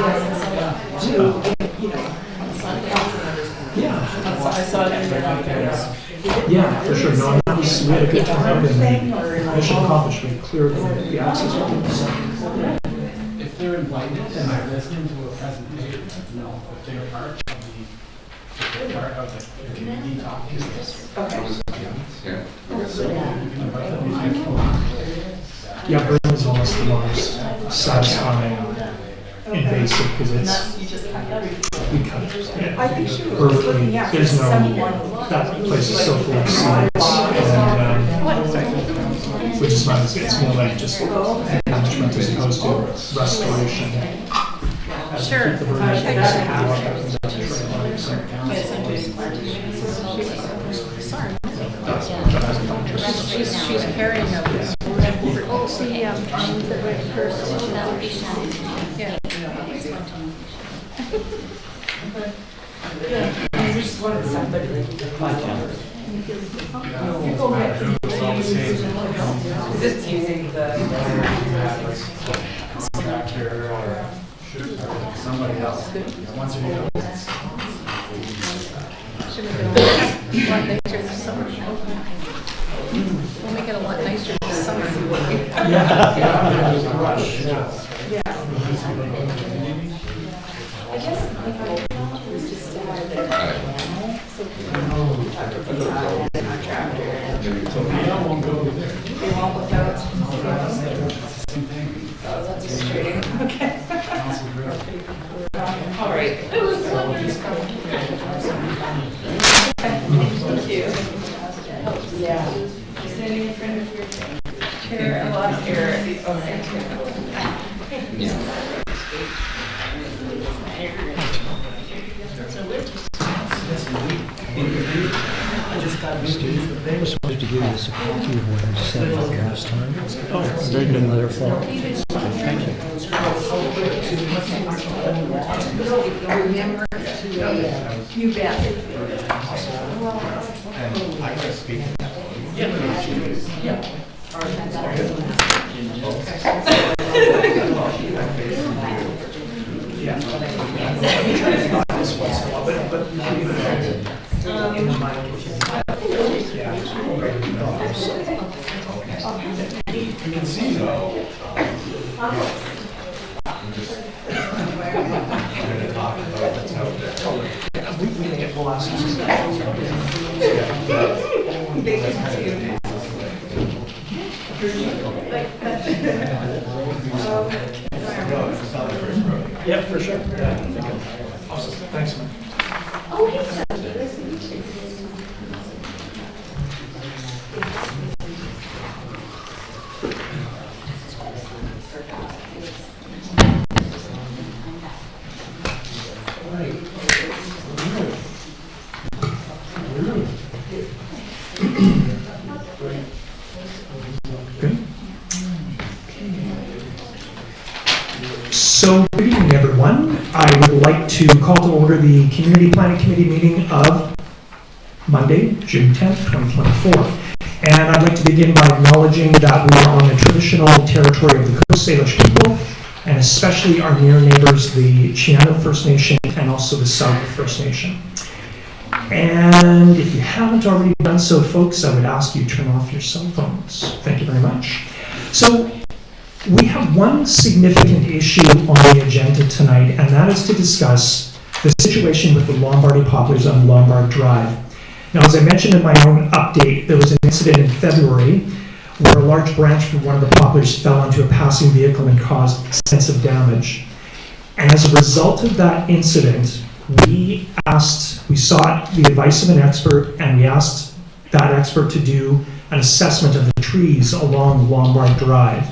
I saw it in the Yeah, for sure. No, that was, we had a good time and mission accomplished. We cleared the access roads. If they're invited and they're listening to a presentation, no, if they're part of the community talking to us. Yeah, Berlin is almost the most satisfying, invasive, because it's, you just cut that. we cut it. I think she was Perfectly. looking at There's no, someone. that place is so full of science, and which is not, it's more like just management as opposed to restoration. Sure. Keep the burden of things that you walk up and down the trail. She's carrying them. Oh, the ones that were first. That would be Yeah. I just wanted somebody to Just using the. Contractor or somebody else. Once we know. Should make it a lot nicer this summer. We'll make it a lot nicer this summer. Okay. All right. Thank you. Yeah. Standing in front of your chair, a lot of air. They were supposed to give us a copy of what I said last time. Oh, they didn't let her fall. Thank you. Remember to, you bet. And I can speak. You can see though. I'm just going to talk about what's out there. We can get molasses. Yep, for sure. Yeah. Awesome. Thanks, man. So, good evening, everyone. I would like to call to order the Community Planning Committee meeting of Monday, June 10th, 2024. And I'd like to begin by acknowledging that we are on the traditional territory of the Coast Salish people, and especially our near neighbors, the Chiano First Nation and also the Sauk First Nation. And if you haven't already done so, folks, I would ask you to turn off your cell phones. Thank you very much. So, we have one significant issue on the agenda tonight, and that is to discuss the situation with the Lombardy poplars on Lombard Drive. Now, as I mentioned in my own update, there was an incident in February where a large branch from one of the poplars fell onto a passing vehicle and caused extensive damage. And as a result of that incident, we sought the advice of an expert, and we asked that expert to do an assessment of the trees along Lombard Drive.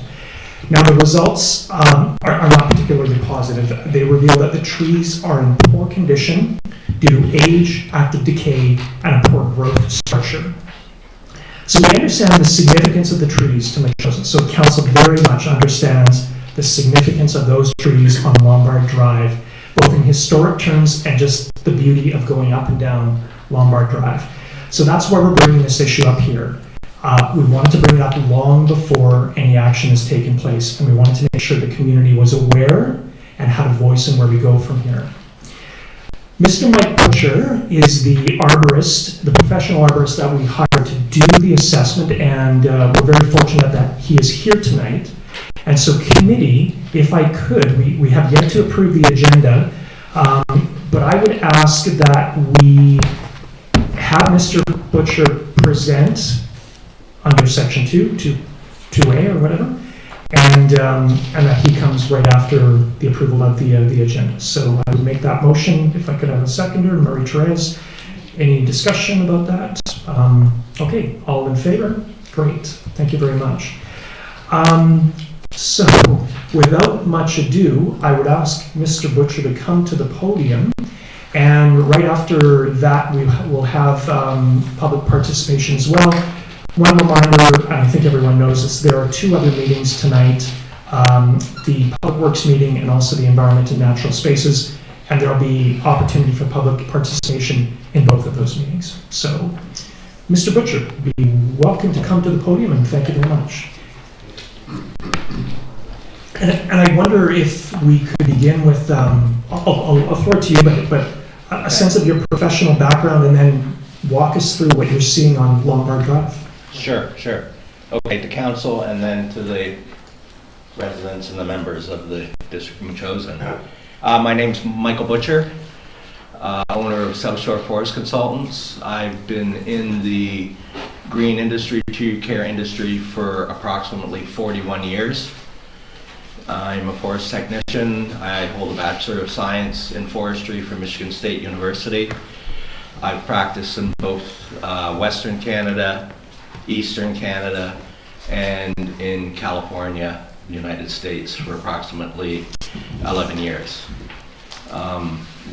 Now, the results are not particularly positive. They reveal that the trees are in poor condition due to age, active decay, and a poor growth structure. So we understand the significance of the trees to Metchosin. So Council very much understands the significance of those trees on Lombard Drive, both in historic terms and just the beauty of going up and down Lombard Drive. So that's why we're bringing this issue up here. We wanted to bring it up long before any action has taken place, and we wanted to make sure the community was aware and how to voice and where we go from here. Mr. Mike Butcher is the arborist, the professional arborist that we hired to do the assessment, and we're very fortunate that he is here tonight. And so committee, if I could, we have yet to approve the agenda, but I would ask that we have Mr. Butcher present under section 2A or whatever, and that he comes right after the approval of the agenda. So I would make that motion if I could have a seconder, Marie-Therese. Any discussion about that? Okay, all in favor? Great, thank you very much. So without much ado, I would ask Mr. Butcher to come to the podium, and right after that we will have public participation as well. One reminder, and I think everyone knows this, there are two other meetings tonight, the Public Works meeting and also the Environment and Natural Spaces, and there will be opportunity for public participation in both of those meetings. So, Mr. Butcher, be welcome to come to the podium, and thank you very much. And I wonder if we could begin with, I'll throw it to you, but a sense of your professional background, and then walk us through what you're seeing on Lombard Drive. Sure. Okay, to council and then to the residents and the members of the district from Chosen. My name's Michael Butcher, owner of South Shore Forest Consultants. I've been in the green industry, tree care industry for approximately 41 years. I'm a forest technician. I hold a Bachelor of Science in Forestry from Michigan State University. I've practiced in both Western Canada, Eastern Canada, and in California, United States, for approximately 11 years.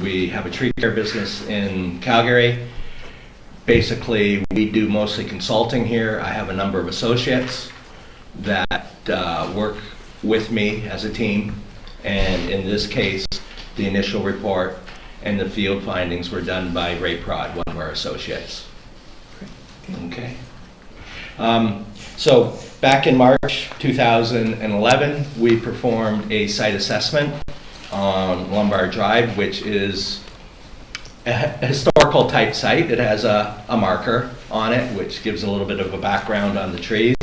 We have a tree care business in Calgary. Basically, we do mostly consulting here. I have a number of associates that work with me as a team, and in this case, the initial report and the field findings were done by Ray Prod, one of our associates. Okay. So back in March 2011, we performed a site assessment on Lombard Drive, which is a historical type site. It has a marker on it, which gives a little bit of a background on the trees.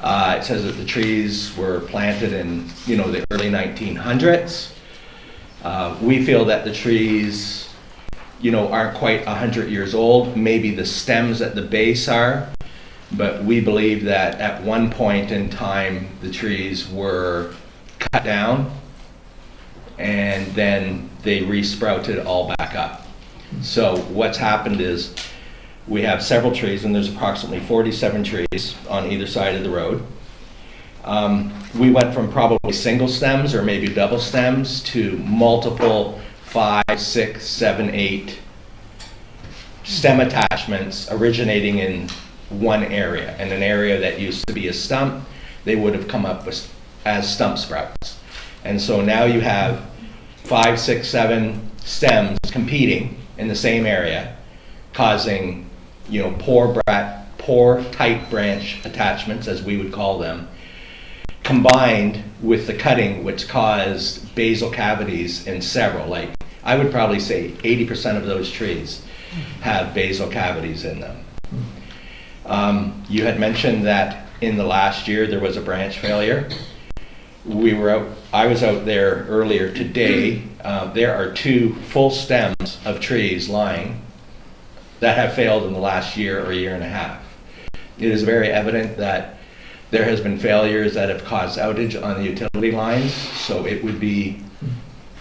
It says that the trees were planted in, the early 1900s. We feel that the trees, aren't quite 100 years old. Maybe the stems at the base are, but we believe that at one point in time, the trees were cut down and then they resprouted all back up. So what's happened is we have several trees, and there's approximately 47 trees on either side of the road. We went from probably single stems or maybe double stems to multiple 5, 6, 7, 8 stem attachments originating in one area. And an area that used to be a stump, they would have come up as stump sprouts. And so now you have 5, 6, 7 stems competing in the same area, causing poor tight branch attachments, as we would call them, combined with the cutting, which caused basal cavities in several. Like, I would probably say 80% of those trees have basal cavities in them. You had mentioned that in the last year there was a branch failure. I was out there earlier today. There are 2 full stems of trees lying that have failed in the last year or year and a half. It is very evident that there has been failures that have caused outage on the utility lines. So it would be,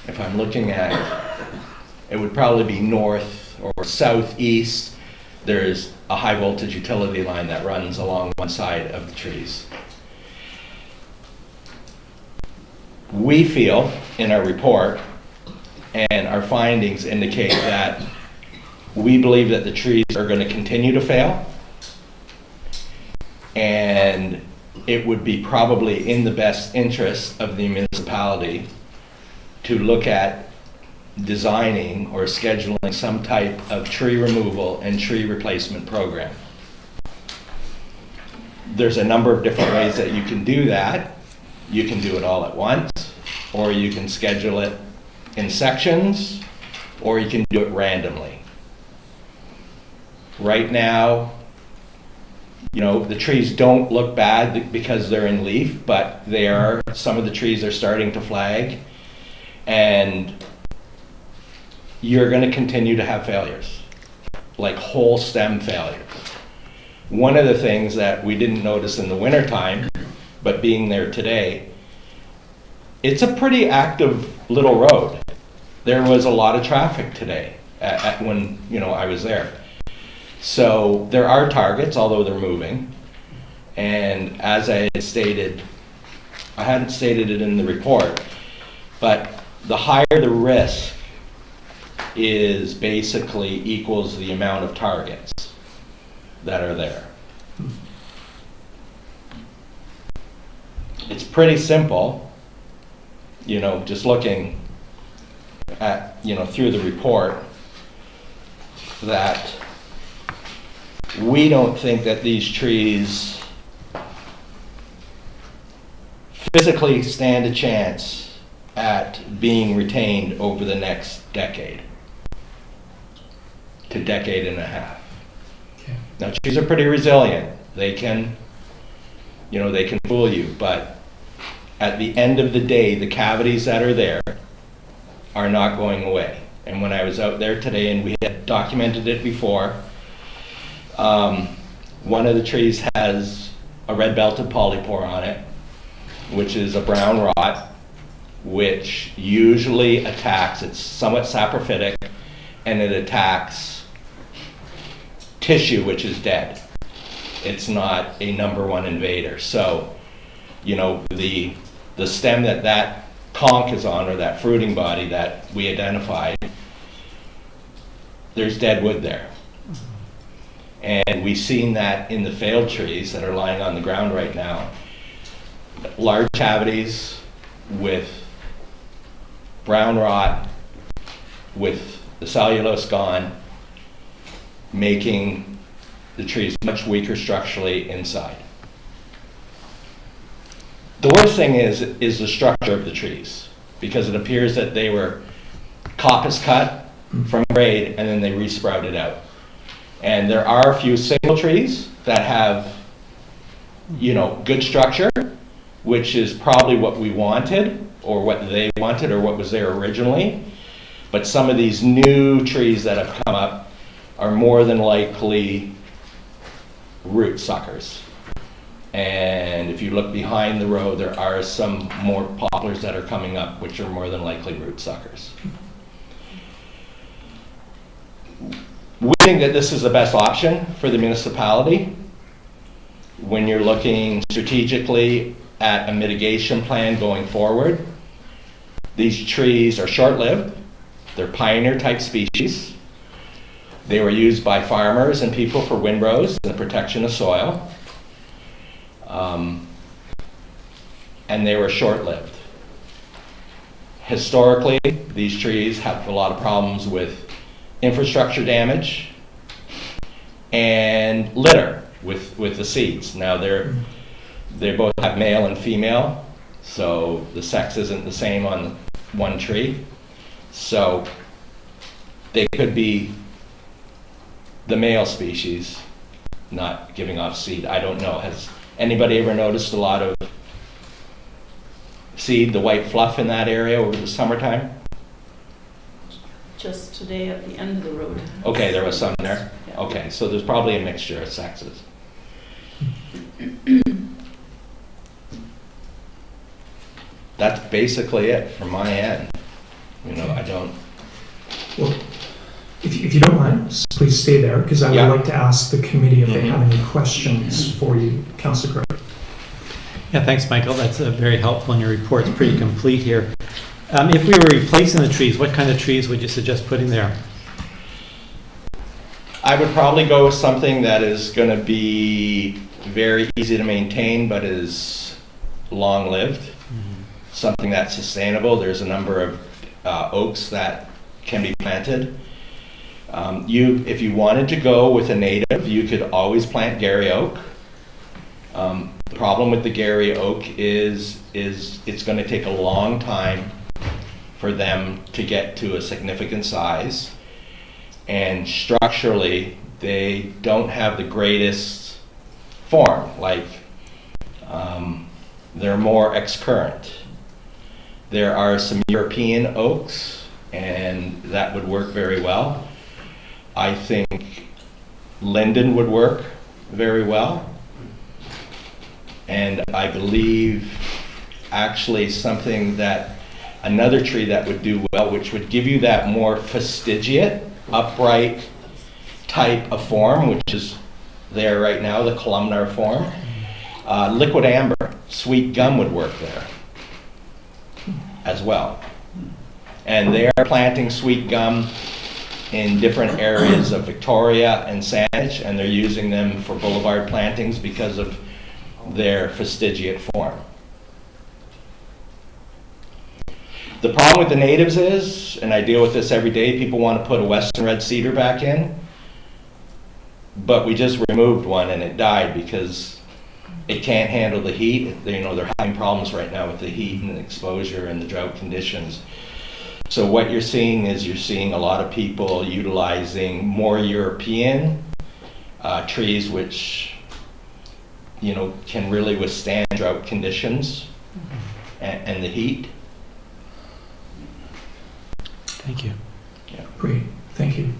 if I'm looking at, it would probably be north or southeast. There's a high voltage utility line that runs along one side of the trees. We feel in our report, and our findings indicate that we believe that the trees are going to continue to fail, and it would be probably in the best interest of the municipality to look at designing or scheduling some type of tree removal and tree replacement program. There's a number of different ways that you can do that. You can do it all at once. or you can schedule it in sections, or you can do it randomly. Right now, the trees don't look bad because they're in leaf, but some of the trees are starting to flag, and you're going to continue to have failures, like whole stem failures. One of the things that we didn't notice in the wintertime, but being there today, it's a pretty active little road. There was a lot of traffic today when I was there. So there are targets, although they're moving. And as I had stated, I hadn't stated it in the report, but the higher the risk is basically equals the amount of targets that are there. It's pretty simple, just looking at, through the report, that we don't think that these trees physically stand a chance at being retained over the next decade to decade and a half. Okay. Now, trees are pretty resilient. They can fool you, but at the end of the day, the cavities that are there are not going away. And when I was out there today, and we had documented it before, one of the trees has a red-belted polypore on it, which is a brown rot, which usually attacks, it's somewhat saprophytic, and it attacks tissue which is dead. It's not a number one invader. So, the stem that conch is on, or that fruiting body that we identified, there's dead wood there. And we've seen that in the failed trees that are lying on the ground right now. Large cavities with brown rot, with the cellulose gone, making the trees much weaker structurally inside. The worst thing is the structure of the trees, because it appears that they were coppice cut from grade and then they resprouted out. And there are a few single trees that have, good structure, which is probably what we wanted, or what they wanted, or what was there originally. But some of these new trees that have come up are more than likely root suckers. And if you look behind the road, there are some more poplars that are coming up, which are more than likely root suckers. We think that this is the best option for the municipality when you're looking strategically at a mitigation plan going forward. These trees are short-lived. They're pioneer type species. They were used by farmers and people for windrows and the protection of soil. And they were short-lived. Historically, these trees have a lot of problems with infrastructure damage and litter with the seeds. Now they both have male and female, so the sex isn't the same on one tree. So they could be the male species not giving off seed. I don't know. Has anybody ever noticed a lot of seed, the white fluff in that area over the summertime? Just today at the end of the road. Okay, there was some there. Yeah. Okay, so there's probably a mixture of sexes. That's basically it from my end. I don't. Well, if you don't mind, please stay there, because I would Yeah. like to ask the committee if they have any questions for you. Councillor Gregg. Yeah, thanks, Michael. That's very helpful, and your report's pretty complete here. If we were replacing the trees, what kind of trees would you suggest putting there? I would probably go with something that is going to be very easy to maintain, but is long-lived. Something that's sustainable. There's a number of oaks that can be planted. If you wanted to go with a native, you could always plant Gary oak. The problem with the Gary oak is it's going to take a long time for them to get to a significant size, and structurally they don't have the greatest form. Like they're more excurrent. There are some European oaks, and that would work very well. I think linden would work very well. And I believe actually another tree that would do well, which would give you that more fastigiate, upright type of form, which is there right now, the columnar form. Liquid amber, sweet gum would work there as well. And they are planting sweet gum in different areas of Victoria and Saanich, and they're using them for boulevard plantings because of their fastigiate form. The problem with the natives is, and I deal with this every day, people want to put a western red cedar back in, but we just removed one and it died because it can't handle the heat. They're having problems right now with the heat and the exposure and the drought conditions. So what you're seeing is a lot of people utilizing more European trees, which can really withstand drought conditions and the heat. Thank you. Yeah. Great, thank you.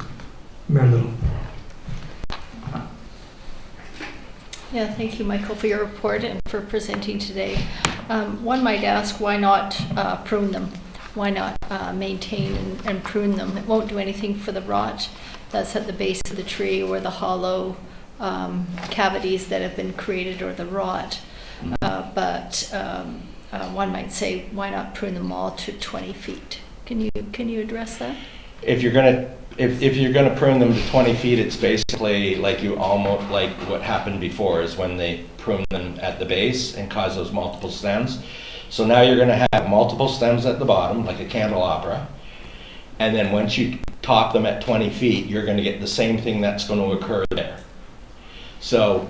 Mayor Little. Yeah, thank you, Michael, for your report and for presenting today. One might ask, why not prune them? Why not maintain and prune them? It won't do anything for the rot that's at the base of the tree or the hollow cavities that have been created or the rot. But one might say, why not prune them all to 20 feet? Can you address that? If you're gonna prune them to 20 feet, it's basically like what happened before is when they prune them at the base and cause those multiple stems. So now you're gonna have multiple stems at the bottom, like a candelabra, and then once you top them at 20 feet, you're gonna get the same thing that's gonna occur there. So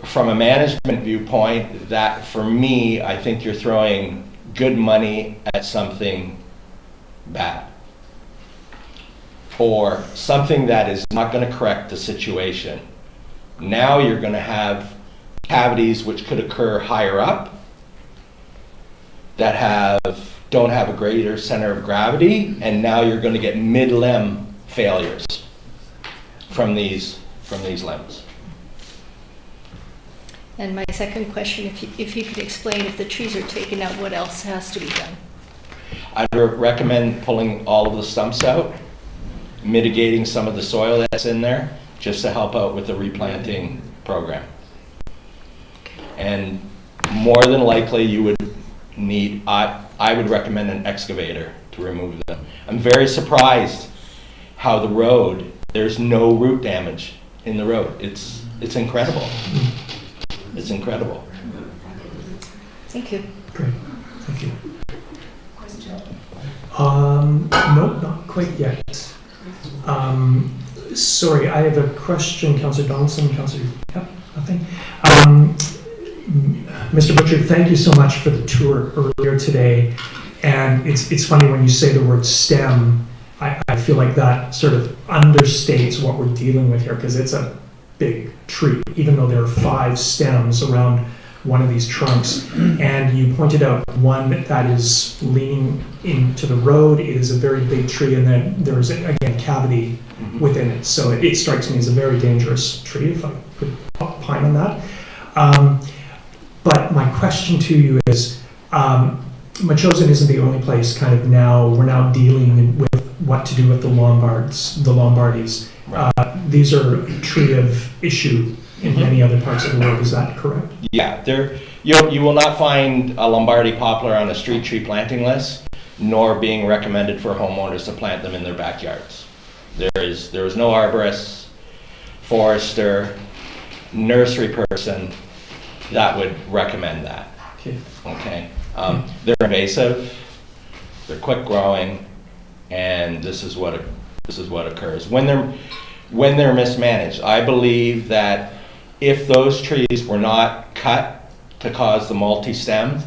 from a management viewpoint, that for me, I think you're throwing good money at something bad, or something that is not going to correct the situation. Now you're going to have cavities which could occur higher up that don't have a greater center of gravity, and now you're going to get mid-limb failures from these limbs. And my second question, if you could explain, if the trees are taken out, what else has to be done? I'd recommend pulling all of the stumps out, mitigating some of the soil that's in there, just to help out with the replanting program. And more than likely you would need, I would recommend an excavator to remove them. I'm very surprised how the road, there's no root damage in the road. It's incredible. It's incredible. Thank you. Great, thank you. No, not quite yet. Sorry, I have a question, Councillor Donaldson. Councillor, yep, nothing. Mr. Butcher, thank you so much for the tour earlier today. And it's funny when you say the word stem, I feel like that sort of understates what we're dealing with here, because it's a big tree, even though there are 5 stems around one of these trunks. And you pointed out one that is leaning into the road. It is a very big tree, and then there's, again, cavity within it. So it strikes me as a very dangerous tree, if I could opine on that. But my question to you is, Metchosin isn't the only place kind of we're now dealing with what to do with the Lombardies. Right. These are a tree of issue in many other parts of the world, is that correct? Yeah, you will not find a Lombardy poplar on a street tree planting list, nor being recommended for homeowners to plant them in their backyards. There is no arborist, forester, nursery person that would recommend that. Okay. They're invasive, they're quick growing, and this is what occurs when they're mismanaged. I believe that if those trees were not cut to cause the multi-stem,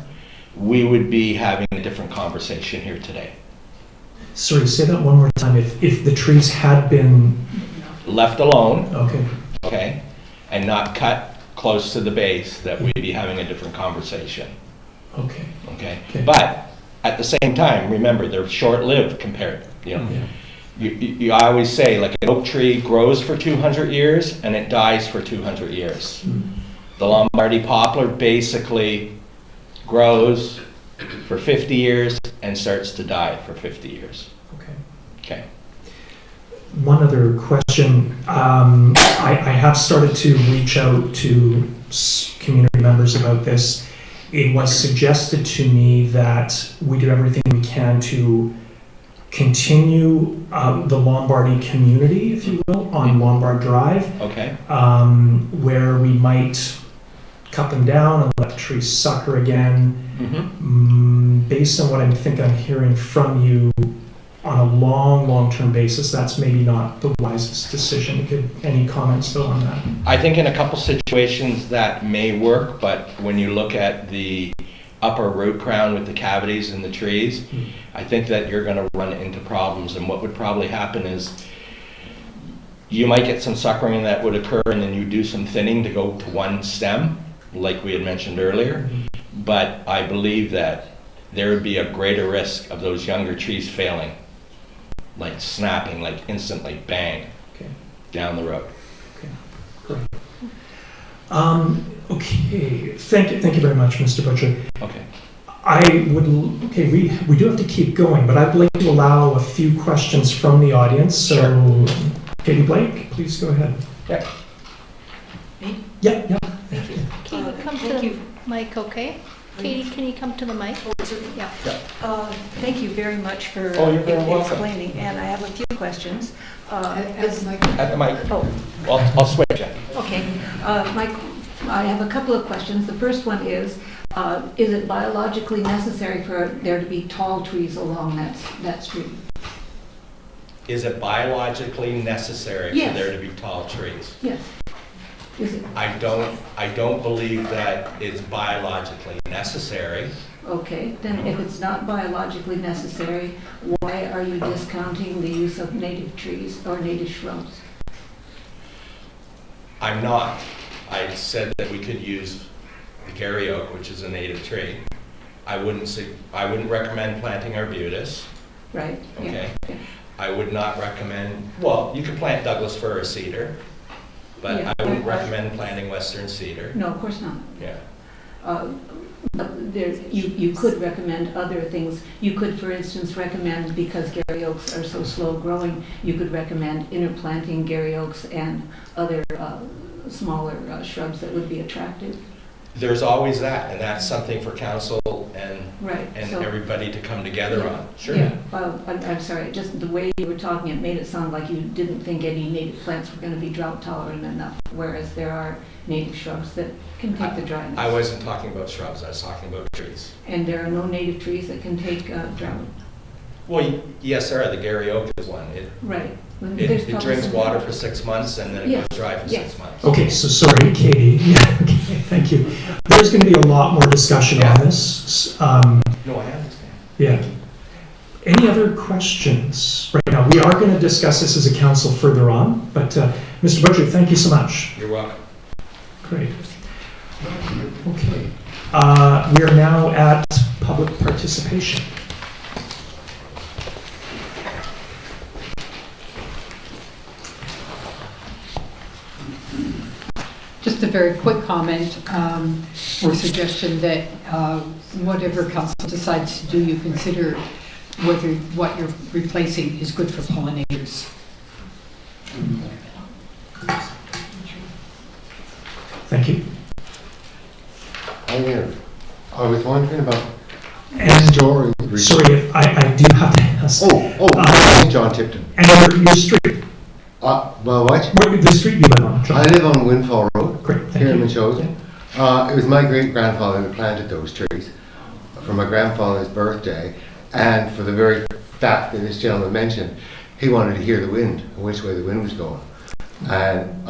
we would be having a different conversation here today. Sorry, say that one more time. If the trees had been, Left alone, okay, okay, and not cut close to the base, that we'd be having a different conversation, okay. okay? Okay. But at the same time, remember, they're short-lived compared, you know. Yeah. You always say, like, an oak tree grows for 200 years and it dies for 200 years. The Lombardy poplar basically grows for 50 years and starts to die for 50 years. Okay. Okay. One other question. I have started to reach out to community members about this. It was suggested to me that we do everything we can to continue the Lombardy community, if you will, on Lombard Drive, Okay. where we might cut them down and let the trees sucker again. Based on what I think I'm hearing from you, on a long-term basis, that's maybe not the wisest decision. Any comments though on that? I think in a couple situations that may work, but when you look at the upper root crown with the cavities in the trees, I think that you're going to run into problems. And what would probably happen is you might get some suckering that would occur, and then you do some thinning to go to one stem, like we had mentioned earlier. But I believe that there would be a greater risk of those younger trees failing, like snapping, like instantly, bang, Okay. down the road. Okay, thank you very much, Mr. Butcher. Okay. We do have to keep going, but I'd like to allow a few questions from the audience. So, Katie Blake, please go ahead. Yeah. Me? Yeah. Can you come to the mic, okay? Katie, can you come to the mic? Yeah. Thank you very much for Oh, you're very welcome. explaining, and I have a few questions. At the mic. Oh, I'll switch it. okay. I have a couple of questions. The first one is it biologically necessary for there to be tall trees along that street? Is it biologically necessary for Yes. there to be tall trees? Yes. Is it? I don't believe that it's biologically necessary. Okay, then if it's not biologically necessary, why are you discounting the use of native trees or native shrubs? I'm not. I said that we could use the Gary oak, which is a native tree. I wouldn't recommend planting arbutus, Right? Yeah. okay? Yeah. I would not recommend, well, you could plant Douglas fir or cedar, but Yeah. I wouldn't recommend planting western cedar. No, of course not. Yeah. But you could recommend other things. You could, for instance, recommend, because Gary oaks are so slow growing, you could recommend interplanting Gary oaks and other smaller shrubs that would be attractive. There's always that, and that's something for council and Right. so- everybody to come together on. Sure. Yeah, I'm sorry, just the way you were talking, it made it sound like you didn't think any native plants were going to be drought tolerant enough, whereas there are native shrubs that can take the dryness. I wasn't talking about shrubs, I was talking about trees. And there are no native trees that can take drought. Well, yes, there are. The Gary oak is one. Right. It drinks water for 6 months and then it Yes, goes dry for yes. 6 months. Okay, so sorry, Katie. Yeah, okay, thank you. There's going to be a lot more discussion on this. No, I understand. Yeah. Any other questions right now? We are going to discuss this as a council further on, but Mr. Butcher, thank you so much. You're welcome. Great. Okay. We are now at public participation. Just a very quick comment or suggestion that whatever council decides to do, you consider whether what you're replacing is good for pollinators. Thank you. I was wondering about And storing. sorry, if I do have to ask. I'm John Tipton. And your street, Well, what? the street you live on, I John. live on Windfall Road, Great, thank here in you. Minchosen. It was my great-grandfather who planted those trees for my grandfather's birthday, and for the very fact that this gentleman mentioned, he wanted to hear the wind, and which way the wind was going. And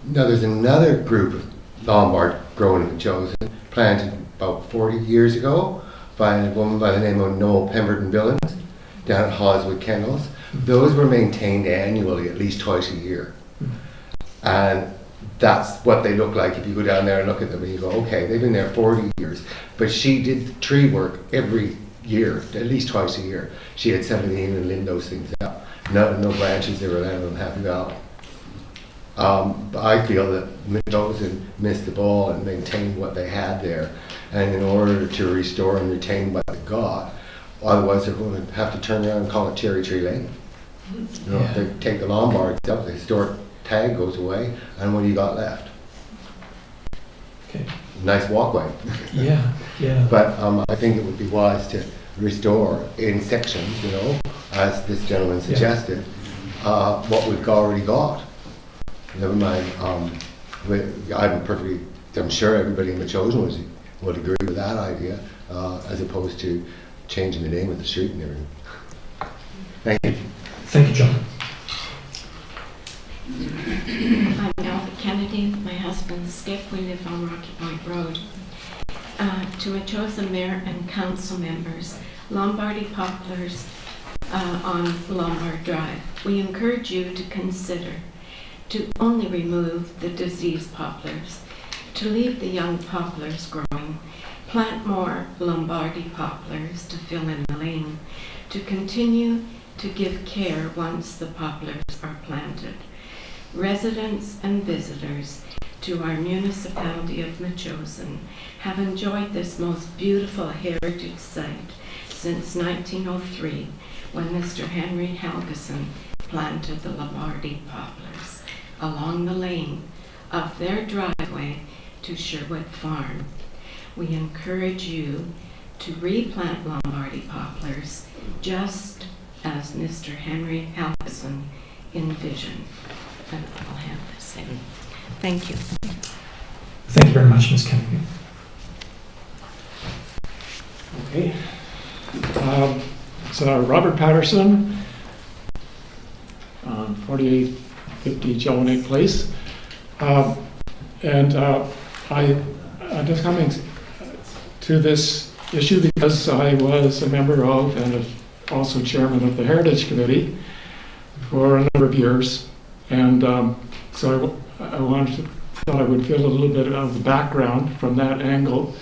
Now, there's another group of Lombard growing in Chosen, planted about 40 years ago by a woman by the name of Noel Pemberton Billings down at Hoswood Kennels. Those were maintained annually, at least twice a year. And that's what they look like if you go down there and look at them and you go, okay, they've been there 40 years. But she did tree work every year, at least twice a year. She had somebody in and limbed those things up. No branches, they were landed on Happy Valley. I feel that Chosen missed the ball and maintained what they had there. And in order to restore and retain what they got, otherwise they're going to have to turn around and call it Cherry Tree Lane. You know, if they take the Lombards out, the historic tag goes away, and what do you got left? Okay. Nice walkway. Yeah, yeah. But I think it would be wise to restore in sections, you know, as this gentleman suggested, what we've already got. Never mind, I'm sure everybody in the Chosen would agree with that idea, as opposed to changing the name of the street and everything. Thank you. Thank you, John. I'm Albert Kennedy. My husband's Skip. We live on Rocky Point Road. To my chosen mayor and council members, Lombardy poplars on Lombard Drive. We encourage you to consider to only remove the diseased poplars, to leave the young poplars growing, plant more Lombardy poplars to fill in the lane, to continue to give care once the poplars are planted. Residents and visitors to our municipality of Metchosin have enjoyed this most beautiful heritage site since 1903, when Mr. Henry Helgeson planted the Lombardy poplars along the lane of their driveway to Sherwood Farm. We encourage you to replant Lombardy poplars just as Mr. Henry Helgeson envisioned. And I'll have this in. Thank you. Thank you very much, Ms. Kennedy. Okay. So Robert Patterson, 4850 Jelinek Place. I'm just coming to this issue because I was a member of and also chairman of the Heritage Committee for a number of years. And so thought I would feel a little bit of the background from that angle.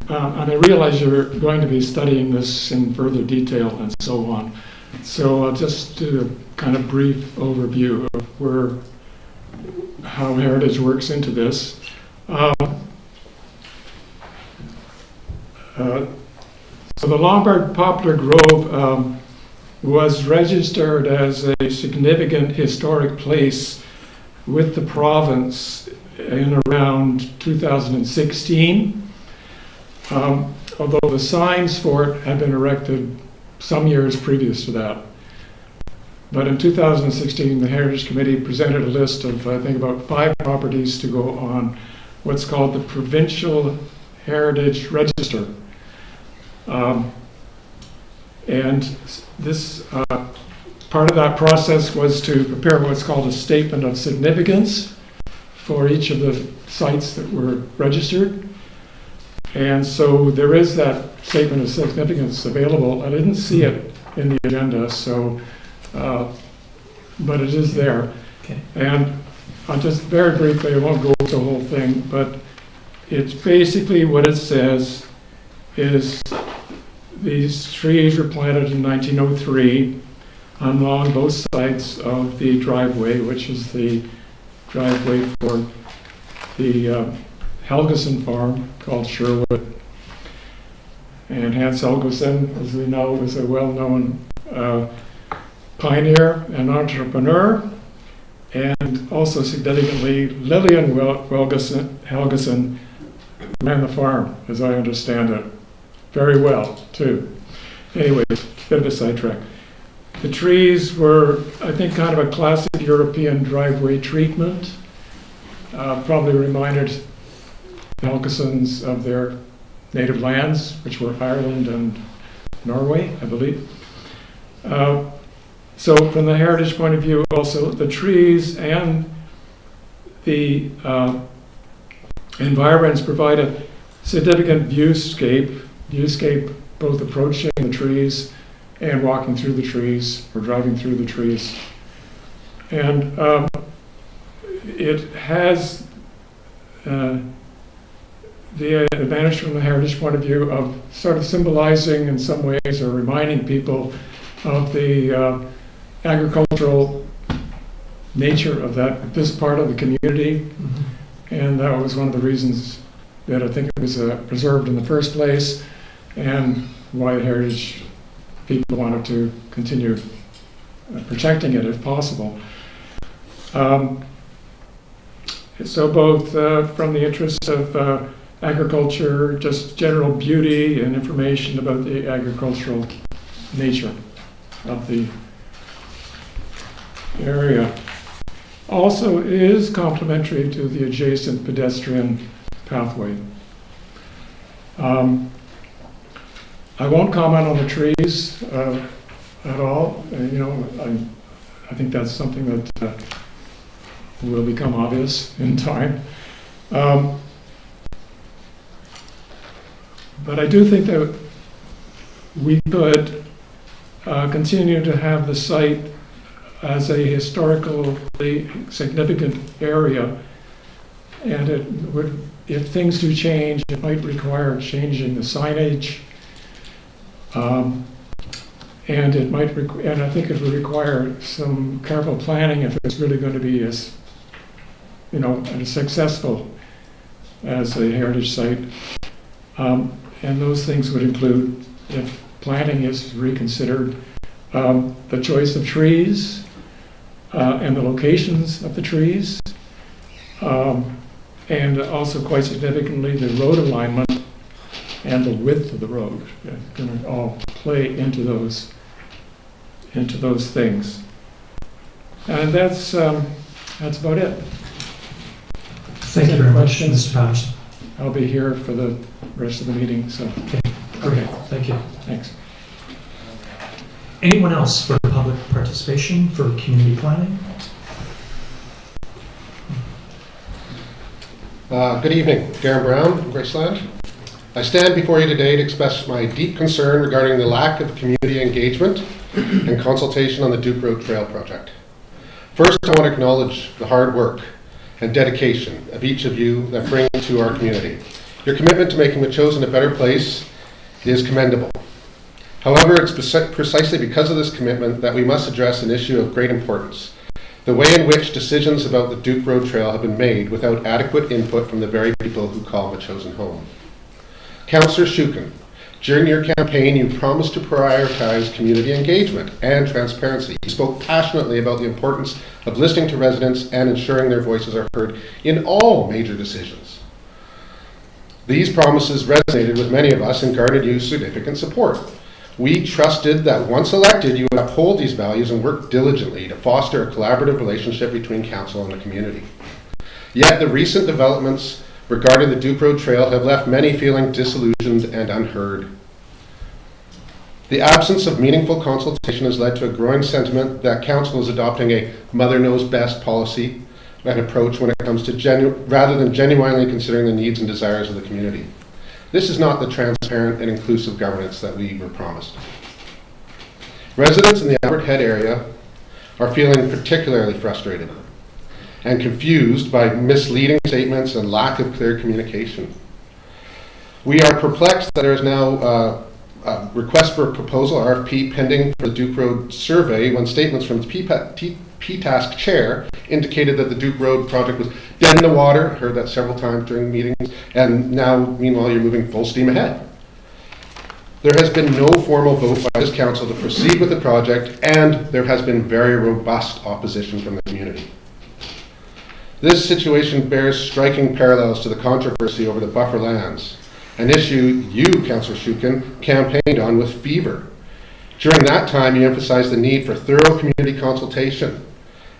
And I realize you're going to be studying this in further detail and so on. So I'll just do a kind of brief overview of how Heritage works into this. So the Lombard Poplar Grove was registered as a significant historic place with the province in around 2016. Although the signs for it had been erected some years previous to that. But in 2016, the Heritage Committee presented a list of, I think, about 5 properties to go on what's called the Provincial Heritage Register. And this part of that process was to prepare what's called a statement of significance for each of the sites that were registered. And so there is that statement of significance available. I didn't see it in the agenda, so, but it is there. Okay. And I'll just very briefly, I won't go through the whole thing, but it's basically what it says is these trees were planted in 1903 along both sides of the driveway, which is the driveway for the Helgeson farm called Sherwood. And Hans Helgeson, as we know, was a well-known pioneer and entrepreneur, and also significantly Lillian Helgeson ran the farm, as I understand it, very well too. Anyway, bit of a sidetrack. The trees were, I think, kind of a classic European driveway treatment. Probably reminded Helgesons of their native lands, which were Ireland and Norway, I believe. So from the heritage point of view, also the trees and the environs provide a significant viewscape both approaching the trees and walking through the trees or driving through the trees. And it has the advantage from the heritage point of view of sort of symbolizing in some ways or reminding people of the agricultural nature of this part of the community. And that was one of the reasons that I think it was preserved in the first place, and why the heritage people wanted to continue protecting it if possible. So both from the interest of agriculture, just general beauty and information about the agricultural nature of the area. Also, it is complementary to the adjacent pedestrian pathway. I won't comment on the trees at all. I think that's something that will become obvious in time. But I do think that we could continue to have the site as a historically significant area, and it would, if things do change, it might require changing the signage, and it might, and I think it would require some careful planning if it's really going to be as successful as a heritage site. And those things would include, if planting is reconsidered, the choice of trees and the locations of the trees, and also quite significantly the road alignment and the width of the road. It's going to all play into those things. And that's about it. Thank you very much, Mr. Patterson. I'll be here for the rest of the meeting, so. Okay, thank you. Thanks. Anyone else for public participation for community planning? Good evening, Darren Brown from Graceland. I stand before you today to express my deep concern regarding the lack of community engagement and consultation on the Duke Road Trail project. First, I want to acknowledge the hard work and dedication of each of you that bring to our community. Your commitment to making Wet'chosin a better place is commendable. However, it's precisely because of this commitment that we must address an issue of great importance: the way in which decisions about the Duke Road Trail have been made without adequate input from the very people who call Wet'chosin home. Councillor Shuken, during your campaign, you promised to prioritize community engagement and transparency. You spoke passionately about the importance of listening to residents and ensuring their voices are heard in all major decisions. These promises resonated with many of us and garnered you significant support. We trusted that once elected, you would uphold these values and work diligently to foster a collaborative relationship between council and the community. Yet the recent developments regarding the Duke Road Trail have left many feeling disillusioned and unheard. The absence of meaningful consultation has led to a growing sentiment that council is adopting a mother knows best policy and approach when it comes to rather than genuinely considering the needs and desires of the community. This is not the transparent and inclusive governance that we were promised. Residents in the Albert Head area are feeling particularly frustrated and confused by misleading statements and lack of clear communication. We are perplexed that there is now a request for a proposal, RFP, pending for the Duke Road survey when statements from the PTASC chair indicated that the Duke Road project was dead in the water. Heard that several times during meetings, and now, meanwhile, you're moving full steam ahead. There has been no formal vote by this council to proceed with the project, and there has been very robust opposition from the community. This situation bears striking parallels to the controversy over the buffer lands, an issue you, Councillor Shuken, campaigned on with fever. During that time, you emphasized the need for thorough community consultation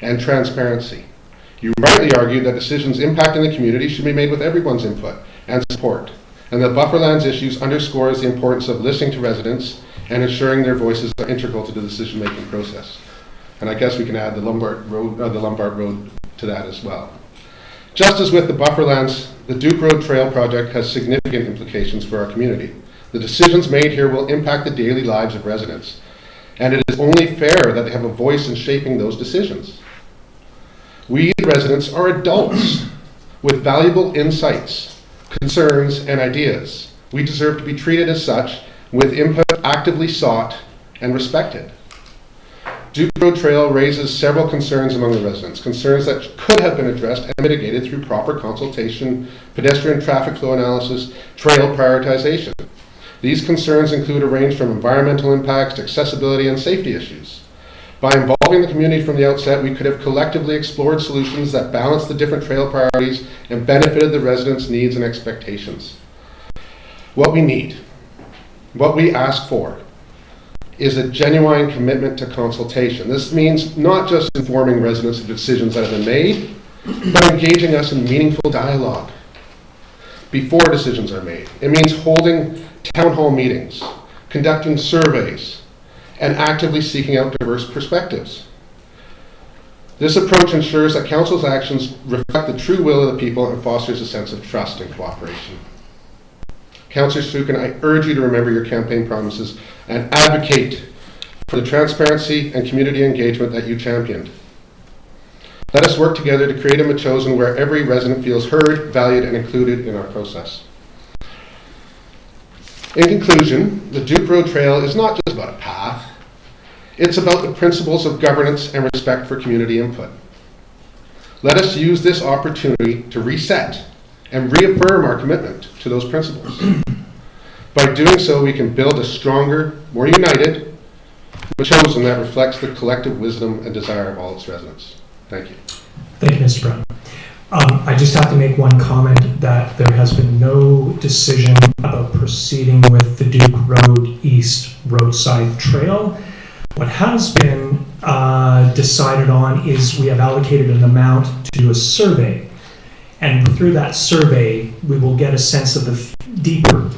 and transparency. You rightly argued that decisions impacting the community should be made with everyone's input and support, and that buffer lands issues underscores the importance of listening to residents and ensuring their voices are integral to the decision-making process. And I guess we can add the Lombard Road to that as well. Just as with the bufferlands, the Duke Road Trail project has significant implications for our community. The decisions made here will impact the daily lives of residents, and it is only fair that they have a voice in shaping those decisions. We, the residents, are adults with valuable insights, concerns, and ideas. We deserve to be treated as such, with input actively sought and respected. Duke Road Trail raises several concerns among the residents, concerns that could have been addressed and mitigated through proper consultation, pedestrian traffic flow analysis, trail prioritization. These concerns include a range from environmental impacts to accessibility and safety issues. By involving the community from the outset, we could have collectively explored solutions that balanced the different trail priorities and benefited the residents' needs and expectations. What we need, what we ask for, is a genuine commitment to consultation. This means not just informing residents of decisions that have been made, but engaging us in meaningful dialogue before decisions are made. It means holding town hall meetings, conducting surveys, and actively seeking out diverse perspectives. This approach ensures that council's actions reflect the true will of the people and fosters a sense of trust and cooperation. Councillor Sukin, I urge you to remember your campaign promises and advocate for the transparency and community engagement that you championed. Let us work together to create a Metchosin where every resident feels heard, valued, and included in our process. In conclusion, the Duke Road Trail is not just about a path. It's about the principles of governance and respect for community input. Let us use this opportunity to reset and reaffirm our commitment to those principles. By doing so, we can build a stronger, more united Metchosin that reflects the collective wisdom and desire of all its residents. Thank you. Thank you, Mr. Brown. I just have to make one comment that there has been no decision about proceeding with the Duke Road East Roadside Trail. What has been decided on is we have allocated an amount to do a survey. And through that survey, we will get a sense of the deeper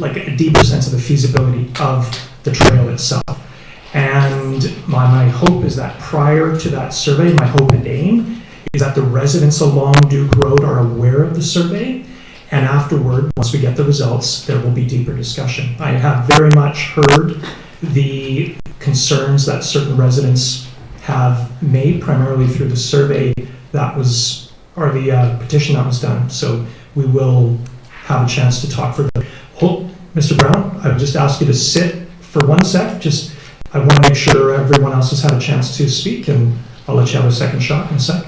sense of the feasibility of the trail itself. And my hope is that prior to that survey, my hope and aim is that the residents along Duke Road are aware of the survey. And afterward, once we get the results, there will be deeper discussion. I have very much heard the concerns that certain residents have made, primarily through the survey that was, or the petition that was done. So we will have a chance to talk further. Mr. Brown, I would just ask you to sit for 1 sec. I want to make sure everyone else has had a chance to speak, and I'll let you have a second shot in a sec.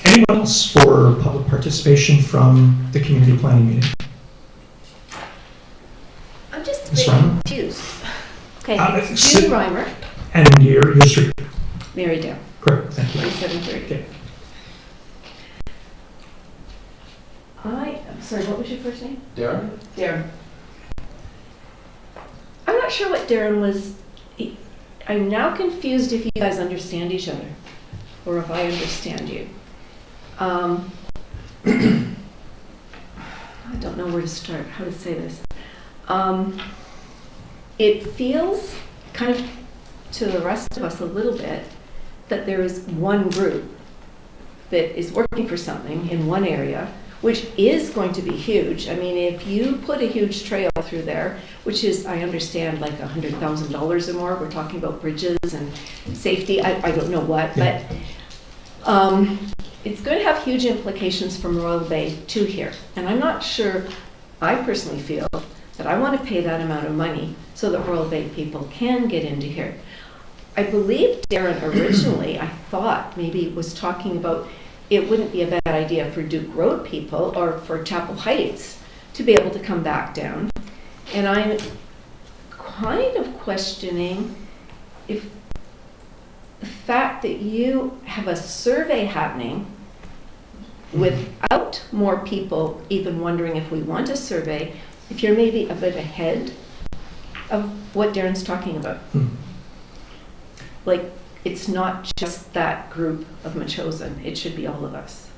Anyone else for public participation from the community planning meeting? I'm just a Ms. bit Reimer? confused. Okay, it's sit- June Reimer, And your street. Marydale, Correct, thank you. 2730. Okay. I'm sorry, what was your first name? Darren? Darren. I'm not sure what Darren was, I'm now confused if you guys understand each other, or if I understand you. I don't know where to start, how to say this. It feels kind of to the rest of us a little bit that there is one group that is working for something in one area, which is going to be huge. I mean, if you put a huge trail through there, which is, I understand, like $100,000 or more, we're talking about bridges and safety, I don't know what, but it's going to have huge implications from Royal Bay to here. And I'm not sure, I personally feel, that I want to pay that amount of money so that Royal Bay people can get into here. I believe Darren originally, I thought, maybe was talking about it wouldn't be a bad idea for Duke Road people or for Chapel Heights to be able to come back down. And I'm kind of questioning if the fact that you have a survey happening without more people even wondering if we want a survey, if you're maybe a bit ahead of what Darren's talking about. Like, it's not just that group of Metchosin, it should be all of us.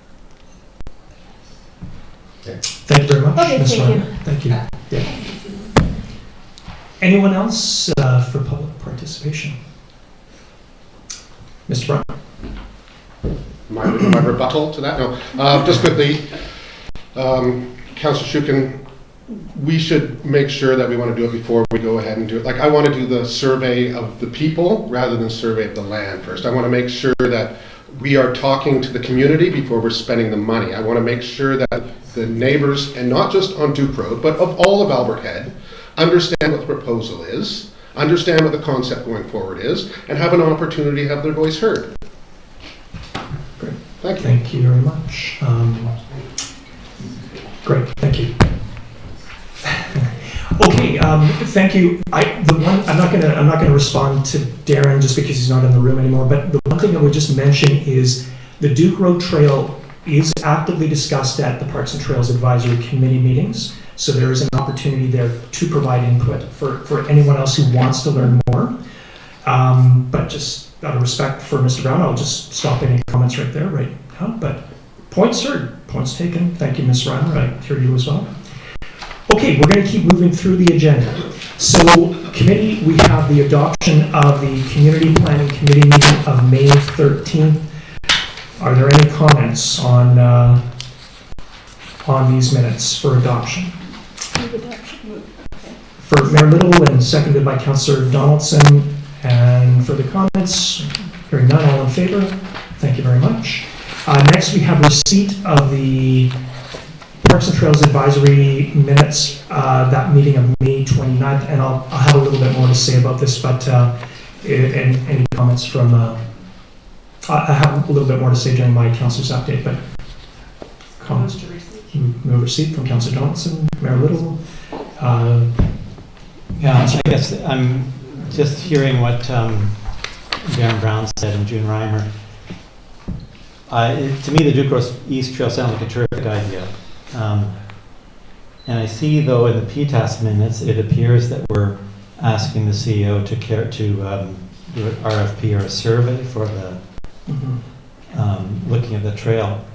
Thank you very much, Okay, Ms. thank you. Reimer. Thank you. Yeah. Anyone else for public participation? Mr. Brown? My rebuttal to that? No. Just quickly, Councillor Shukin, we should make sure that we want to do it before we go ahead and do it. Like, I want to do the survey of the people rather than survey of the land first. I want to make sure that we are talking to the community before we're spending the money. I want to make sure that the neighbors, and not just on Duke Road, but of all of Albert Head, understand what the proposal is, understand what the concept going forward is, and have an opportunity to have their voice heard. Great. Thank you. Thank you very much. Great, thank you. Okay, thank you. I'm not gonna respond to Darren just because he's not in the room anymore, but the one thing I would just mention is the Duke Road Trail is actively discussed at the Parks and Trails Advisory Committee meetings, so there is an opportunity there to provide input for anyone else who wants to learn more. But just out of respect for Mr. Brown, I'll just stop any comments right there right now. But points heard, points taken. Thank you, Ms. Reimer. I hear you as well. Okay, we're going to keep moving through the agenda. So, committee, we have the adoption of the Community Planning Committee meeting of May 13th. Are there any comments on these minutes for adoption? For Mayor Little and seconded by Councillor Donaldson. And for the comments, hearing none, all in favor? Thank you very much. Next, we have receipt of the Parks and Trails Advisory minutes, that meeting of May 29th, and I'll have a little bit more to say about this, but any comments from, I have a little bit more to say during my councilor's update, but comments? Move receipt from Councillor Donaldson, Mayor Little. Yeah, I guess I'm just hearing what Darren Brown said and June Reimer. To me, the Duke Road East Trail sounds like a terrific idea. And I see, though, in the PTAS minutes, it appears that we're asking the CEO to do an RFP or a survey for the looking at the trail.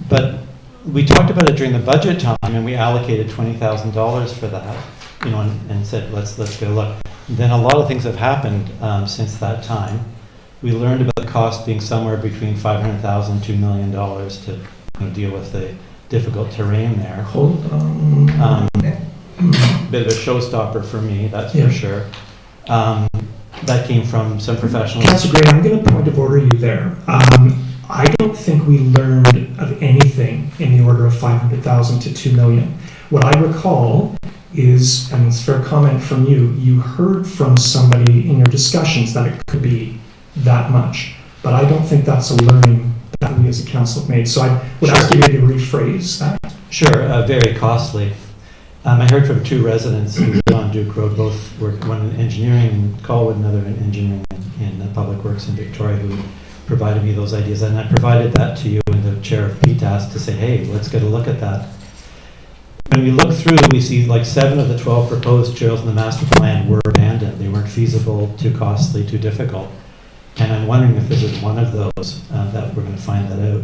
But we talked about it during the budget time, and we allocated $20,000 for that, and said let's get a look. Then a lot of things have happened since that time. We learned about the cost being somewhere between $500,000 and $2 million to deal with the difficult terrain there. Hold on. Bit of a showstopper for me, that's for sure. That came from some professionals. Councillor Gray, I'm going to point of order you there. I don't think we learned of anything in the order of 500,000 to 2 million. What I recall is, and it's a fair comment from you, you heard from somebody in your discussions that it could be that much. But I don't think that's a learning that we as a council have made. So I would ask you maybe to rephrase that. Sure, very costly. I heard from two residents who live on Duke Road, both work, one in engineering in Colwood, another in engineering in Public Works in Victoria, who provided me those ideas. And I provided that to you and the chair of PTAS to say, hey, let's get a look at that. When we look through, we see like 7 of the 12 proposed trails in the master plan were abandoned. They weren't feasible, too costly, too difficult. And I'm wondering if this is one of those that we're going to find that out.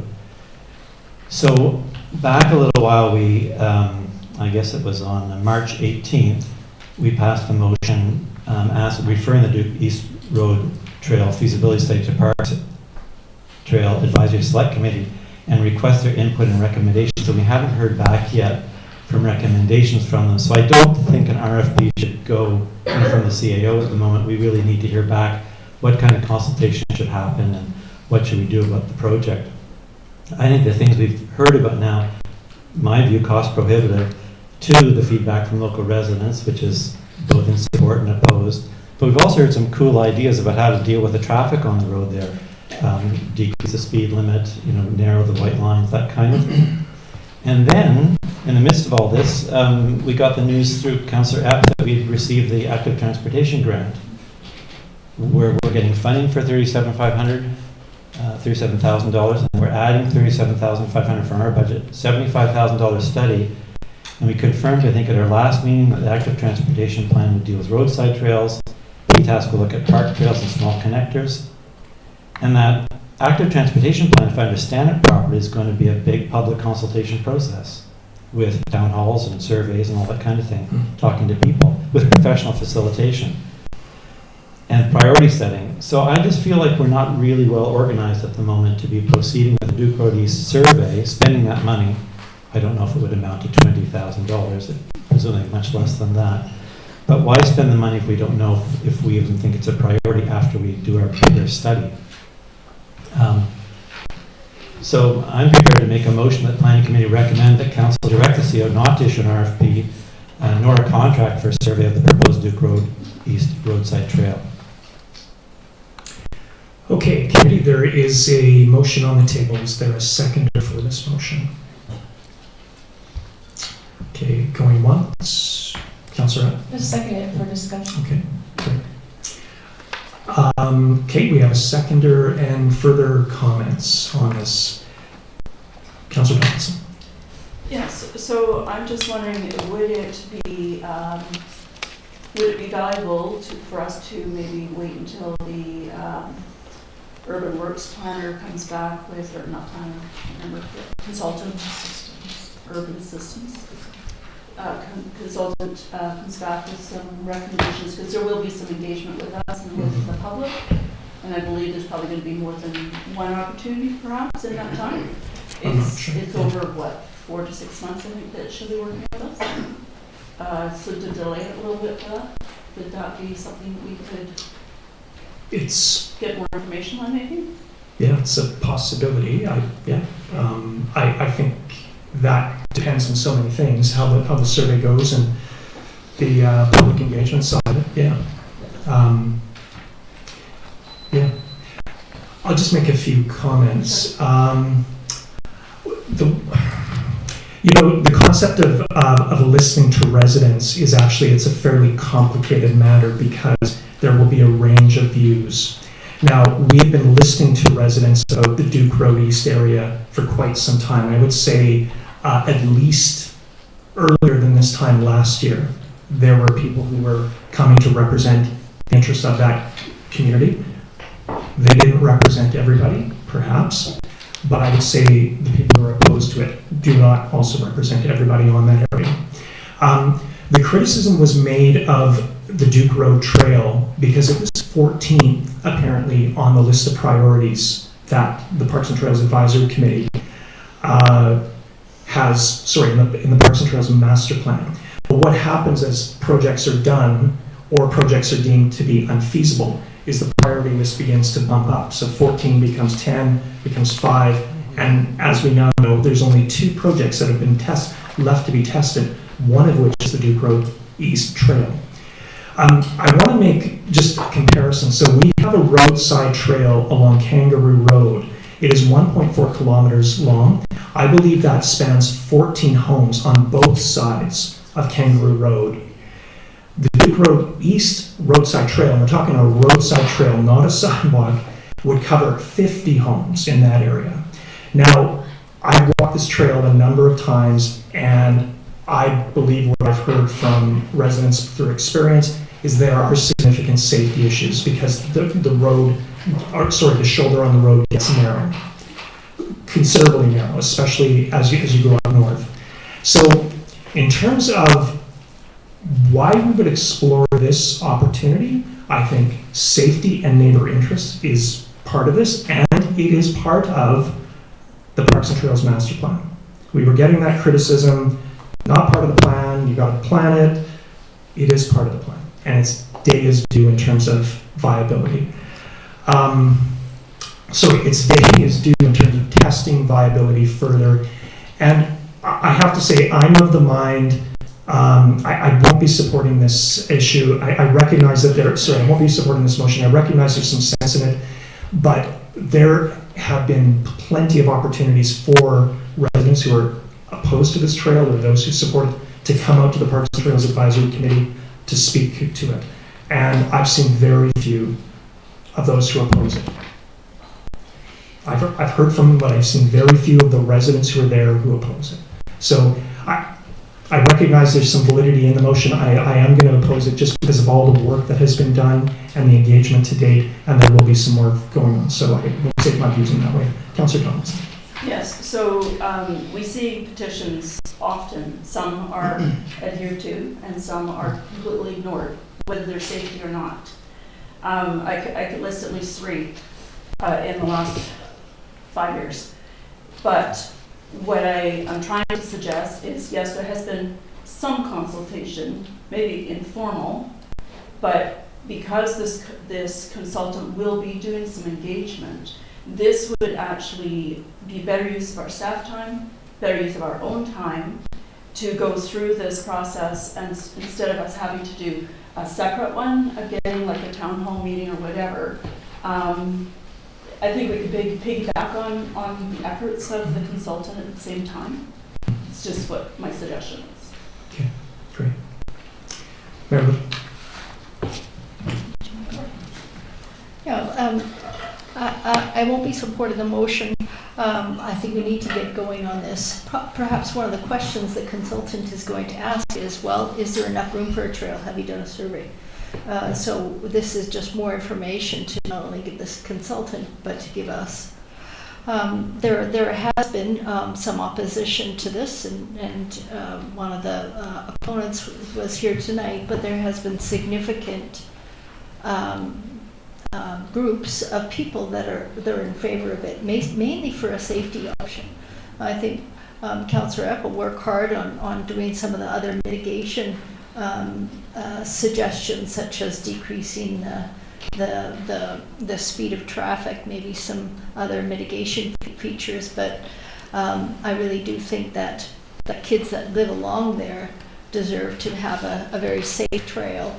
So back a little while, we, I guess it was on March 18th, we passed a motion referring the Duke East Road Trail feasibility study to Parks Trail Advisory Select Committee and request their input and recommendations. So we haven't heard back yet from recommendations from them. So I don't think an RFP should go from the CAO at the moment. We really need to hear back what kind of consultation should happen and what should we do about the project. I think the things we've heard about now, in my view, cost prohibitive. 2, the feedback from local residents, which is both in support and opposed. But we've also heard some cool ideas about how to deal with the traffic on the road there. Decrease the speed limit, narrow the white lines, that kind of thing. And then, in the midst of all this, we got the news through Councillor Epp that we'd received the active transportation grant, where we're getting funding for $37,500, $37,000, and we're adding $37,500 from our budget, $75,000 study. And we confirmed, I think, at our last meeting that the active transportation plan would deal with roadside trails. PTAS will look at park trails and small connectors. And that active transportation plan, if I understand it properly, is going to be a big public consultation process with town halls and surveys and all that kind of thing, talking to people with professional facilitation and priority setting. So I just feel like we're not really well organized at the moment to be proceeding with the Duke Road East survey, spending that money, I don't know if it would amount to $20,000, presumably much less than that. But why spend the money if we don't know if we even think it's a priority after we do our bigger study? So I'm prepared to make a motion that Planning Committee recommend that Council direct the CO not to issue an RFP nor a contract for a survey of the proposed Duke Road East roadside trail. Okay, committee, there is a motion on the table. Is there a seconder for this motion? Okay, going once. Councillor Hutt? Just second it for discussion. Okay, great. Kate, we have a seconder and further comments on this. Councillor Donaldson. Yes, so I'm just wondering, would it be valuable for us to maybe wait until the urban works planner comes back with, or not planner, remember, consultant, urban systems, consultant comes back with some recommendations, because there will be some engagement with us and with the public, and I believe there's probably going to be more than one opportunity perhaps in that time. It's over, what, 4 to 6 months, I think, that she'll be working with us. So to delay it a little bit for that, would that be something we could get more information on maybe? Yeah, it's a possibility. I think that depends on so many things, how the survey goes and the public engagement side of it. Yeah. Yeah. I'll just make a few comments. The concept of listening to residents is actually, it's a fairly complicated matter because there will be a range of views. Now, we've been listening to residents about the Duke Road East area for quite some time. I would say at least earlier than this time last year, there were people who were coming to represent the interests of that community. They didn't represent everybody, perhaps, but I would say the people who are opposed to it do not also represent everybody on that area. The criticism was made of the Duke Road Trail because it was 14th, apparently, on the list of priorities that the Parks and Trails Advisory Committee has, in the Parks and Trails Master Plan. But what happens as projects are done or projects are deemed to be unfeasible is the priority list begins to bump up. So 14 becomes 10, becomes 5, and as we now know, there's only 2 projects that have been left to be tested, one of which is the Duke Road East Trail. I want to make just a comparison. So we have a roadside trail along Kangaroo Road. It is 1.4 kilometers long. I believe that spans 14 homes on both sides of Kangaroo Road. The Duke Road East roadside trail, and we're talking a roadside trail, not a sidewalk, would cover 50 homes in that area. Now, I've walked this trail a number of times, and I believe what I've heard from residents through experience is there are significant safety issues because the shoulder on the road gets narrow, considerably narrow, especially as you go up north. So in terms of why we would explore this opportunity, I think safety and neighbor interest is part of this, and it is part of the Parks and Trails Master Plan. We were getting that criticism, not part of the plan, you got to plan it. It is part of the plan, and its day is due in terms of viability. So its day is due in terms of testing viability further, and I have to say, I'm of the mind, I won't be supporting this issue. I recognize that I won't be supporting this motion. I recognize there's some sense in it, but there have been plenty of opportunities for residents who are opposed to this trail or those who support it to come out to the Parks and Trails Advisory Committee to speak to it. And I've seen very few of those who oppose it. I've heard from them, but I've seen very few of the residents who are there who oppose it. So I recognize there's some validity in the motion. I am going to oppose it just because of all the work that has been done and the engagement to date, and there will be some more going on. So I won't take my views in that way. Councillor Thomas. Yes, so we see petitions often. Some are adhered to and some are completely ignored, whether they're safety or not. I could list at least 3 in the last 5 years. But what I'm trying to suggest is, yes, there has been some consultation, maybe informal, but because this consultant will be doing some engagement, this would actually be better use of our staff time, better use of our own time to go through this process, and instead of us having to do a separate one, again, like a town hall meeting or whatever, I think we could piggyback on the efforts of the consultant at the same time. It's just what my suggestion is. Okay, great. Mary Lou? Yeah, I won't be supporting the motion. I think we need to get going on this. Perhaps one of the questions the consultant is going to ask is, well, is there enough room for a trail? Have you done a survey? So this is just more information to not only give this consultant, but to give us. There has been some opposition to this, and one of the opponents was here tonight, but there has been significant groups of people that are in favor of it, mainly for a safety option. I think Councillor Eck will work hard on doing some of the other mitigation suggestions, such as decreasing the speed of traffic, maybe some other mitigation features. But I really do think that the kids that live along there deserve to have a very safe trail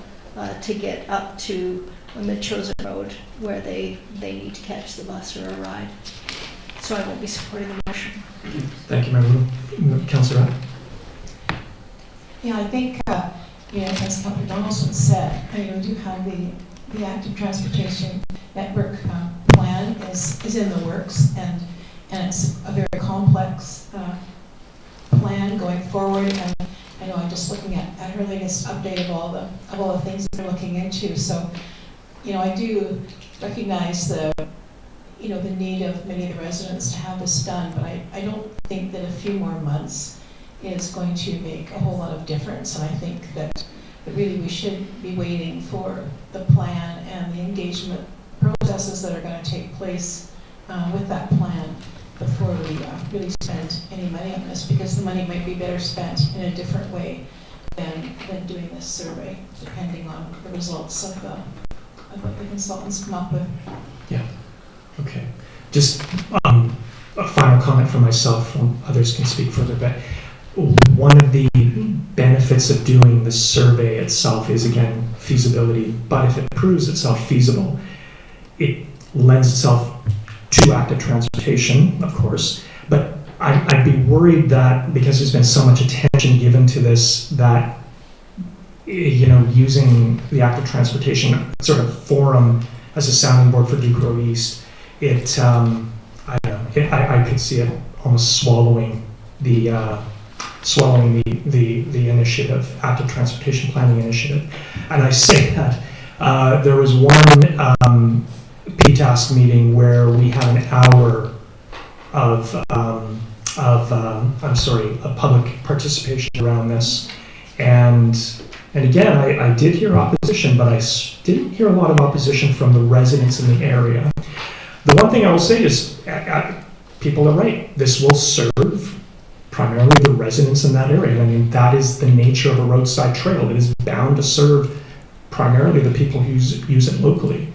to get up to Mid-Chosen Road, where they need to catch the bus or a ride. So I won't be supporting the motion. Thank you, Mary Lou. Councillor Eck? Yeah, I think, as Councillor Donaldson said, we do have the active transportation network plan is in the works, and it's a very complex plan going forward. And I know I'm just looking at her latest update of all the things they're looking into. So, I do recognize the need of many of the residents to have this done, but I don't think that a few more months is going to make a whole lot of difference. And I think that really we should be waiting for the plan and the engagement processes that are going to take place with that plan before we really spend any money on this, because the money might be better spent in a different way than doing this survey, depending on the results of what the consultants come up with. Yeah, okay. Just a final comment from myself, others can speak further, but one of the benefits of doing the survey itself is, again, feasibility, but if it proves itself feasible, it lends itself to active transportation, of course, but I'd be worried that because there's been so much attention given to this, that using the active transportation sort of forum as a sounding board for Duke Road East, I could see it almost swallowing the initiative, active transportation planning initiative. And I say that there was one PTASK meeting where we had an hour of public participation around this, and again, I did hear opposition, but I didn't hear a lot of opposition from the residents in the area. The one thing I will say is, people are right. This will serve primarily the residents in that area. I mean, that is the nature of a roadside trail. It is bound to serve primarily the people who use it locally.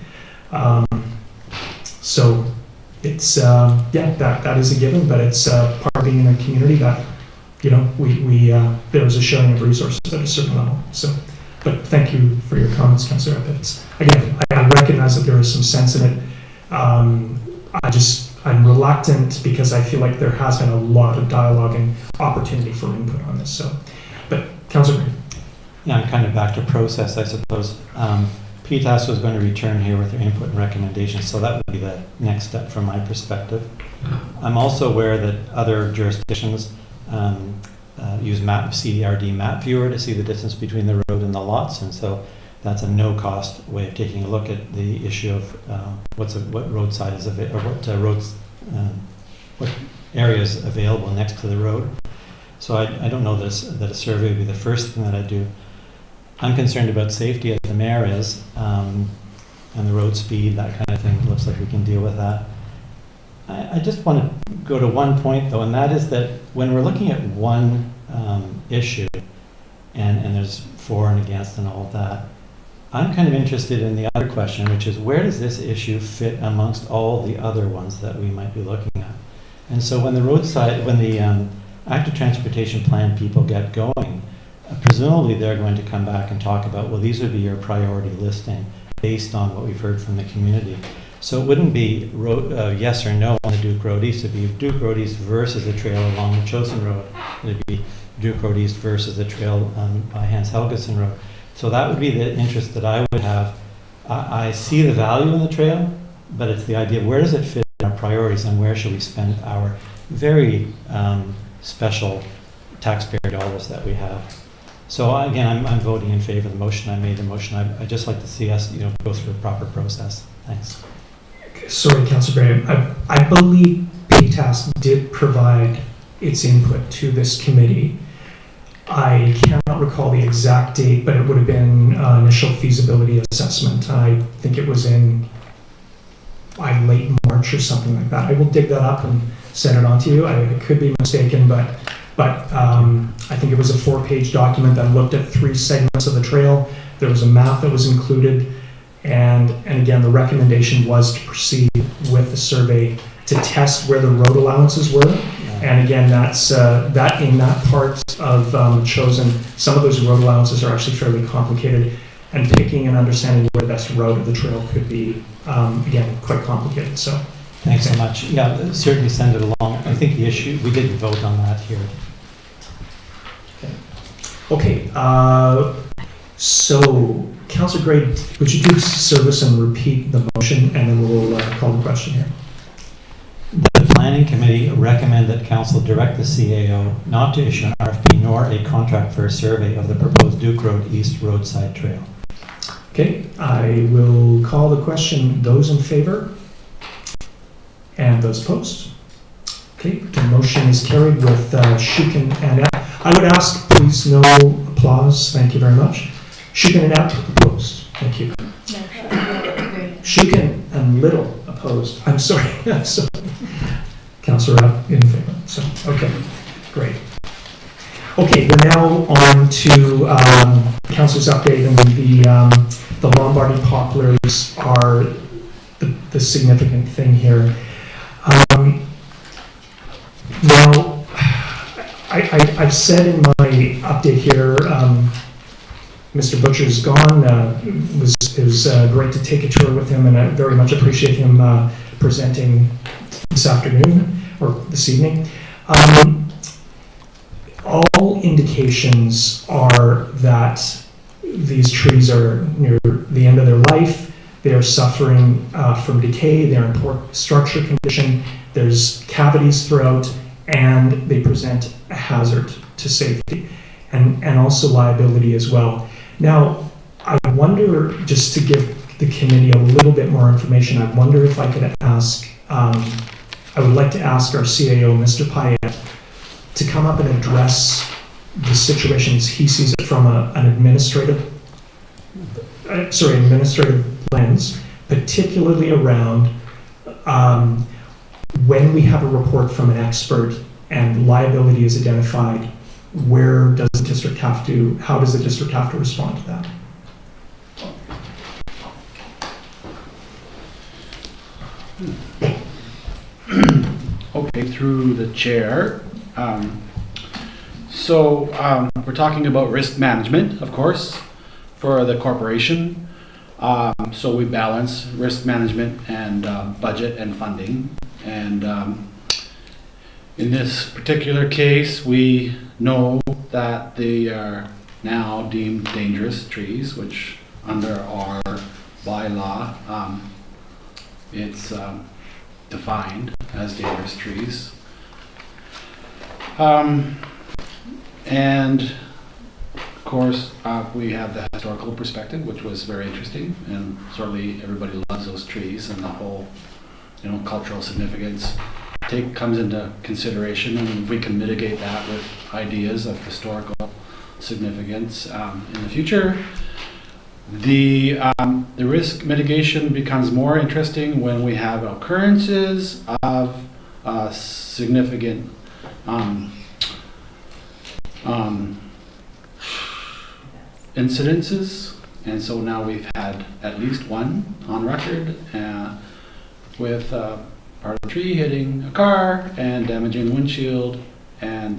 So it's, that is a given, but it's part of being in a community that, there was a sharing of resources at a certain level. So, but thank you for your comments, Councillor Epp. Again, I recognize that there is some sense in it. I'm reluctant because I feel like there has been a lot of dialogue and opportunity for input on this. So, but Councillor Green. Yeah, I'm kind of back to process, I suppose. PTAS was going to return here with their input and recommendations, so that would be the next step from my perspective. I'm also aware that other jurisdictions use CDRD map viewer to see the distance between the road and the lots, and so that's a no-cost way of taking a look at the issue of what roadside is available, or what area is available next to the road. So I don't know that a survey would be the first thing that I do. I'm concerned about safety, as the mayor is, and the road speed, that kind of thing. It looks like we can deal with that. I just want to go to one point though, and that is that when we're looking at one issue, and there's for and against and all of that, I'm kind of interested in the other question, which is where does this issue fit amongst all the other ones that we might be looking at? And so when the active transportation plan people get going, presumably they're going to come back and talk about, well, these would be your priority listing based on what we've heard from the community. So it wouldn't be yes or no on the Duke Road East. It'd be Duke Road East versus a trail along the Chosen Road. It'd be Duke Road East versus a trail by Hans Helgeson Road. So that would be the interest that I would have. I see the value in the trail, but it's the idea of where does it fit in our priorities and where should we spend our very special taxpayer dollars that we have. So again, I'm voting in favor of the motion. I made the motion. I'd just like to see us, go through a proper process. Thanks. Sorry, Councillor Graham. I believe PTAS did provide its input to this committee. I cannot recall the exact date, but it would have been initial feasibility assessment. I think it was in late March or something like that. I will dig that up and send it on to you. I could be mistaken, but I think it was a 4-page document that looked at 3 segments of the trail. There was a map that was included, and again, the recommendation was to proceed with the survey to test where the road allowances were. And again, that's that in that part of Chosen, some of those road allowances are actually fairly complicated, and picking and understanding where the best route of the trail could be, again, quite complicated. So thanks so much. Yeah, certainly send it along. I think the issue, we didn't vote on that here. Okay, so Councillor Gray, would you do service and repeat the motion, and then we'll call the question here. The Planning Committee recommend that Council direct the CAO not to issue an RFP nor a contract for a survey of the proposed Duke Road East roadside trail. Okay, I will call the question. Those in favor? And those opposed? Okay, the motion is carried with Shuken and Epp. I would ask, please, no applause. Thank you very much. Shuken and Epp opposed. Thank you. Shuken and Little opposed. I'm sorry. Councillor Epp in favor. So, okay, great. Okay, we're now on to Councillor's update, and the Lombardy poplars are the significant thing here. Now, I've said in my update here, Mr. Butcher's gone. It was great to take a tour with him, and I very much appreciate him presenting this afternoon or this evening. All indications are that these trees are near the end of their life. They are suffering from decay. They're in poor structure condition. There's cavities throughout, and they present a hazard to safety and also liability as well. Now, I wonder, just to give the committee a little bit more information, I wonder if I could ask, I would like to ask our CAO, Mr. Payette, to come up and address the situation as he sees it from an administrative lens, particularly around when we have a report from an expert and liability is identified, how does the district have to respond to that? Okay, through the chair. We're talking about risk management, of course, for the corporation. So we balance risk management and budget and funding. And in this particular case, we know that they are now deemed dangerous trees, which under our bylaw, it's defined as dangerous trees. And of course, we have the historical perspective, which was very interesting, and certainly everybody loves those trees, and the whole, cultural significance comes into consideration, and if we can mitigate that with ideas of historical significance in the future, The risk mitigation becomes more interesting when we have occurrences of significant incidences. And so now we've had at least one on record with part of the tree hitting a car and damaging the windshield, and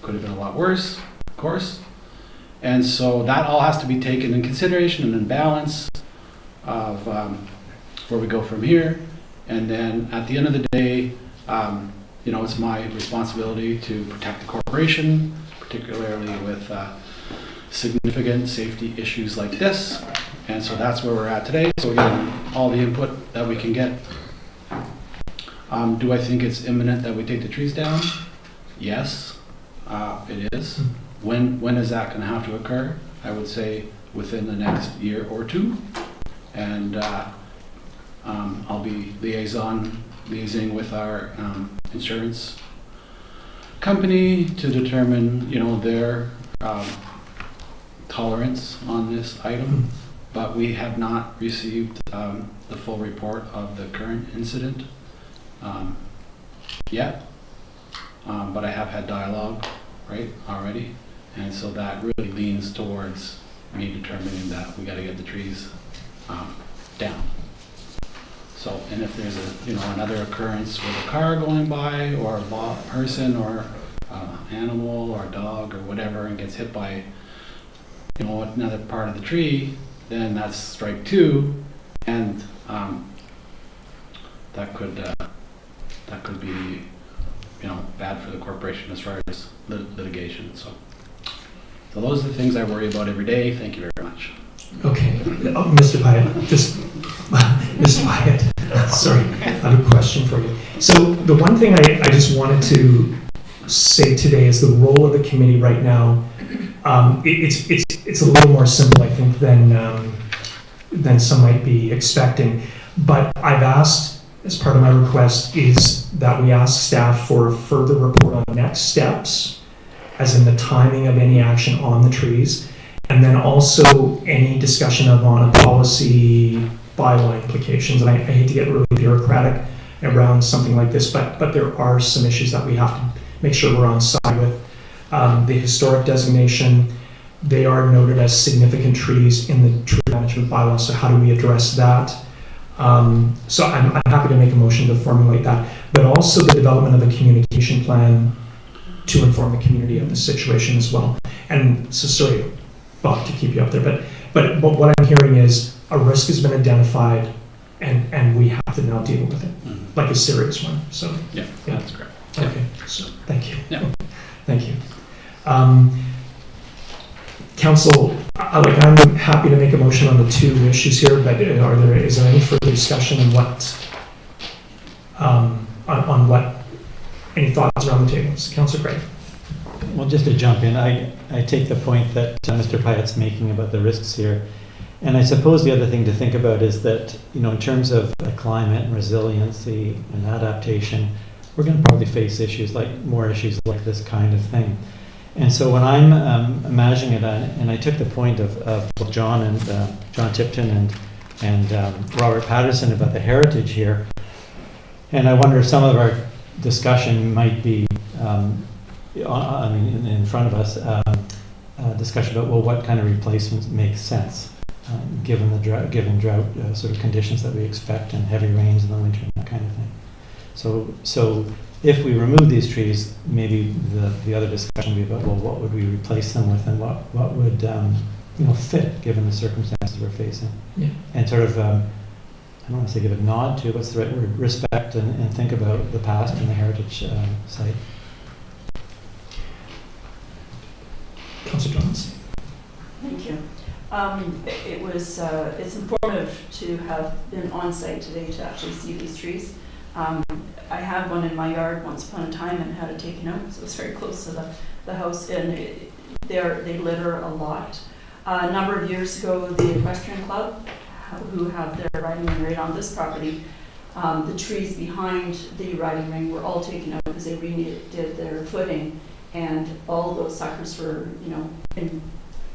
could have been a lot worse, of course. And so that all has to be taken in consideration and in balance of where we go from here. And then at the end of the day, it's my responsibility to protect the corporation, particularly with significant safety issues like this. And so that's where we're at today. So again, all the input that we can get. Do I think it's imminent that we take the trees down? Yes, it is. When is that going to have to occur? I would say within the next year or two. And I'll be liaising with our insurance company to determine, their tolerance on this item. But we have not received the full report of the current incident yet. But I have had dialogue, already. And so that really leans towards me determining that we got to get the trees down. So, and if there's another occurrence with a car going by, or a person, or animal, or a dog, or whatever, and gets hit by another part of the tree, then that's strike two, and that could be bad for the corporation as far as litigation. So those are the things I worry about every day. Thank you very much. Okay, Mr. Pyatt, Mr. Pyatt, sorry, I have a question for you. So the one thing I just wanted to say today is the role of the committee right now. It's a little more simple, I think, than some might be expecting. But I've asked, as part of my request, is that we ask staff for a further report on next steps, as in the timing of any action on the trees, and then also any discussion on a policy bylaw implications. And I hate to get really bureaucratic around something like this, but there are some issues that we have to make sure we're on side with. The historic designation, they are noted as significant trees in the tree management bylaw, so how do we address that? So I'm happy to make a motion to formulate that, but also the development of a communication plan to inform the community of the situation as well. And so, sorry, Bob, to keep you up there, but what I'm hearing is a risk has been identified, and we have to now deal with it, like a serious one. So yeah, that's correct. Okay, so thank you. Yeah. Thank you. Council, I'm happy to make a motion on the two issues here, but is there any further discussion on what, any thoughts around the table? So Councillor Craig. Well, just to jump in, I take the point that Mr. Pyatt's making about the risks here. And I suppose the other thing to think about is that, in terms of climate and resiliency and adaptation, we're going to probably face more issues like this kind of thing. And so when I'm imagining it, and I took the point of both John and John Tipton and Robert Patterson about the heritage here, and I wonder if some of our discussion might be, in front of us, discussion about, well, what kind of replacements make sense, given the drought sort of conditions that we expect, and heavy rains in the winter and that kind of thing. So if we remove these trees, maybe the other discussion would be about, well, what would we replace them with, and what would fit given the circumstances we're facing. Yeah. And sort of, I don't want to say give a nod to, what's the right word, respect and think about the past and the heritage site. Councillor Johns. Thank you. It's informative to have been on site today to actually see these trees. I had one in my yard once upon a time and had it taken out, so it's very close to the house, and they litter a lot. A number of years ago, the Equestrian Club, who have their riding ring right on this property, the trees behind the riding ring were all taken out because they redid their footing, and all those suckers were,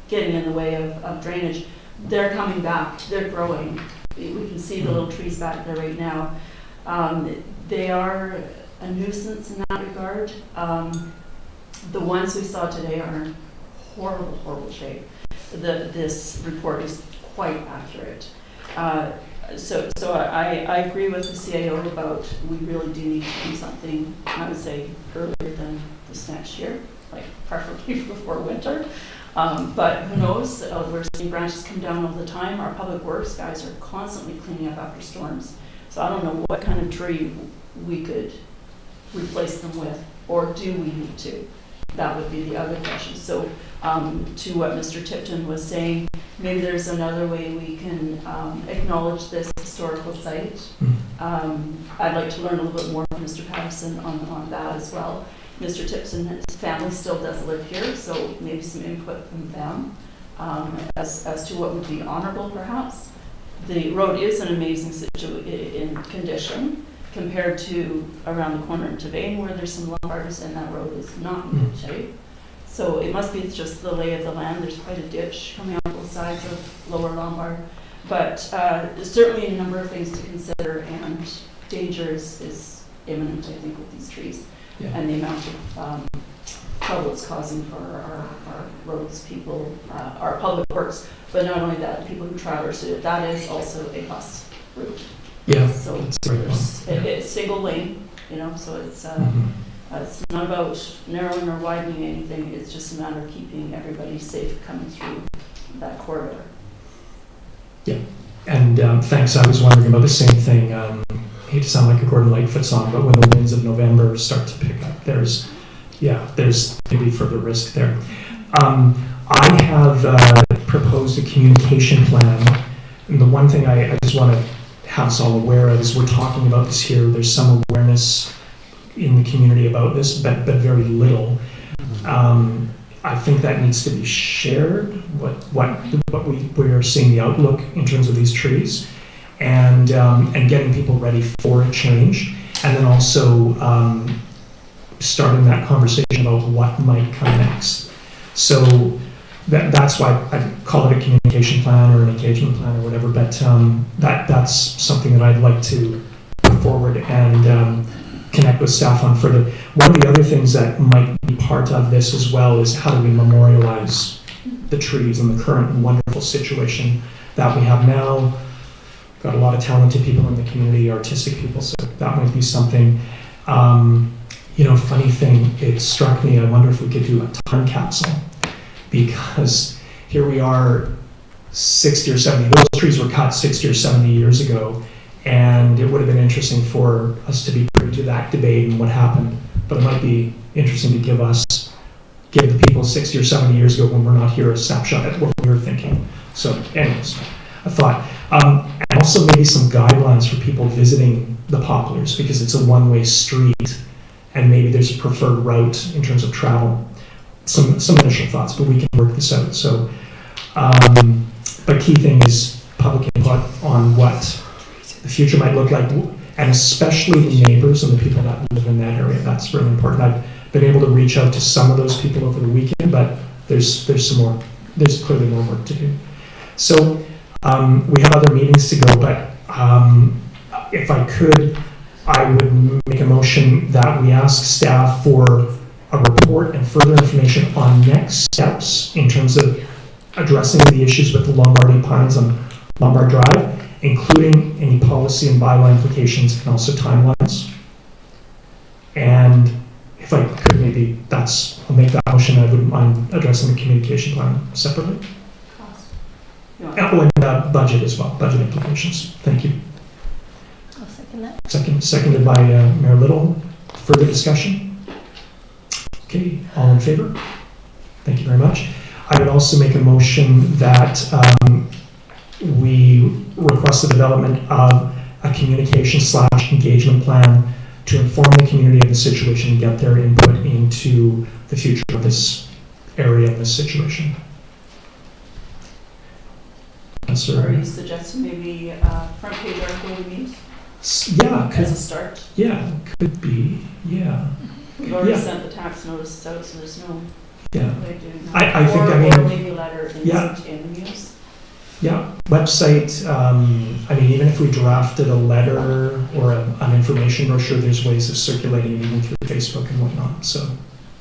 getting in the way of drainage. they're coming back, they're growing. We can see the little trees back there right now. They are a nuisance in that regard. The ones we saw today are in horrible, horrible shape. This report is quite accurate. So I agree with the CAO about we really do need to do something, I would say, earlier than this next year, like preferably before winter. But who knows, we're seeing branches come down all the time. Our public works guys are constantly cleaning up after storms. So I don't know what kind of tree we could replace them with, or do we need to? That would be the other question. So to what Mr. Tipton was saying, maybe there's another way we can acknowledge this historical site. I'd like to learn a little bit more from Mr. Patterson on that as well. Mr. Tipton, his family still does live here, so maybe some input from them as to what would be honorable perhaps. The road is an amazing condition compared to around the corner in Tavane where there's some Lombards and that road is not in good shape. So it must be just the lay of the land. There's quite a ditch coming out both sides of Lower Lombard. But certainly a number of things to consider, and danger is imminent, I think, with these trees. Yeah. And the amount of trouble it's causing for our roads people, our public works, but not only that, the people who traverse it, that is also a bus route. Yeah. So it's single lane, you know, so it's not about narrowing or widening anything, it's just a matter of keeping everybody safe coming through that corridor. Yeah, and thanks, I was wondering about the same thing. I hate to sound like a Gordon Lightfoot song, but when the winds of November start to pick up, there's maybe further risk there. I have proposed a communication plan, and the one thing I just want to have us all aware of is we're talking about this here. There's some awareness in the community about this, but very little. I think that needs to be shared, what we are seeing the outlook in terms of these trees, and getting people ready for a change, and then also starting that conversation about what might come next. So that's why I call it a communication plan or an engagement plan or whatever, but that's something that I'd like to put forward and connect with staff on further. One of the other things that might be part of this as well is how do we memorialize the trees and the current wonderful situation that we have now. Got a lot of talented people in the community, artistic people, so that might be something. Funny thing, it struck me, I wonder if we could do a time capsule, because here we are 60 or 70, those trees were cut 60 or 70 years ago, and it would have been interesting for us to be privy to that debate and what happened, but it might be interesting to give the people 60 or 70 years ago when we're not here a snapshot at what we were thinking. So anyways, a thought. And also maybe some guidelines for people visiting the Poplars, because it's a one-way street, and maybe there's a preferred route in terms of travel. Some initial thoughts, but we can work this out. So, but key thing is public input on what the future might look like, and especially the neighbors and the people that live in that area. That's really important. I've been able to reach out to some of those people over the weekend, but there's clearly more work to do. So we have other meetings to go, but if I could, I would make a motion that we ask staff for a report and further information on next steps in terms of addressing the issues with the Lombardy Pines on Lombard Drive, including any policy and bylaw implications and also timelines. And if I could, maybe I'll make that motion. I wouldn't mind addressing the communication plan separately. And budget as well, budget implications. Thank you. I'll second that. Seconded by Mayor Little. Further discussion? Okay, all in favor? Thank you very much. I would also make a motion that we request the development of a communication/engagement plan to inform the community of the situation and get their input into the future of this area and this situation. Are you suggesting maybe front page article we meet? Yeah, as a start. Yeah, could be. Yeah. We've already sent the tax notice out, so there's no way of doing that. I think or maybe a letter in the news. Yeah, website, I mean, even if we drafted a letter or an information brochure, there's ways of circulating even through Facebook and whatnot, so,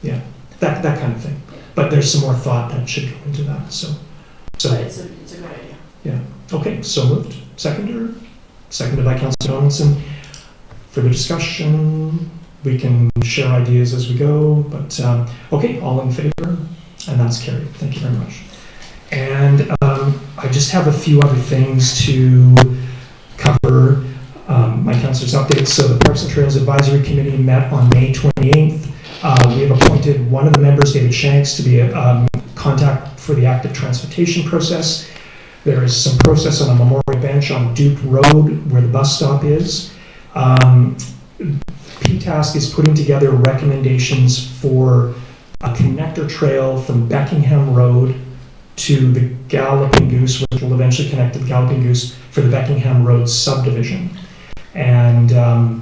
yeah, that kind of thing. But there's some more thought that should go into that, so. But it's a good idea. Yeah, okay, so moved. Seconded by Councillor Donaldson. Further discussion, we can share ideas as we go, but, okay, all in favor? And that's carried, thank you very much. And I just have a few other things to cover, my councillor's updates. So the Parks and Trails Advisory Committee met on May 28th. We have appointed one of the members, David Shanks, to be a contact for the active transportation process. There is some process on a memorial bench on Duke Road where the bus stop is. PTASC is putting together recommendations for a connector trail from Beckingham Road to the Galloping Goose, which will eventually connect to the Galloping Goose for the Beckingham Road subdivision. And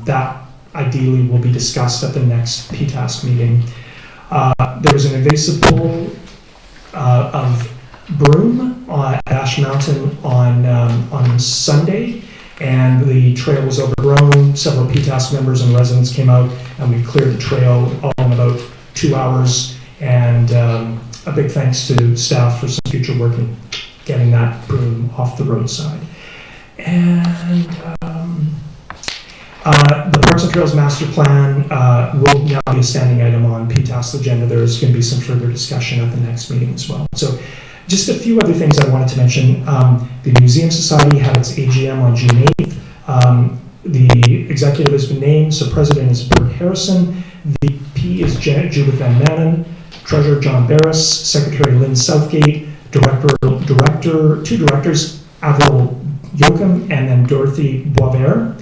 that ideally will be discussed at the next PTASC meeting. There was an invasive pull of broom at Ash Mountain on Sunday, and the trail was overgrown. Several PTASC members and residents came out, and we cleared the trail all in about 2 hours. And a big thanks to staff for some future work in getting that broom off the roadside. And the Parks and Trails Master Plan will now be a standing item on PTAS's agenda. There's going to be some further discussion at the next meeting as well. So just a few other things I wanted to mention. The Museum Society had its AGM on June 8th. The executive has been named, so President is Bert Harrison, VP is Judith Van Manen, Treasurer John Barris, Secretary Lynn Southgate, two directors, Avril Yoakum and then Dorothy Boisvert.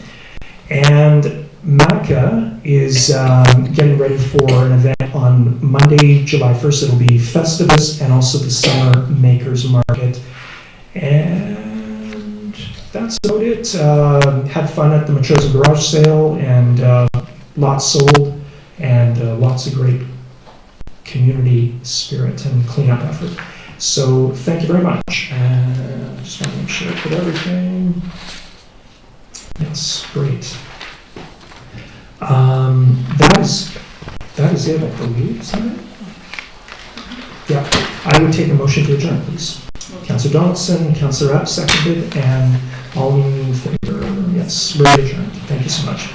And Manica is getting ready for an event on Monday, July 1st. It'll be Festivus and also the Summer Makers Market. And that's about it. Had fun at the Machosa Garage Sale, and lots sold, and lots of great community spirit and cleanup effort. So thank you very much. And just want to make sure I put everything. Yes, great. That is it, I believe, isn't it? Yeah, I would take a motion to adjourn, please. Councillor Donaldson, Councillor Epp seconded, and all in favor? Yes, we're adjourned. Thank you so much.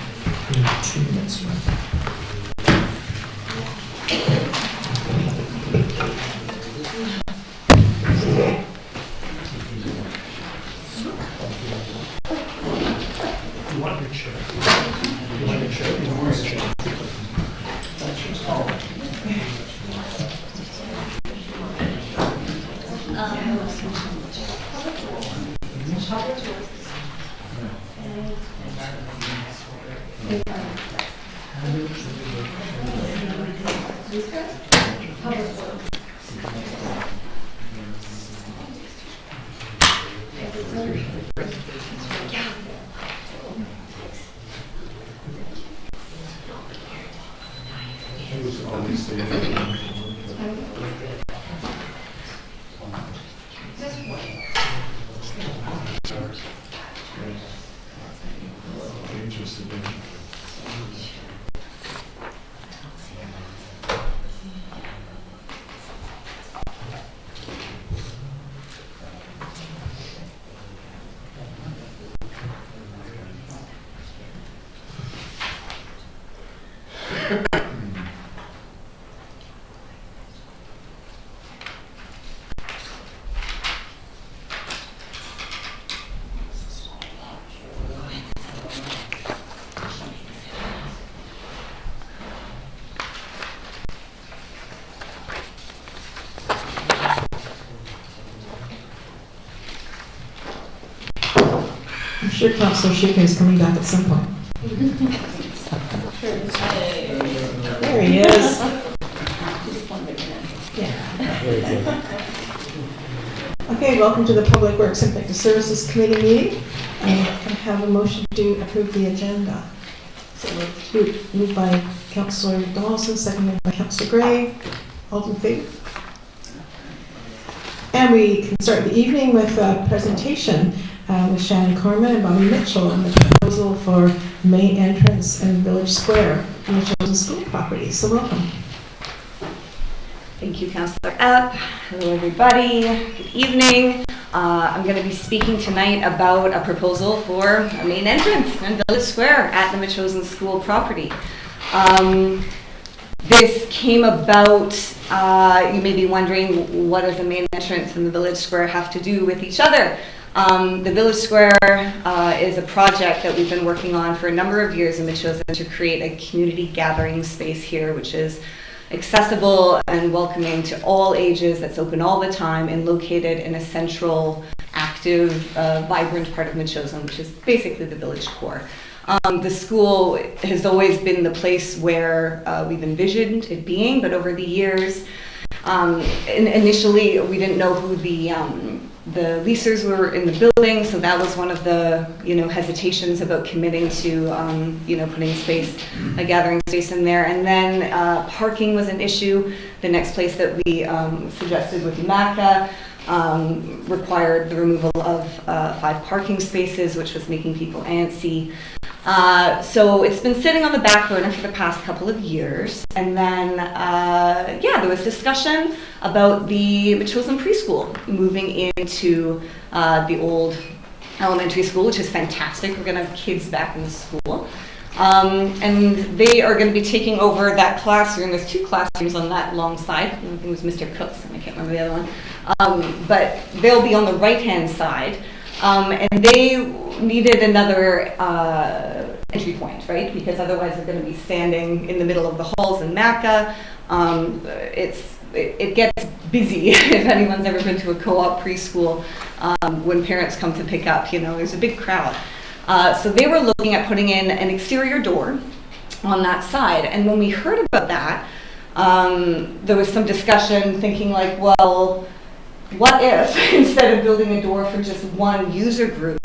2 minutes left. You want your chair? You want your chair? You want your chair? That's yours. Oh. I'm sure Councillor Shaker is coming back at some point. There he is. Yeah. Okay, welcome to the Public Works and Victim Services Committee meeting. I have a motion to approve the agenda. So moved by Councillor Donaldson, seconded by Councillor Gray. All in favor? And we can start the evening with a presentation with Shannon Corman and Bobby Mitchell on the proposal for main entrance and Village Square on the Chosen School property. So welcome. Thank you, Councillor Epp. Hello, everybody. Good evening. I'm going to be speaking tonight about a proposal for a main entrance in Village Square at the Metchosin School property. This came about, you may be wondering, what does the main entrance and the Village Square have to do with each other? The Village Square is a project that we've been working on for a number of years in Metchosin to create a community gathering space here, which is accessible and welcoming to all ages, that's open all the time and located in a central, active, vibrant part of Metchosin, which is basically the village core. The school has always been the place where we've envisioned it being, but over the years, initially we didn't know who the leasers were in the building, so that was one of the hesitations about committing to putting a gathering space in there. And then parking was an issue. The next place that we suggested with MACA required the removal of 5 parking spaces, which was making people antsy. So it's been sitting on the back burner for the past couple of years. And then, there was discussion about the Metchosin preschool moving into the old elementary school, which is fantastic. We're going to have kids back in the school. And they are going to be taking over that classroom. There's 2 classrooms on that long side. I think it was Mr. Cook's, and I can't remember the other one. But they'll be on the right-hand side. And they needed another entry point, right? Because otherwise they're going to be standing in the middle of the halls in MACA. It gets busy if anyone's ever been to a co-op preschool. When parents come to pick up, there's a big crowd. So they were looking at putting in an exterior door on that side. And when we heard about that, there was some discussion thinking like, well, what if instead of building a door for just one user group,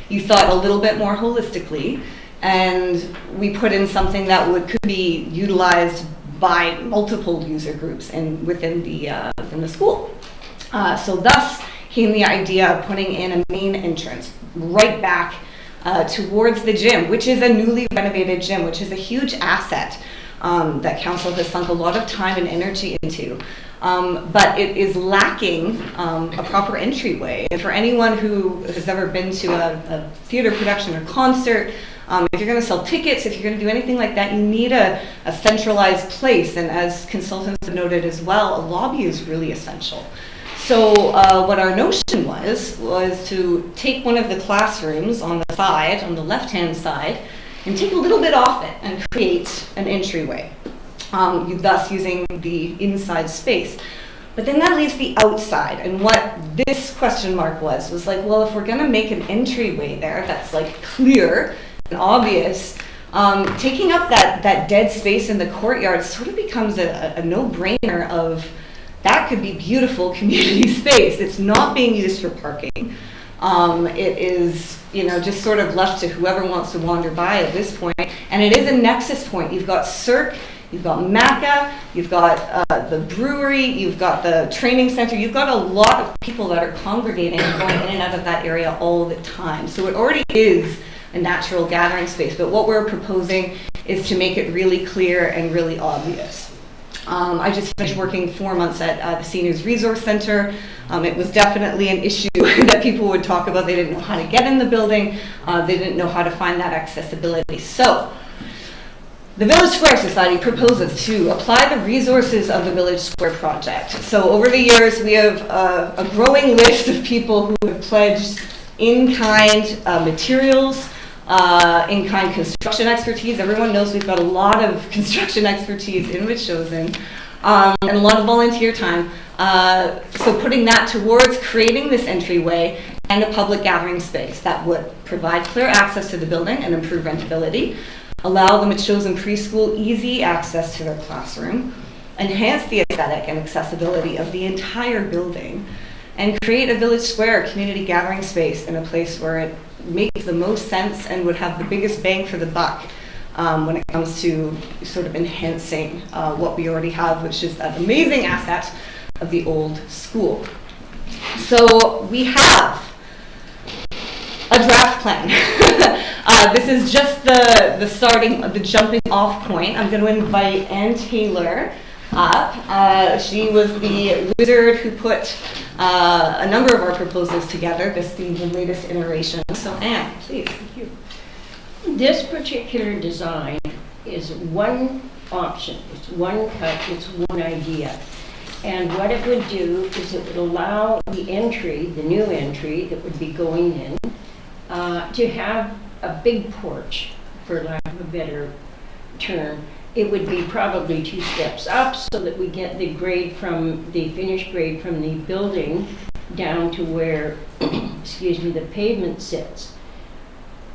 you thought a little bit more holistically and we put in something that could be utilized by multiple user groups and within the school. So thus came the idea of putting in a main entrance right back towards the gym, which is a newly renovated gym, which is a huge asset that council has sunk a lot of time and energy into. But it is lacking a proper entryway. And for anyone who has ever been to a theater production or concert, if you're going to sell tickets, if you're going to do anything like that, you need a centralized place. And as consultants have noted as well, a lobby is really essential. So what our notion was to take one of the classrooms on the side, on the left-hand side, and take a little bit off it and create an entryway, thus using the inside space. But then that leaves the outside. And what this question mark was like, well, if we're going to make an entryway there that's like clear and obvious, taking up that dead space in the courtyard sort of becomes a no-brainer of that could be beautiful community space. It's not being used for parking. It is, just sort of left to whoever wants to wander by at this point. And it is a nexus point. You've got CERC, you've got MACA, you've got the brewery, you've got the training center, you've got a lot of people that are congregating and going in and out of that area all the time. So it already is a natural gathering space, but what we're proposing is to make it really clear and really obvious. I just finished working 4 months at the Seniors Resource Center. It was definitely an issue that people would talk about. They didn't know how to get in the building. They didn't know how to find that accessibility. So the Village Square Society proposes to apply the resources of the Village Square project. So over the years, we have a growing list of people who have pledged in-kind materials, in-kind construction expertise. Everyone knows we've got a lot of construction expertise in Metchosin, and a lot of volunteer time. So putting that towards creating this entryway and a public gathering space that would provide clear access to the building and improve rentability, allow the Metchosin preschool easy access to their classroom, enhance the aesthetic and accessibility of the entire building, and create a Village Square community gathering space in a place where it makes the most sense and would have the biggest bang for the buck when it comes to sort of enhancing what we already have, which is that amazing asset of the old school. So we have a draft plan. This is just the starting, the jumping off point. I'm going to invite Ann Taylor up. She was the wizard who put a number of our proposals together, this being the latest iteration. So Ann, please. Thank you. This particular design is one option, it's one cut, it's one idea. And what it would do is it would allow the entry, the new entry that would be going in, to have a big porch, for lack of a better term. It would be probably 2 steps up so that we get the grade from, the finished grade from the building down to where, excuse me, the pavement sits.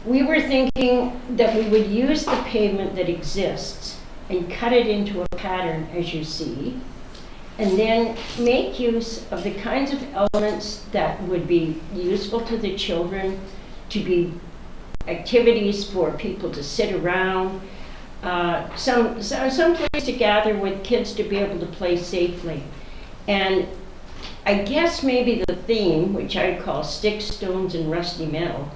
We were thinking that we would use the pavement that exists and cut it into a pattern, as you see, and then make use of the kinds of elements that would be useful to the children, to be activities for people to sit around, some place to gather with kids to be able to play safely. And I guess maybe the theme, which I call sticks, stones, and rusty metal,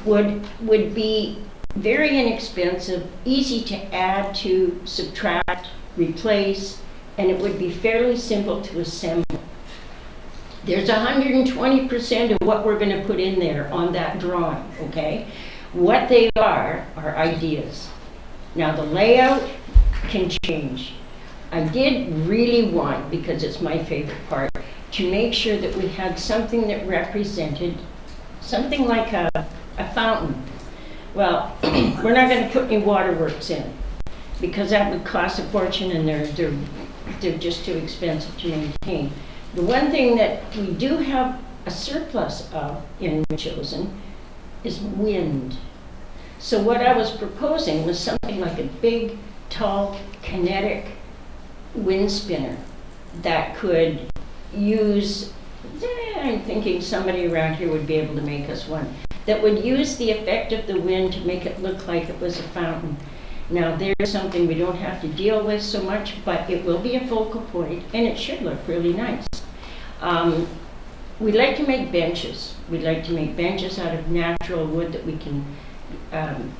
would be very inexpensive, easy to add to, subtract, replace, and it would be fairly simple to assemble. There's 120% of what we're going to put in there on that drawing, okay? What they are ideas. Now the layout can change. I did really want, because it's my favorite part, to make sure that we had something that represented something like a fountain. Well, we're not going to put any waterworks in, because that would cost a fortune and they're just too expensive to maintain. The one thing that we do have a surplus of in Chosen is wind. So what I was proposing was something like a big, tall, kinetic wind spinner that could use, I'm thinking somebody around here would be able to make us one, that would use the effect of the wind to make it look like it was a fountain. Now there's something we don't have to deal with so much, but it will be a focal point and it should look really nice. We'd like to make benches. We'd like to make benches out of natural wood that we can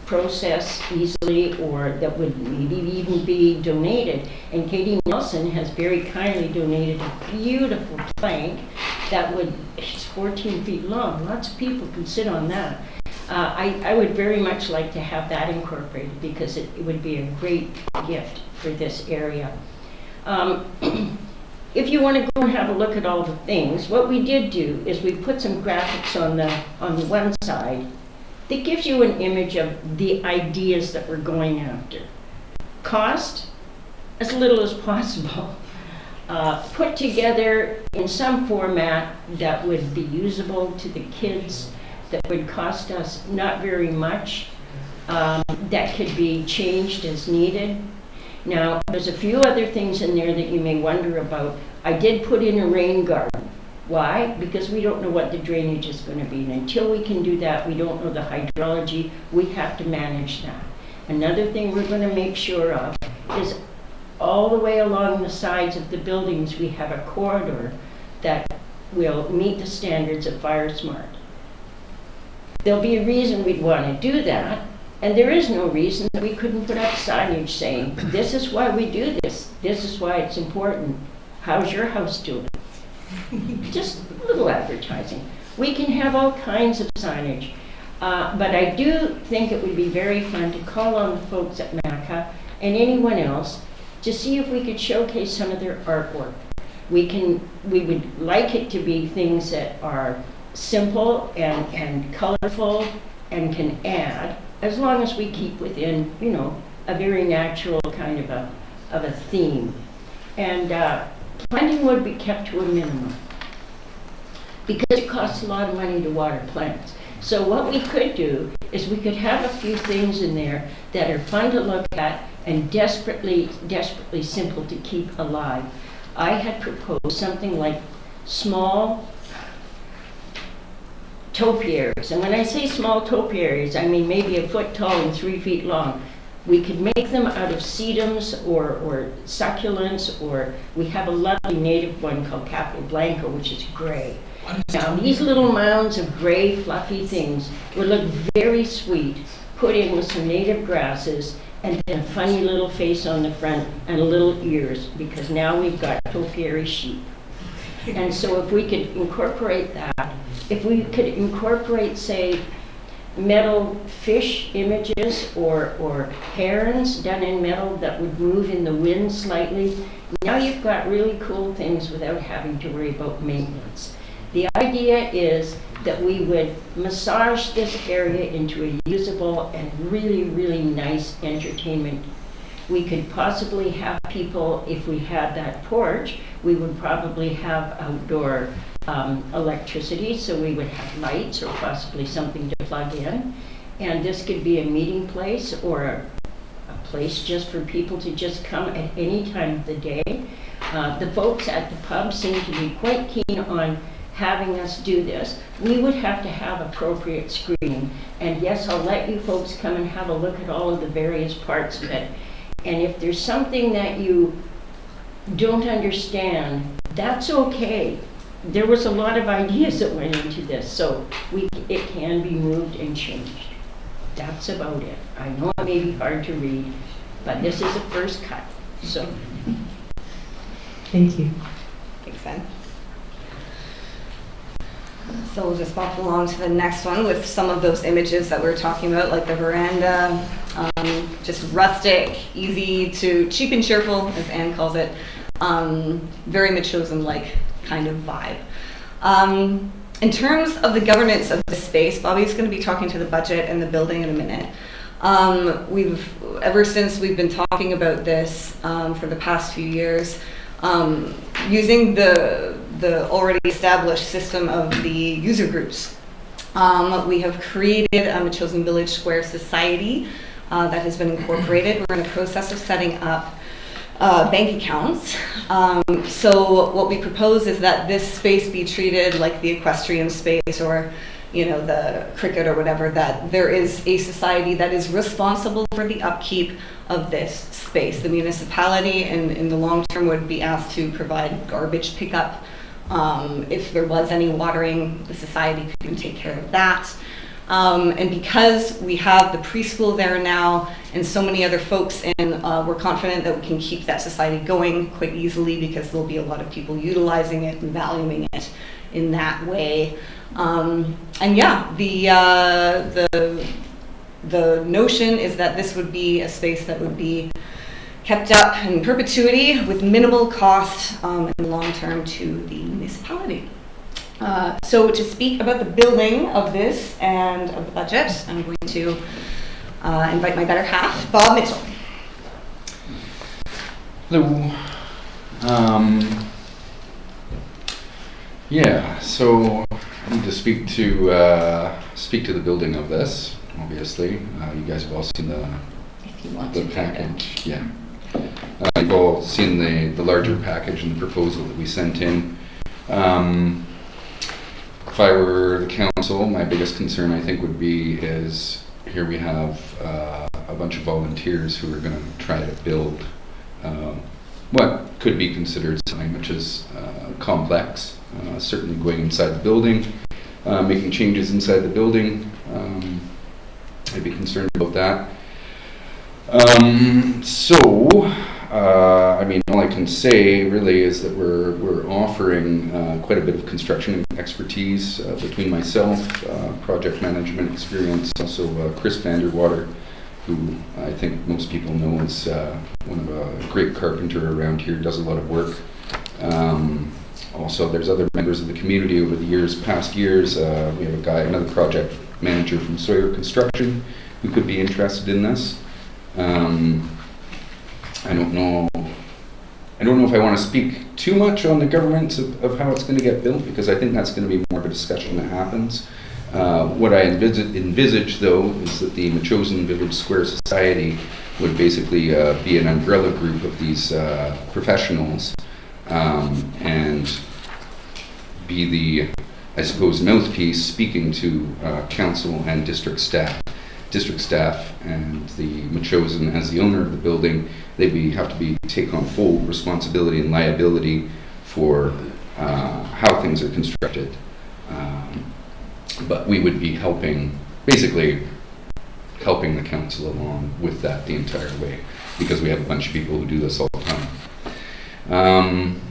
process easily, or that would maybe even be donated. And Katie Nelson has very kindly donated a beautiful plank that it's 14 feet long. Lots of people can sit on that. I would very much like to have that incorporated because it would be a great gift for this area. If you want to go and have a look at all the things, what we did do is we put some graphics on the one side that gives you an image of the ideas that we're going after. Cost, as little as possible. Put together in some format that would be usable to the kids, that would cost us not very much, that could be changed as needed. Now, there's a few other things in there that you may wonder about. I did put in a rain garden. Why? Because we don't know what the drainage is going to be. And until we can do that, we don't know the hydrology. We have to manage that. Another thing we're going to make sure of is all the way along the sides of the buildings, we have a corridor that will meet the standards of Fire Smart. There'll be a reason we'd want to do that, and there is no reason that we couldn't put up signage saying, this is why we do this, this is why it's important. How's your house doing? Just a little advertising. We can have all kinds of signage, but I do think it would be very fun to call on the folks at MACA and anyone else to see if we could showcase some of their artwork. We would like it to be things that are simple and colorful and can add, as long as we keep within, you know, a very natural kind of a theme. And planting would be kept to a minimum because it costs a lot of money to water plants. So what we could do is we could have a few things in there that are fun to look at and desperately simple to keep alive. I had proposed something like small topiaries. And when I say small topiaries, I mean maybe a foot tall and 3 feet long. We could make them out of sedums or succulents, or we have a lovely native one called Capo Blanco, which is gray. Now, these little mounds of gray, fluffy things would look very sweet, put in with some native grasses, and then a funny little face on the front and little ears, because now we've got topiary sheep. And so if we could incorporate that, if we could incorporate, say, metal fish images or herons done in metal that would move in the wind slightly, now you've got really cool things without having to worry about maintenance. The idea is that we would massage this area into a usable and really, really nice entertainment. We could possibly have people, if we had that porch, we would probably have outdoor electricity, so we would have lights or possibly something to plug in. And this could be a meeting place or a place just for people to just come at any time of the day. The folks at the pub seem to be quite keen on having us do this. We would have to have appropriate screening. And yes, I'll let you folks come and have a look at all of the various parts of it. And if there's something that you don't understand, that's okay. There was a lot of ideas that went into this, so it can be moved and changed. That's about it. I know it may be hard to read, but this is a first cut, so. Thank you. Thanks, Ann. So we'll just walk along to the next one with some of those images that we were talking about, like the veranda, just rustic, easy to, cheap and cheerful, as Anne calls it, very Metchosin-like kind of vibe. In terms of the governance of the space, Bobby's going to be talking to the budget and the building in a minute. Ever since we've been talking about this for the past few years, using the already established system of the user groups. We have created a Metchosin Village Square Society that has been incorporated. We're in the process of setting up bank accounts. So what we propose is that this space be treated like the equestrian space or the cricket or whatever, that there is a society that is responsible for the upkeep of this space. The municipality in the long term would be asked to provide garbage pickup. If there was any watering, the society could take care of that. And because we have the preschool there now and so many other folks in, we're confident that we can keep that society going quite easily because there'll be a lot of people utilizing it and valuing it in that way. And yeah, the notion is that this would be a space that would be kept up in perpetuity with minimal cost in the long term to the municipality. So to speak about the building of this and of the budget, I'm going to invite my better half, Bob Mitchell. Hello. Yeah, so I need to speak to the building of this. Obviously, you guys have all seen the package. Yeah, you've all seen the larger package and the proposal that we sent in. If I were the council, my biggest concern I think would be is here we have a bunch of volunteers who are going to try to build what could be considered something which is complex. Certainly going inside the building, making changes inside the building. I'd be concerned about that. I mean, all I can say really is that we're offering quite a bit of construction expertise between myself, project management experience, also Chris Vanderwater, who I think most people know is one of a great carpenter around here, does a lot of work. Also, there's other members of the community over the past years. We have another project manager from Sawyer Construction who could be interested in this. I don't know if I want to speak too much on the governance of how it's going to get built, because I think that's going to be more of a discussion that happens. What I envisage, though, is that the Metchosin Village Square Society would basically be an umbrella group of these professionals and be the, I suppose, mouthpiece speaking to council and district staff district staff and the Machosen, as the owner of the building, have to take on full responsibility and liability for how things are constructed. But we would be basically helping the council along with that the entire way, because we have a bunch of people who do this all the time.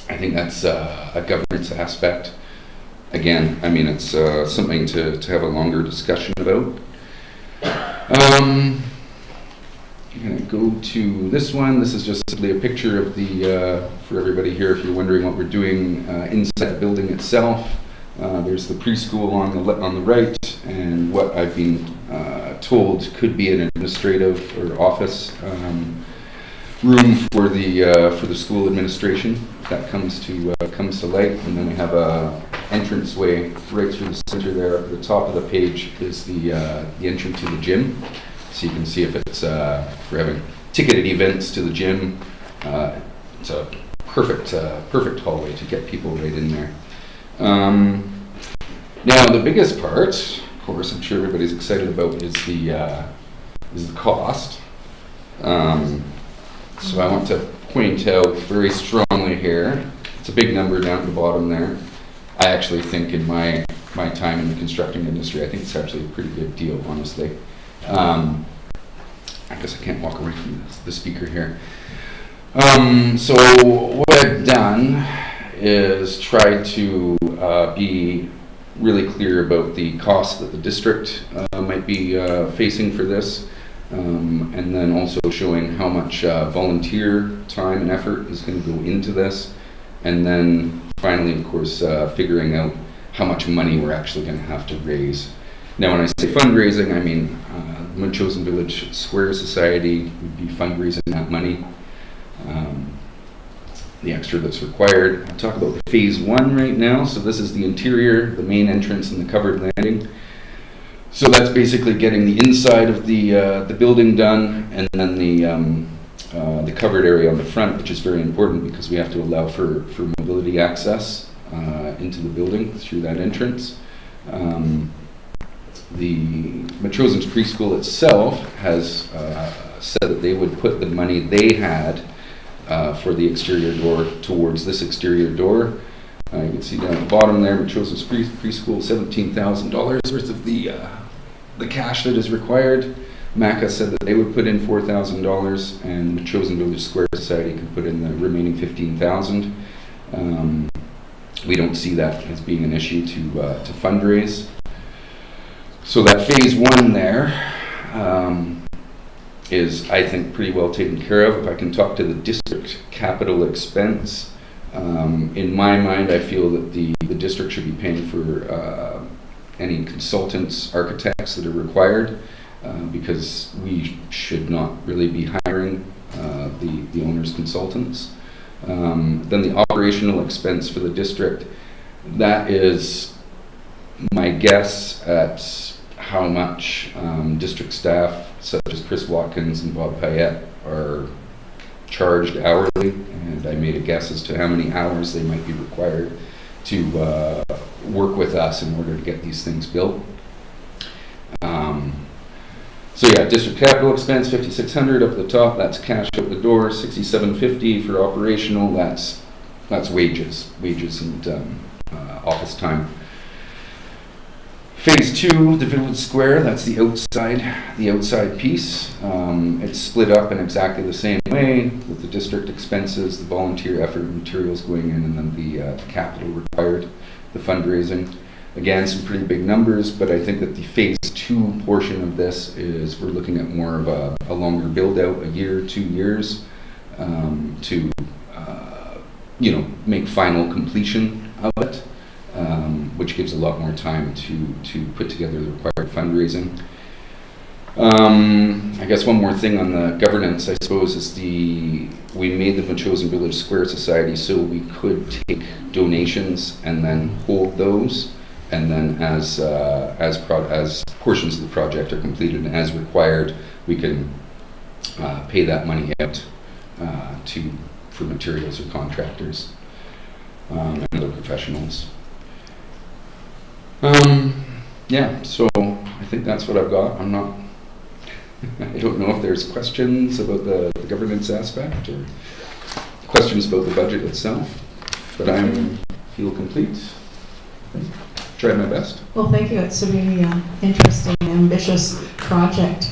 I think that's a governance aspect. Again, I mean, it's something to have a longer discussion about. I'm going to go to this one. This is just simply a picture of for everybody here, if you're wondering what we're doing inside the building itself. There's the preschool on the right, and what I've been told could be an administrative or office room for the school administration, if that comes to light. And then we have a entranceway right through the center there. At the top of the page is the entry to the gym, so you can see if it's if we're having ticketed events to the gym. It's a perfect hallway to get people right in there. Now the biggest part, of course, I'm sure everybody's excited about, is the cost. So I want to point out very strongly here, it's a big number down at the bottom there. I actually think in my time in the construction industry, I think it's actually a pretty good deal, honestly. I guess I can't walk away from the speaker here. So what I've done is try to be really clear about the costs that the district might be facing for this, and then also showing how much volunteer time and effort is going to go into this, and then finally, of course, figuring out how much money we're actually going to have to raise. Now, when I say fundraising, I mean the Machosen Village Square Society would be fundraising that money. The extra that's required. I'll talk about phase 1 right now. So this is the interior, the main entrance and the covered landing. So that's basically getting the inside of the building done, and then the covered area on the front, which is very important because we have to allow for mobility access into the building through that entrance. The Machosen's preschool itself has said that they would put the money they had for the exterior door towards this exterior door. You can see down at the bottom there, Machosen's preschool, $17,000 worth of the cash that is required. MACA said that they would put in $4,000, and the Machosen Village Square Society could put in the remaining $15,000. We don't see that as being an issue to fundraise. So that phase 1 there is, I think, pretty well taken care of. If I can talk to the district capital expense, in my mind, I feel that the district should be paying for any consultants, architects that are required, because we should not really be hiring the owner's consultants. Then the operational expense for the district, that is my guess at how much district staff, such as Chris Watkins and Bob Payette, are charged hourly, and I made a guess as to how many hours they might be required to work with us in order to get these things built. So yeah, district capital expense, $5,600 up at the top, that's cash out the door. $6,750 for operational, that's wages and office time. Phase 2, the Village Square, that's the outside piece. It's split up in exactly the same way, with the district expenses, the volunteer effort, materials going in, and then the capital required, the fundraising. Again, some pretty big numbers, but I think that the phase 2 portion of this is we're looking at more of a longer build out, a year, 2 years, to make final completion of it, which gives a lot more time to put together the required fundraising. I guess one more thing on the governance, I suppose, is we made the Machosen Village Square Society so we could take donations and then hold those, and then as portions of the project are completed and as required, we can pay that money out for materials or contractors and other professionals. Yeah, so I think that's what I've got. I don't know if there's questions about the governance aspect or questions about the budget itself, but I feel complete. Tried my best. Well, thank you. It's a really interesting and ambitious project.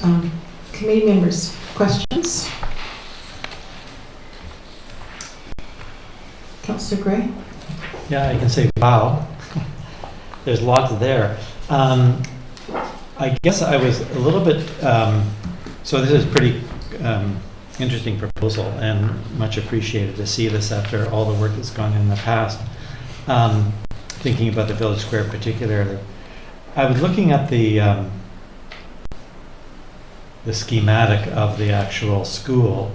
Committee members, questions? Councillor Gray? Yeah, I can say, wow. There's lots there. I guess I was a little bit, so this is pretty interesting proposal and much appreciated to see this after all the work that's gone in the past. Thinking about the Village Square particularly. I was looking at the schematic of the actual school,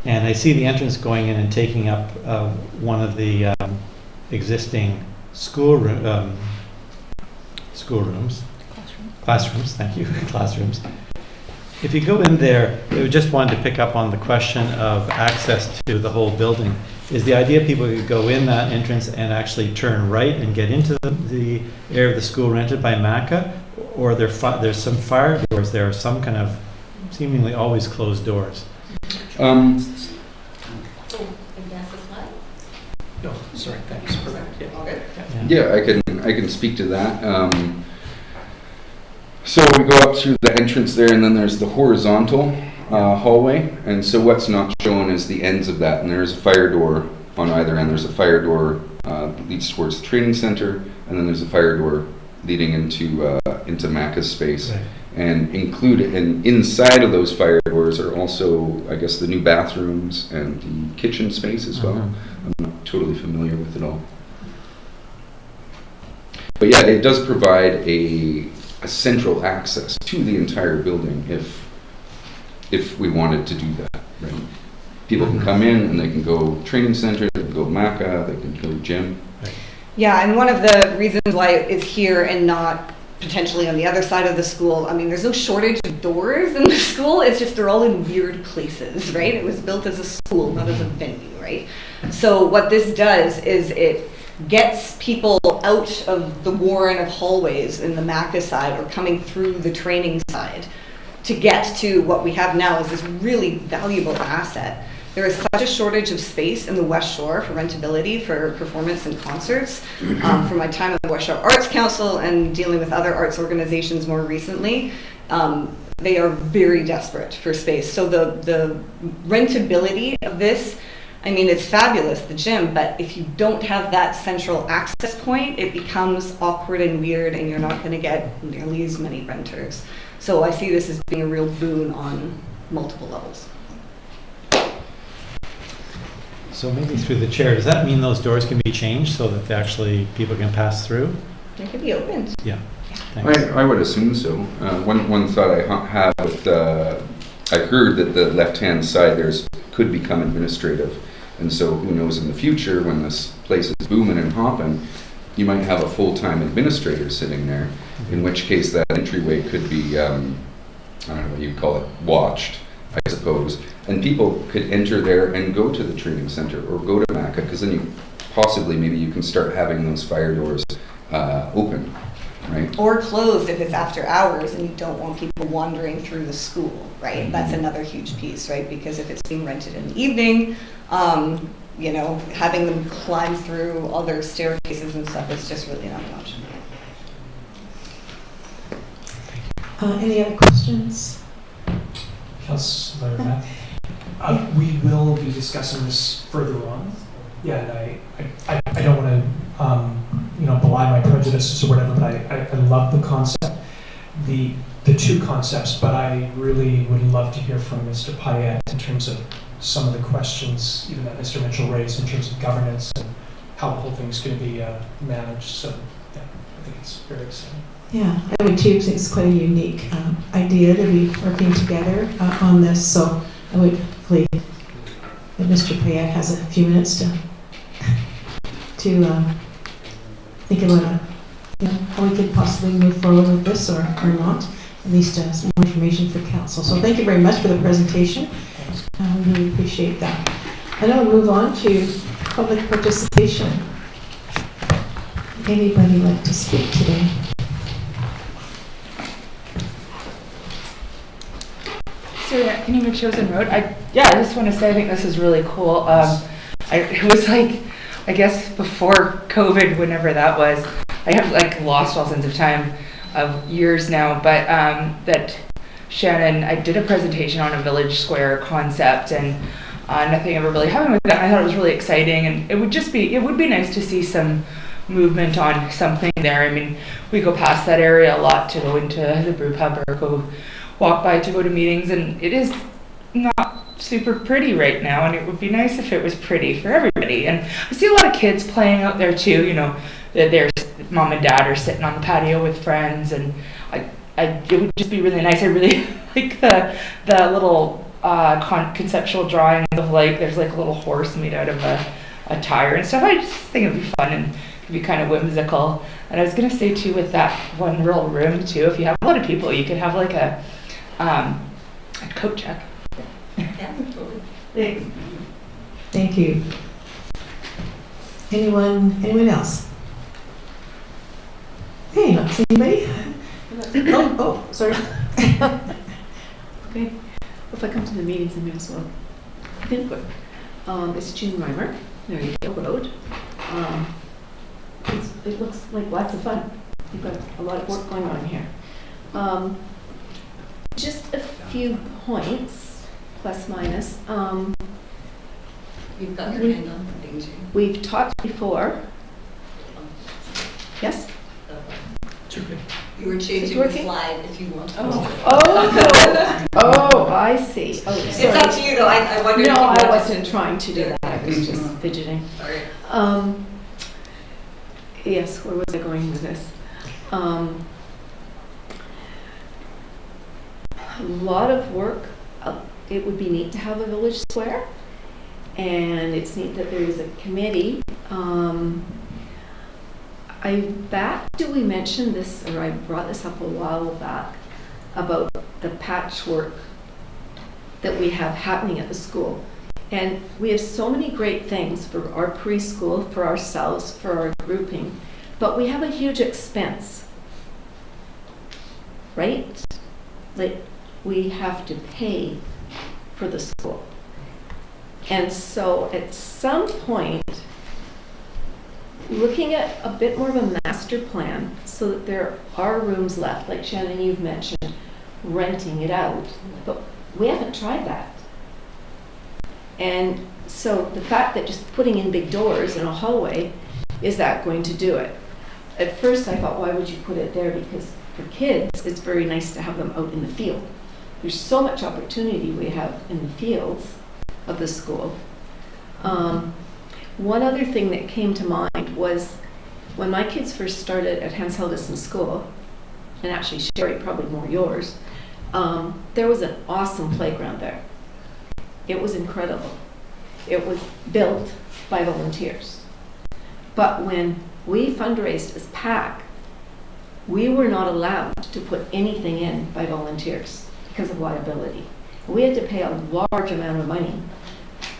and I see the entrance going in and taking up one of the existing classrooms. Thank you, classrooms. If you go in there, I just wanted to pick up on the question of access to the whole building. Is the idea people could go in that entrance and actually turn right and get into the area of the school rented by MACA, or there's some fire doors there, or some kind of seemingly always closed doors? No, sorry, thanks. Yeah, I can speak to that. So we go up through the entrance there, and then there's the horizontal hallway, and so what's not shown is the ends of that, and there's a fire door on either end. There's a fire door that leads towards the training center, and then there's a fire door leading into MACA's space. Right. And included, and inside of those fire doors are also, I guess, the new bathrooms and the kitchen space as well. I'm not totally familiar with it all. But yeah, it does provide a central access to the entire building if we wanted to do that, right? People can come in and they can go training center, they can go MACA, they can go gym. Yeah, and one of the reasons why it's here and not potentially on the other side of the school, I mean, there's no shortage of doors in the school, it's just they're all in weird places, right? It was built as a school, not as a venue, right? So what this does is it gets people out of the warren of hallways in the MACA side or coming through the training side to get to what we have now is this really valuable asset. There is such a shortage of space in the West Shore for rentability for performance and concerts. From my time at the West Shore Arts Council and dealing with other arts organizations more recently, they are very desperate for space. So the rentability of this, I mean, it's fabulous, the gym, but if you don't have that central access point, it becomes awkward and weird, and you're not going to get nearly as many renters. So I see this as being a real boon on multiple levels. So maybe through the chair, does that mean those doors can be changed so that actually people can pass through? They could be opened. Yeah. Thanks. I would assume so. One thought I have with, I heard that the left-hand side could become administrative. And so who knows in the future when this place is booming and hopping, you might have a full-time administrator sitting there, in which case that entryway could be, I don't know what you'd call it, watched, I suppose. And people could enter there and go to the training center or go to MACA, because then maybe you can start having those fire doors open, right? Or closed if it's after hours and you don't want people wandering through the school, right? That's another huge piece, right? Because if it's being rented in the evening, having them climb through other staircases and stuff is just really not an option. Any other questions? Councillor Matt? We will be discussing this further on. Yeah, and I don't want to, belie my prejudices or whatever, but I love the concept, the two concepts, but I really would love to hear from Mr. Payette in terms of some of the questions, even that Mr. Mitchell raised in terms of governance and how the whole thing's going to be managed. So, yeah, I think it's very exciting. Yeah, I would too, think it's quite a unique idea to be working together on this. So I would hopefully that Mr. Payette has a few minutes to think about how we could possibly move forward with this or not. At least some more information for council. So thank you very much for the presentation. We really appreciate that. And I'll move on to public participation. Anybody like to speak today? Penny McChosen Road. I just want to say I think this is really cool. It was like, I guess before COVID, whenever that was. I have like lost all sense of time of years now, but that Shannon, I did a presentation on a village square concept, and nothing ever really happened with that. I thought it was really exciting, and it would be nice to see some movement on something there. I mean, we go past that area a lot to go into the brew pub or go walk by to go to meetings, and it is not super pretty right now, and it would be nice if it was pretty for everybody. And I see a lot of kids playing out there too, you know, their mom and dad are sitting on the patio with friends, and it would just be really nice. I really like the little conceptual drawings of like, there's like a little horse made out of a tire and stuff. I just think it'd be fun and it'd be kind of whimsical. And I was gonna say too, with that one real room too, if you have a lot of people, you could have like a coat check. Thanks. Thank you. Anyone else? Hey, not see anybody? Oh, sorry. Okay. If I come to the meetings, I may as well give input. It's June Reimer, Marydale Road. It looks like lots of fun. You've got a lot of work going on here. Just a few points, plus minus. You've got your hand on, didn't you? We've talked before. Yes? You were changing the slide if you want to. Oh, I see. Oh, it's up to you though. I wondered. No, I wasn't trying to do that. I was just fidgeting. Sorry. Yes, where was I going with this? A lot of work. It would be neat to have a village square, and it's neat that there is a committee. We mentioned this, or I brought this up a while back, about the patchwork that we have happening at the school. And we have so many great things for our preschool, for ourselves, for our grouping, but we have a huge expense, right? Like, we have to pay for the school. And so at some point, looking at a bit more of a master plan so that there are rooms left, like Shannon, you've mentioned, renting it out, but we haven't tried that. And so the fact that just putting in big doors in a hallway, is that going to do it? At first I thought, why would you put it there? Because for kids, it's very nice to have them out in the field. There's so much opportunity we have in the fields of the school. One other thing that came to mind was when my kids first started at Hans Helgeson School, and actually Sherry, probably more yours, there was an awesome playground there. It was incredible. It was built by volunteers. But when we fundraised as PAC, we were not allowed to put anything in by volunteers because of liability. We had to pay a large amount of money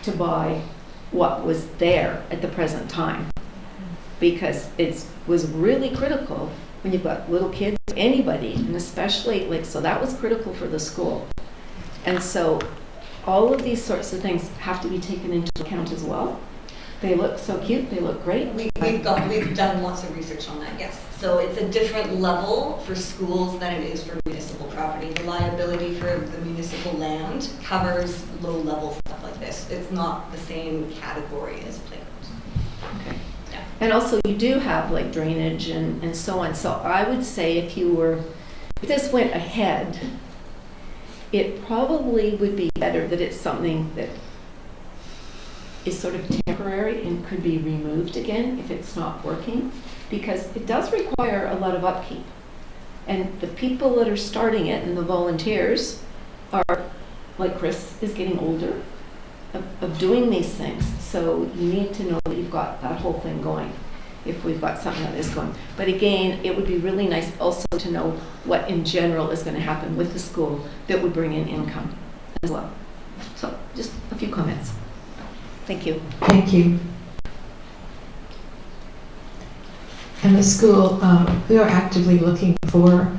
to buy what was there at the present time, because it was really critical when you've got little kids, anybody, and especially so that was critical for the school. And so all of these sorts of things have to be taken into account as well. They look so cute, they look great. We've done lots of research on that, yes. So it's a different level for schools than it is for municipal property. The liability for the municipal land covers low-level stuff like this. It's not the same category as playgrounds. Okay. Yeah. And also you do have drainage and so on. So I would say if this went ahead, it probably would be better that it's something that is sort of temporary and could be removed again if it's not working, because it does require a lot of upkeep. And the people that are starting it and the volunteers are, like Chris, is getting older of doing these things. So you need to know that you've got that whole thing going, if we've got something that is going. But again, it would be really nice also to know what in general is going to happen with the school that would bring in income as well. So just a few comments. Thank you. Thank you. And the school, we are actively looking for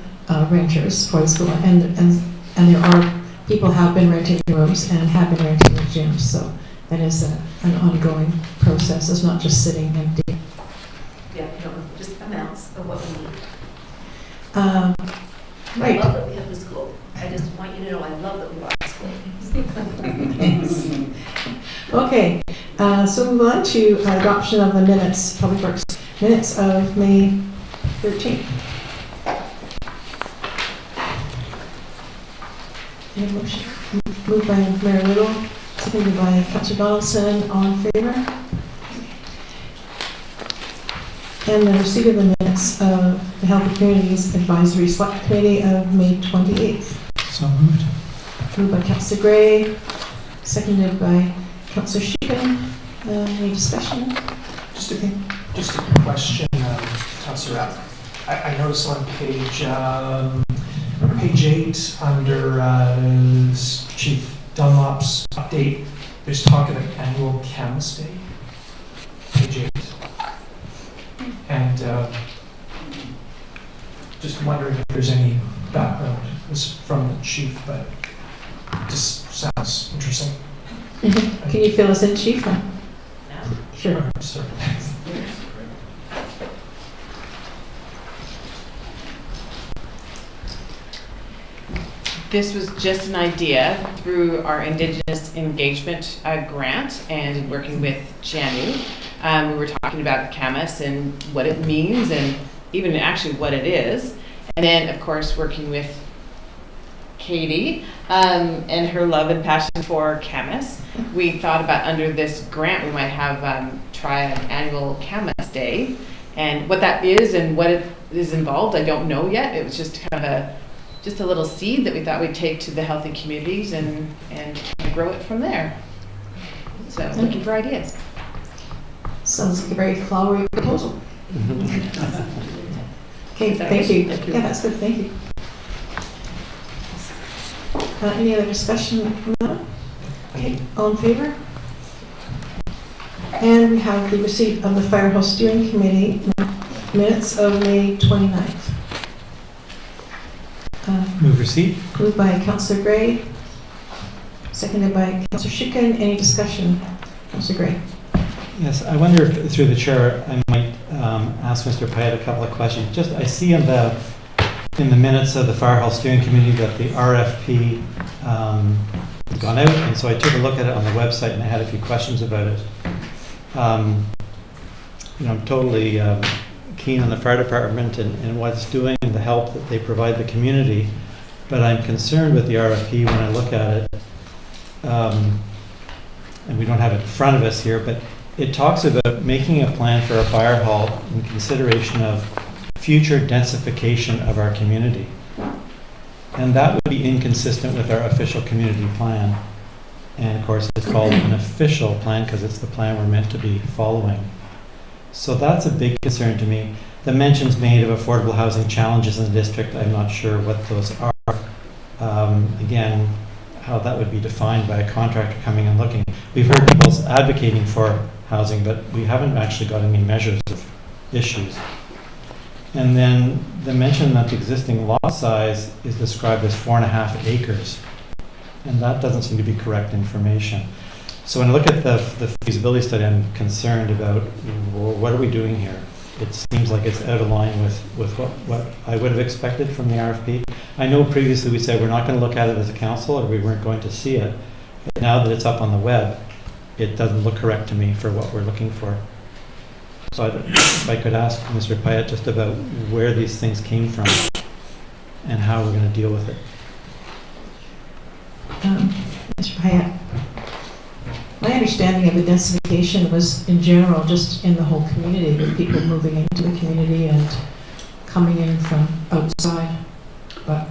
renters for the school, and there are people have been renting rooms and have been renting the gyms, so that is an ongoing process. It's not just sitting empty. Yeah, no, just amounts of what we need. Right. I love that we have the school. I just want you to know I love that we bought the school. Okay, so move on to adoption of the minutes, Public Works minutes of May 13th. Any motion? Moved by Mayor Little, seconded by Councillor Donaldson. All in favor? And the receipt of the minutes of the Health and Communities Advisory Select Committee of May 28th. So moved. Moved by Councillor Gray, seconded by Councillor Schicken. Any discussion? Just a question, Councillor Rapp. I noticed on page 8 under Chief Dunlop's update, there's talk of an annual Canvas Day. Page 8. And just wondering if there's any background. This is from the chief, but it just sounds interesting. Can you fill us in, Chief? No. Sure. Sorry. This was just an idea through our Indigenous Engagement Grant and working with JANU. We were talking about CAMUS and what it means and even actually what it is. And then, of course, working with Katie and her love and passion for CAMUS. We thought about under this grant we might have try an annual CAMUS Day. And what that is and what it is involved, I don't know yet. It was just kind of just a little seed that we thought we'd take to the healthy communities and grow it from there. So looking for ideas. Sounds like a very flowery proposal. Okay, thank you. Yeah, that's good, thank you. Any other discussion? No? Okay, all in favor? And we have the receipt of the Firehouse Steering Committee minutes of May 29th. Move receipt. Moved by Councillor Gray, seconded by Councillor Schicken. Any discussion? Councillor Gray. Yes, I wonder if through the chair I might ask Mr. Pyatt a couple of questions. Just I see in the minutes of the Firehouse Steering Committee that the RFP has gone out, and so I took a look at it on the website and I had a few questions about it. I'm totally keen on the fire department and what it's doing and the help that they provide the community, but I'm concerned with the RFP when I look at it. And we don't have it in front of us here, but it talks about making a plan for a fire hall in consideration of future densification of our community. And that would be inconsistent with our official community plan. And of course, it's called an official plan because it's the plan we're meant to be following. So that's a big concern to me. The mentions made of affordable housing challenges in the district, I'm not sure what those are. Again, how that would be defined by a contractor coming and looking. We've heard people advocating for housing, but we haven't actually got any measures of issues. And then the mention that the existing lot size is described as 4.5 acres. And that doesn't seem to be correct information. So when I look at the feasibility study, I'm concerned about what are we doing here? It seems like it's out of line with what I would have expected from the RFP. I know previously we said we're not going to look at it as a council or we weren't going to see it. But now that it's up on the web, it doesn't look correct to me for what we're looking for. So if I could ask Mr. Pyatt just about where these things came from and how we're going to deal with it. Mr. Pyatt, my understanding of the densification was in general just in the whole community, with people moving into the community and coming in from outside. But,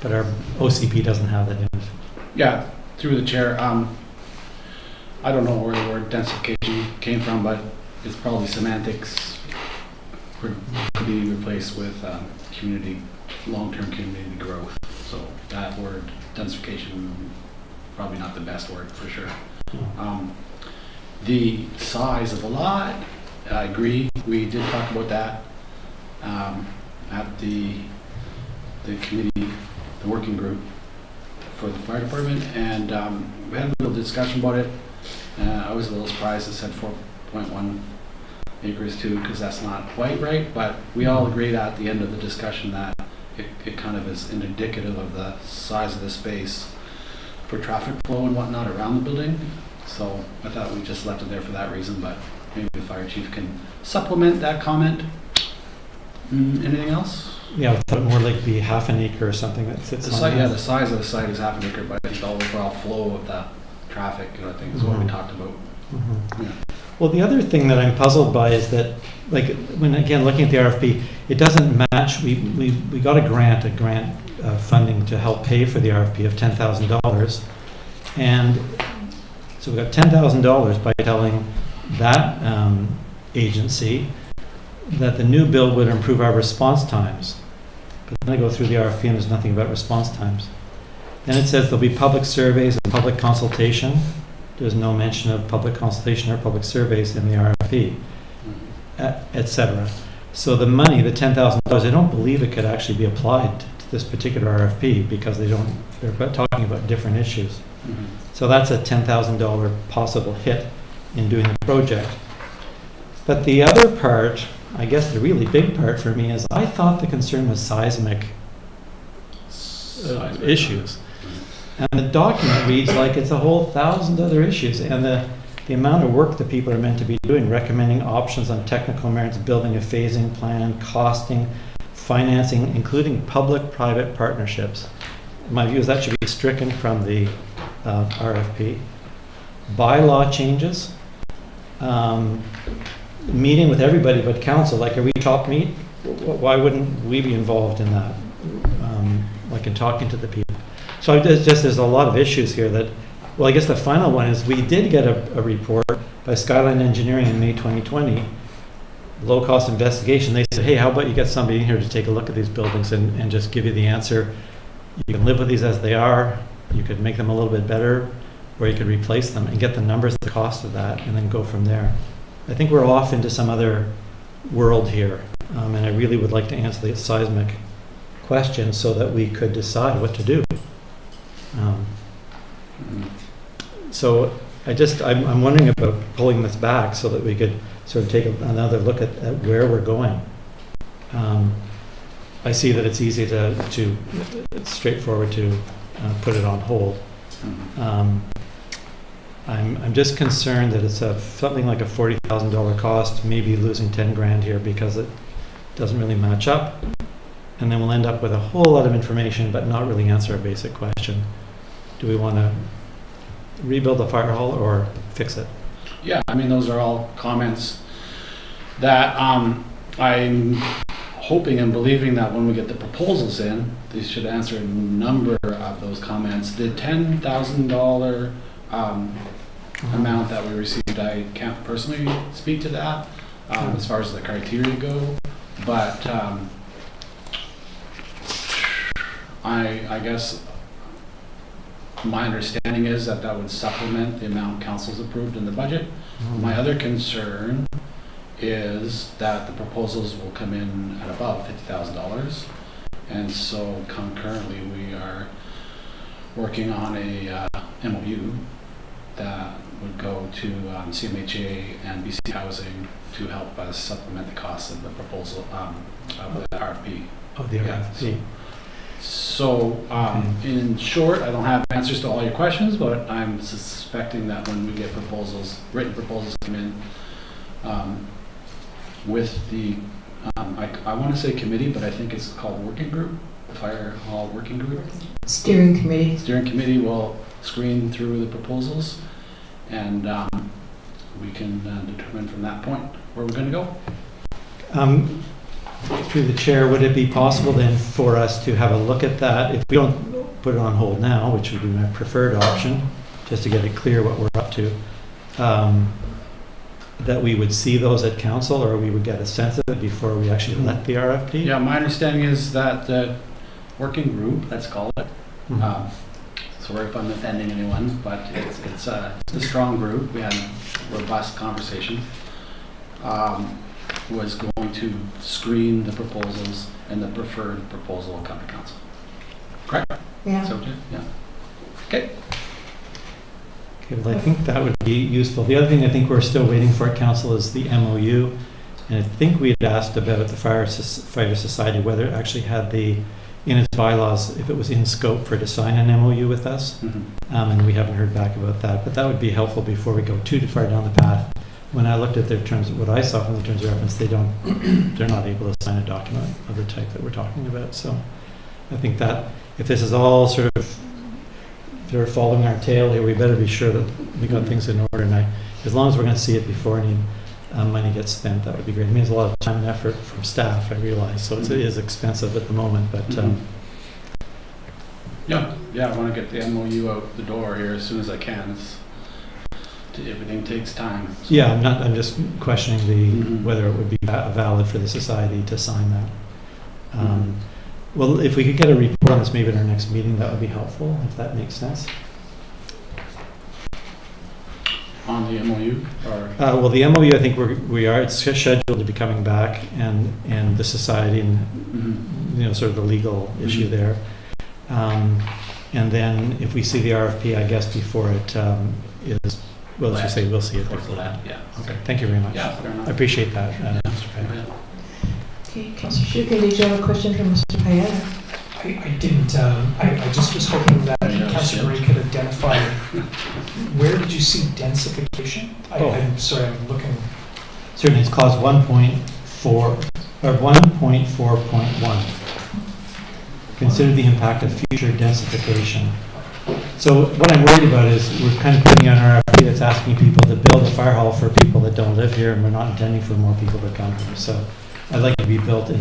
but our OCP doesn't have that in it. Yeah, through the chair. I don't know where the word densification came from, but it's probably semantics. Could be replaced with community, long-term community growth. So that word densification, probably not the best word for sure. The size of the lot, I agree. We did talk about that at the committee, the working group for the fire department, and we had a little discussion about it. I was a little surprised it said 4.1 acres too, because that's not quite right, but we all agreed at the end of the discussion that it kind of is indicative of the size of the space for traffic flow and whatnot around the building. So I thought we just left it there for that reason, but maybe the fire chief can supplement that comment. Anything else? Yeah, I thought it more like be half an acre or something that sits The on site, that. yeah, the size of the site is half an acre, but I think the overall flow of the traffic, I think, is what we talked about. Yeah. Well, the other thing that I'm puzzled by is that, like, when again looking at the RFP, it doesn't match. We got a grant funding to help pay for the RFP of $10,000, and so we got $10,000 by telling that agency that the new build would improve our response times. But then I go through the RFP and there's nothing about response times. Then it says there'll be public surveys and public consultation. There's no mention of public consultation or public surveys in the RFP, etc. So the money, the $10,000, I don't believe it could actually be applied to this particular RFP because they're talking about different issues. So that's a $10,000 possible hit in doing the project. But the other part, I guess the really big part for me, is I thought the concern was seismic issues. And the document reads like it's a whole 1,000 other issues. And the amount of work that people are meant to be doing, recommending options on technical merits, building a phasing plan, costing, financing, including public-private partnerships. My view is that should be stricken from the RFP. Bylaw changes. Meeting with everybody but council, like, are we top meet? Why wouldn't we be involved in that? Like in talking to the people. So there's a lot of issues here that, well, I guess the final one is we did get a report by Skyline Engineering in May 2020, low-cost investigation. They said, hey, how about you get somebody in here to take a look at these buildings and just give you the answer. You can live with these as they are, you could make them a little bit better, or you could replace them and get the numbers, the cost of that, and then go from there. I think we're off into some other world here, and I really would like to answer the seismic question so that we could decide what to do. So I'm wondering about pulling this back so that we could sort of take another look at where we're going. I see that it's easy it's straightforward to put it on hold. I'm just concerned that it's something like a $40,000 cost, maybe losing 10 grand here because it doesn't really match up. And then we'll end up with a whole lot of information but not really answer a basic question. Do we want to rebuild the fire hall or fix it? Yeah, I mean, those are all comments that I'm hoping and believing that when we get the proposals in, they should answer a number of those comments. The $10,000 amount that we received, I can't personally speak to that as far as the criteria go, but I guess my understanding is that would supplement the amount council's approved in the budget. My other concern is that the proposals will come in at above $50,000, and so concurrently we are working on a MOU that would go to CMHA and BC Housing to help us supplement the cost of the proposal of the RFP. Of the RFP. So, in short, I don't have answers to all your questions, but I'm suspecting that when we get proposals, written proposals come in with the, I want to say committee, but I think it's called working group, the Fire Hall Working Group. Steering committee. Steering committee will screen through the proposals, and we can determine from that point where we're going to go. Through the chair, would it be possible then for us to have a look at that? If we don't put it on hold now, which would be my preferred option, just to get it clear what we're up to, that we would see those at council, or we would get a sense of it before we actually let the RFP? Yeah, my understanding is that the working group, let's call it, sorry if I'm offending anyone, but it's a strong group. We had a robust conversation. Was going to screen the proposals, and the preferred proposal will come to council. Correct? Yeah. So, yeah. Okay. Okay, well, I think that would be useful. The other thing I think we're still waiting for at council is the MOU. And I think we had asked about the Fighter Society, whether it actually had in its bylaws, if it was in scope for it to sign an MOU with us. And we haven't heard back about that. But that would be helpful before we go too far down the path. When I looked at their terms, what I saw from the terms of reference, they're not able to sign a document of the type that we're talking about. So I think that if this is all sort of they're following our tail here, we better be sure that we got things in order. And as long as we're going to see it before any money gets spent, that would be great. It means a lot of time and effort from staff, I realize. So it is expensive at the moment, but yeah, I want to get the MOU out the door here as soon as I can. Everything takes time. So. Yeah, I'm just questioning whether it would be valid for the society to sign that. Well, if we could get a report on this maybe at our next meeting, that would be helpful, if that makes sense. On the MOU? Or? Well, the MOU, I think it's scheduled to be coming back, and the society and sort of the legal issue there. And then if we see the RFP, I guess before it is, well, let's just say we'll see it before that. Yeah. Okay, thank you very much. Yeah, fair enough. I appreciate that, Mr. Payette. Okay, Councillor Shukin, did you have a question for Mr. Payette? I didn't. I just was hoping that Councillor Gray could identify where did you see densification? I'm sorry, I'm looking. Certainly, it's clause 1.4 or 1.4.1. Consider the impact of future densification. So what I'm worried about is we're kind of putting on our RFP that's asking people to build a fire hall for people that don't live here, and we're not intending for more people to come here. So I'd like it to be built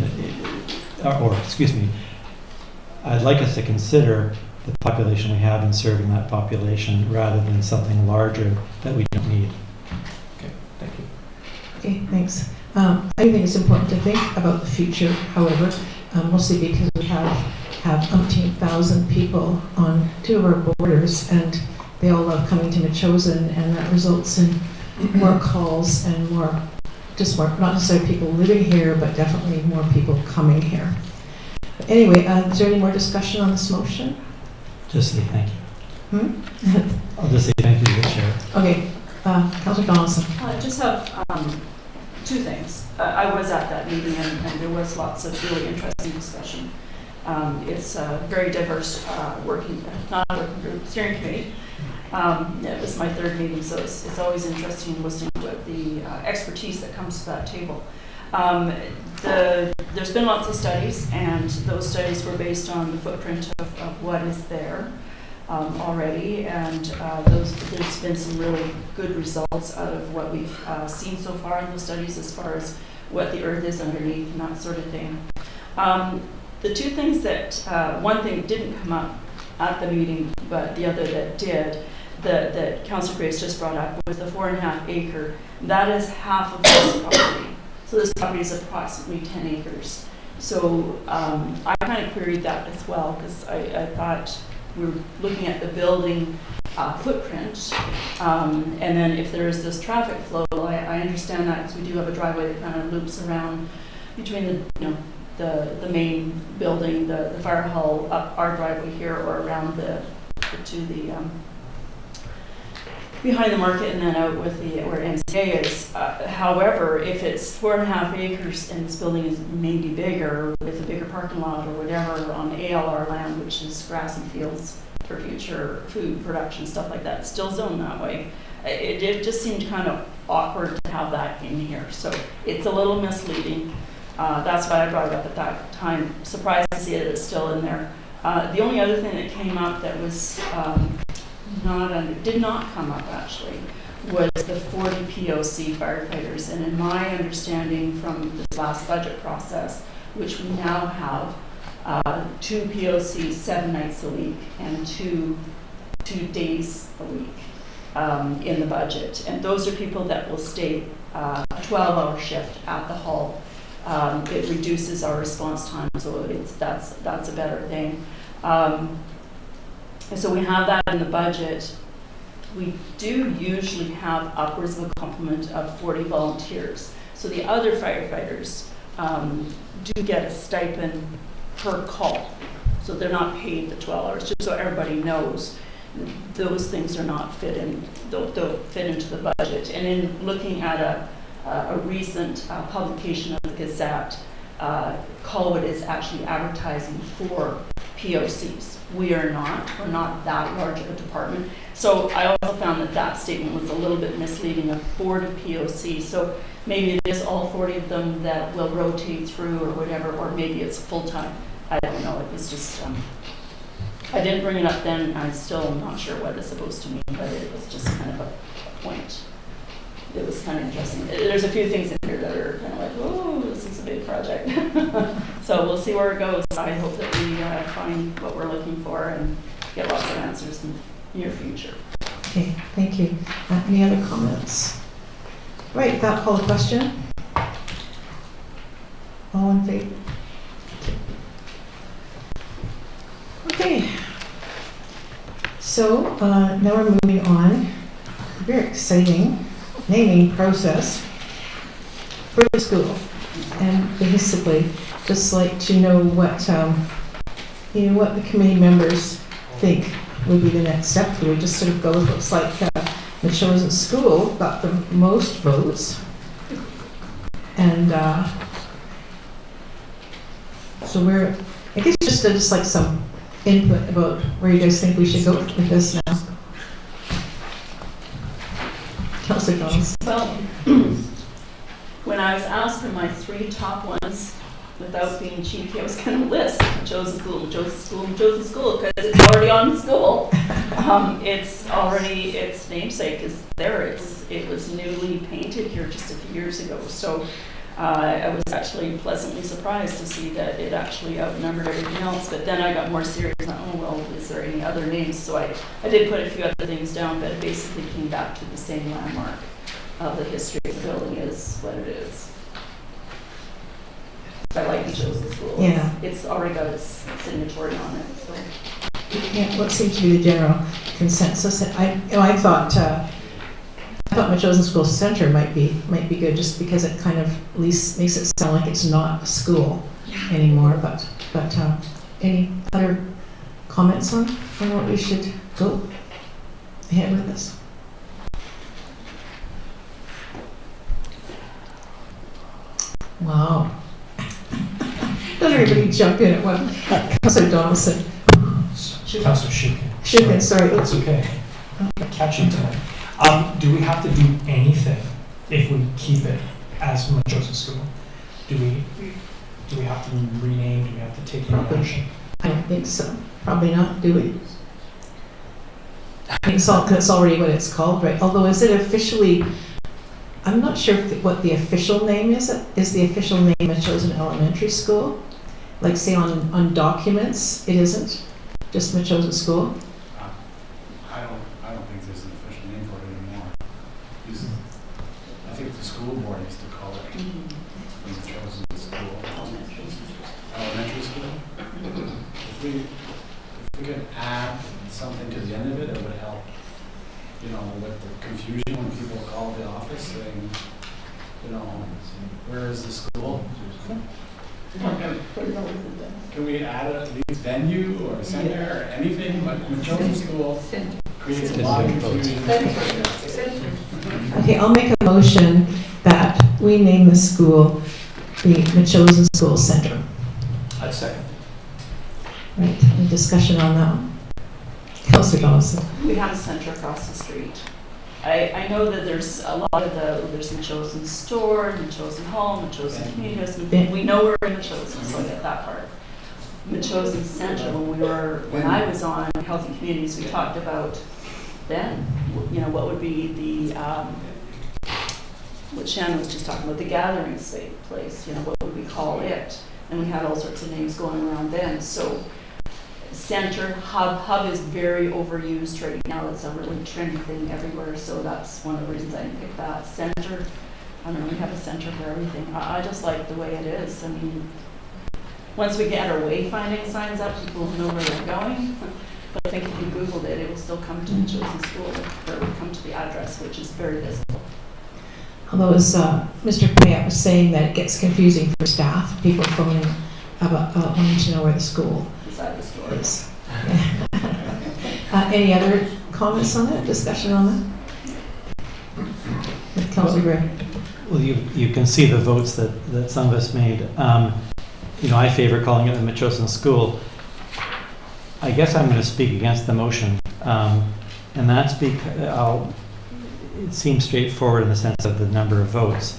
I'd like us to consider the population we have and serving that population rather than something larger that we don't need. Okay, thank you. Okay, thanks. I think it's important to think about the future, however, mostly because we have umpteen thousand people on two of our borders, and they all love coming to Metchosin, and that results in more calls and more, not necessarily people living here, but definitely more people coming here. But anyway, is there any more discussion on this motion? Just say thank you. I'll just say thank you to the chair. Okay, Councillor Donaldson. I just have two things. I was at that meeting, and there was lots of really interesting discussion. It's a very diverse not working group, steering committee. It was my third meeting, so it's always interesting listening to the expertise that comes to that table. There's been lots of studies, and those studies were based on the footprint of what is there already, and there's been some really good results out of what we've seen so far in the studies as far as what the earth is underneath and that sort of thing. The two things that, one thing didn't come up at the meeting, but the other that did, that Councillor Grace just brought up, was the 4.5 acre. That is half of this property. So this property is approximately 10 acres. So I kind of queried that as well, because I thought we were looking at the building footprint, and then if there is this traffic flow, I understand that because we do have a driveway that kind of loops around between the main building, the fire hall, up our driveway here, or around behind the market, and then out with where MCA is. However, if it's 4.5 acres and this building is maybe bigger with a bigger parking lot or whatever on ALR land, which is grass and fields for future food production, stuff like that, it's still zoned that way. It just seemed kind of awkward to have that in here. So it's a little misleading. That's why I brought it up at that time. Surprised to see it is still in there. The only other thing that came up that was did not come up actually was the 40 POC firefighters. And in my understanding from this last budget process, which we now have 2 POCs 7 nights a week and two days a week in the budget. And those are people that will stay a 12-hour shift at the hall. It reduces our response time, so that's a better thing. So we have that in the budget. We do usually have upwards of a complement of 40 volunteers. So the other firefighters do get a stipend per call. So they're not paid the 12 hours, just so everybody knows. those things are not don't fit into the budget. And in looking at a recent publication of the Gazette, Colwood is actually advertising for POCs. We're not that large of a department. So I also found that statement was a little bit misleading, of 40 POCs. So maybe it is all 40 of them that will rotate through or whatever, or maybe it's full-time. I don't know. It was just, I didn't bring it up then. I'm still not sure what it's supposed to mean, but it was just kind of a point. It was kind of interesting. There's a few things in here that are kind of like, oh, this is a big project. So we'll see where it goes. I hope that we find what we're looking for and get lots of answers in the near future. Okay, thank you. Any other comments? Right, that call the question. All in favor? Okay. So now we're moving on. Very exciting naming process for the school, and basically just like to know what what the committee members think would be the next step. We just sort of go with looks like the chosen school got the most votes, and so we're I guess just like some input about where you guys think we should go with this now. Councillor Jones. Well, when I was asked for my 3 top ones, without being cheeky, I was going to list chosen school, chosen school, chosen school, because it's already on the school. It's already, its namesake is there. It was newly painted here just a few years ago. So I was actually pleasantly surprised to see that it actually outnumbered everything else. But then I got more serious. Oh, well, is there any other names? So I did put a few other things down, but it basically came back to the same landmark of the history of the building is what it is. I like the chosen school. Yeah. It's already got its signatory on it. So. Yeah, what seems to be the general consensus? I thought my chosen school center might be good, just because it kind of at least makes it sound like it's not a school anymore. But any other comments on what we should go ahead with this? Wow. Does everybody jump in at one? Councillor Donaldson. Councillor Shukin. Shukin, sorry. That's okay. Catching tonight. Do we have to do anything if we keep it as Machosa School? Do we have to rename? Do we have to take any action? I don't think so. Probably not, do we? I think it's already what it's called, right? Although, is it officially, I'm not sure what the official name is. Is the official name Machosen Elementary School? Like, say, on documents, it isn't? Just Machosen School? I don't think there's an official name for it anymore. I think the school board used to call it the chosen school. Elementary school. If we could add something to the end of it, it would help. You know, with the confusion when people call the office saying, you know, where is the school? Can we add at least venue or center or anything, but Machosen School creates a lot of confusion. Okay, I'll make a motion that we name the school the Machosen School Center. I'd second. Right, any discussion on that one? Councillor Donaldson. We have a center across the street. I know that there's a lot of there's Machosen store, Machosen home, Machosen community house. We know we're in Machosen, so I get that part. Machosen Center, when I was on Health and Communities, we talked about then, you know, what would be the, what Shannon was just talking about, the gathering place, you know, what would we call it? And we had all sorts of names going around then. So center, hub is very overused right now. It's a really trendy thing everywhere. So that's one of the reasons I picked that. Center, I don't know, we have a center for everything. I just like the way it is. I mean, once we get our wayfinding signs up, people know where they're going. But I think if you Googled it, it will still come to the chosen school, or it will come to the address, which is very visible. Although, as Mr. Payette was saying, that it gets confusing for staff, people phoning about wanting to know where the school beside the store is. Any other comments on that, discussion on that? Councillor Gray. Well, you can see the votes that some of us made. You know, I favor calling it the Metchosin School. I guess I'm going to speak against the motion, and that's because it seems straightforward in the sense of the number of votes.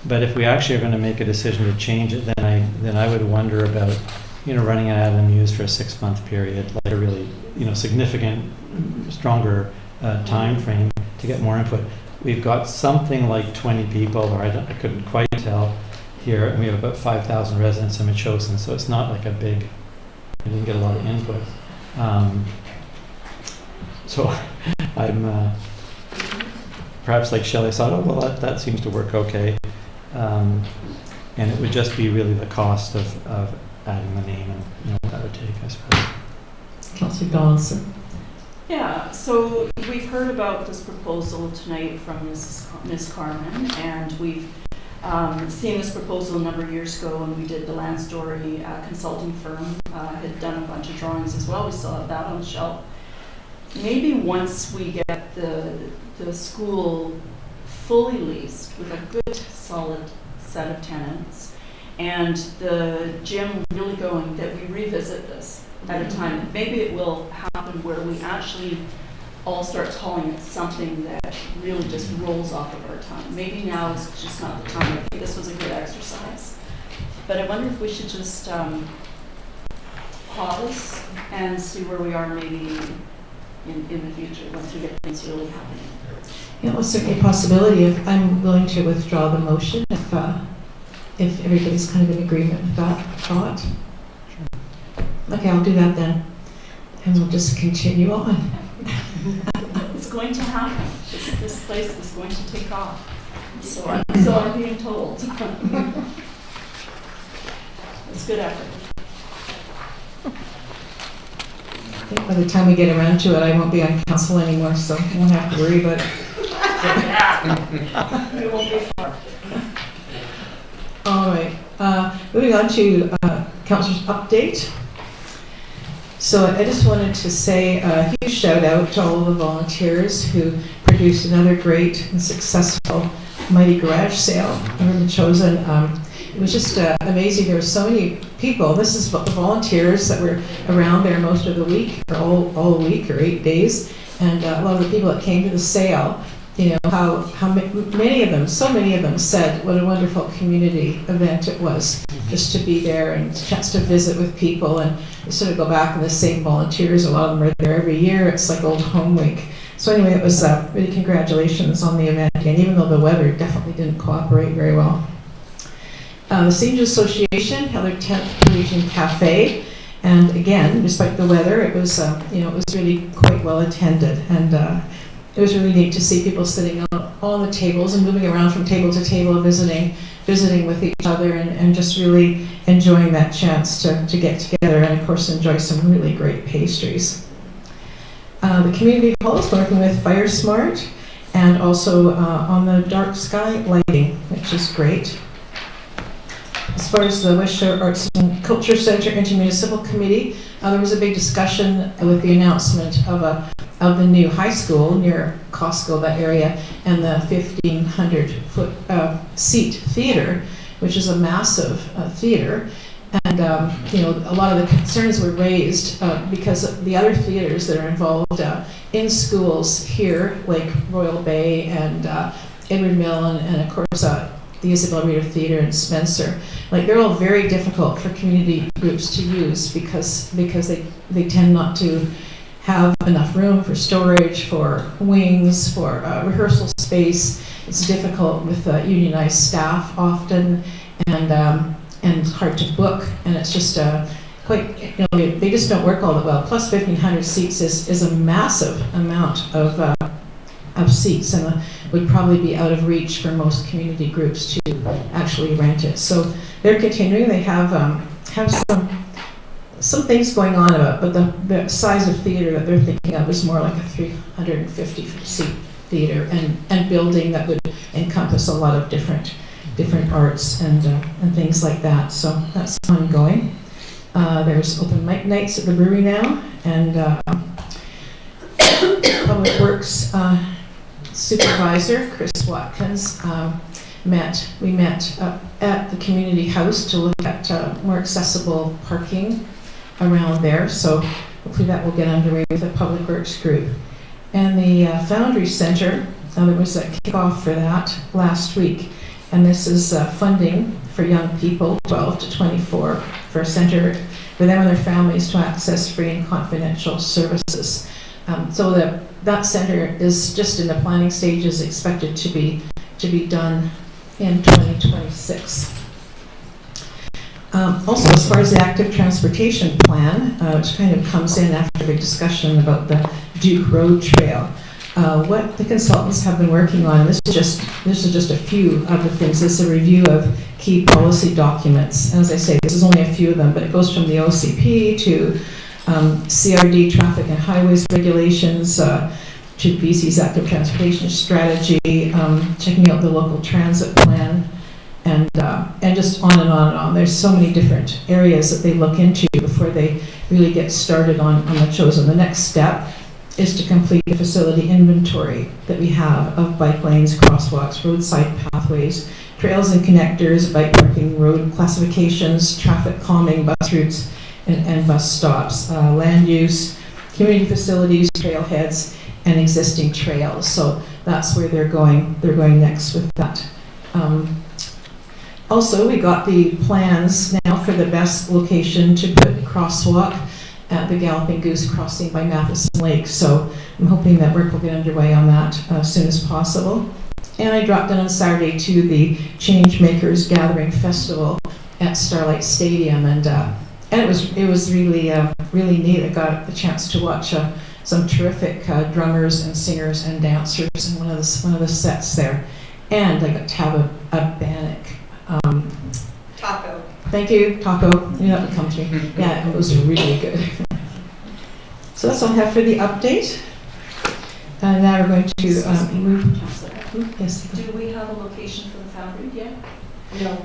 But if we actually are going to make a decision to change it, then I would wonder about, you know, running an ad in the Muse for a 6-month period, like a really, you know, significant, stronger time frame to get more input. We've got something like 20 people, or I couldn't quite tell here, and we have about 5,000 residents in Metchosin, so it's not like a big, we didn't get a lot of input. So I'm perhaps like Shelley thought, oh, well, that seems to work okay. And it would just be really the cost of adding the name and, you know, what that would take, I suppose. Councillor Donaldson. Yeah, so we've heard about this proposal tonight from Ms. Carmen, and we've seen this proposal a number of years ago when we did the Land Story consulting firm, had done a bunch of drawings as well. We still have that on the shelf. Maybe once we get the school fully leased with a good solid set of tenants and the gym really going, that we revisit this at a time. Maybe it will happen where we actually all start calling it something that really just rolls off of our tongue. Maybe now is just not the time. I think this was a good exercise. But I wonder if we should just pause and see where we are maybe in the future once we get things really happening. Yeah, well, certainly a possibility. If I'm willing to withdraw the motion, if everybody's kind of in agreement with that thought. Okay, I'll do that then, and we'll just continue on. It's going to happen. This place is going to take off. So I'm being told. It's good effort. I think by the time we get around to it, I won't be on council anymore, so I won't have to worry about it. It won't be far. All right, moving on to councilor's update. So I just wanted to say a huge shout out to all of the volunteers who produced another great and successful Mighty Garage Sale over in Metchosin. It was just amazing. There were so many people. This is the volunteers that were around there most of the week, or all week, or 8 days. And a lot of the people that came to the sale, you know, how many of them, so many of them said what a wonderful community event it was, just to be there and a chance to visit with people and sort of go back, and the same volunteers, a lot of them are there every year. It's like old home week. So anyway, it was really congratulations on the event, and even though the weather definitely didn't cooperate very well. The Seniors Association held their 10th Parisian Cafe, and again, despite the weather, it was you know, it was really quite well attended, and it was really neat to see people sitting on the tables and moving around from table to table, visiting with each other, and just really enjoying that chance to get together, and of course enjoy some really great pastries. The community hall is working with FireSmart and also on the dark sky lighting, which is great. As far as the West Shore Arts and Culture Centre Intermunicipal Committee, there was a big discussion with the announcement of the new high school near Costco, that area, and the 1,500 seat theater, which is a massive theater. And you know, a lot of the concerns were raised because of the other theaters that are involved in schools here, like Royal Bay and Edward Mill, and of course the Isabel Reader Theatre in Spencer. Like, they're all very difficult for community groups to use because they tend not to have enough room for storage, for wings, for rehearsal space. It's difficult with unionized staff often, and hard to book, and it's just quite, you know, they just don't work all that well. Plus 1,500 seats is a massive amount of seats, and would probably be out of reach for most community groups to actually rent it. So they're continuing. They have some things going on about, but the size of theater that they're thinking of is more like a 350 seat theater and building that would encompass a lot of different arts and things like that. So that's ongoing. There's open mic nights at the brewery now, and Public Works Supervisor, Chris Watkins, we met at the community house to look at more accessible parking around there. So hopefully that will get underway with the Public Works group. And the Foundry Center, there was a kickoff for that last week. And this is funding for young people, 12 to 24, for a center for them and their families to access free and confidential services. So that center is just in the planning stages, expected to be done in 2026. Also, as far as the active transportation plan, which kind of comes in after a discussion about the Duke Road Trail, what the consultants have been working on, this is just a few of the things. This is a review of key policy documents. And as I say, this is only a few of them, but it goes from the OCP to CRD, traffic and highways regulations, to BC's active transportation strategy, checking out the local transit plan, and just on and on and on. There's so many different areas that they look into before they really get started on the chosen. The next step is to complete the facility inventory that we have of bike lanes, crosswalks, roadside pathways, trails and connectors, bike parking, road classifications, traffic calming, bus routes, and bus stops, land use, community facilities, trailheads, and existing trails. So that's where they're going next with that. Also, we got the plans now for the best location to put a crosswalk at the Galloping Goose crossing by Matheson Lake. So I'm hoping that work will get underway on that as soon as possible. And I dropped in on Saturday to the Changemakers Gathering Festival at Starlight Stadium, and it was really really neat. I got a chance to watch some terrific drummers and singers and dancers in one of the sets there, and I got to have a bannock. Taco. Thank you, taco. You know that would come to me. Yeah, it was really good. So that's all I have for the update. And now we're going to move. Yes. Do we have a location for the Foundry yet? No.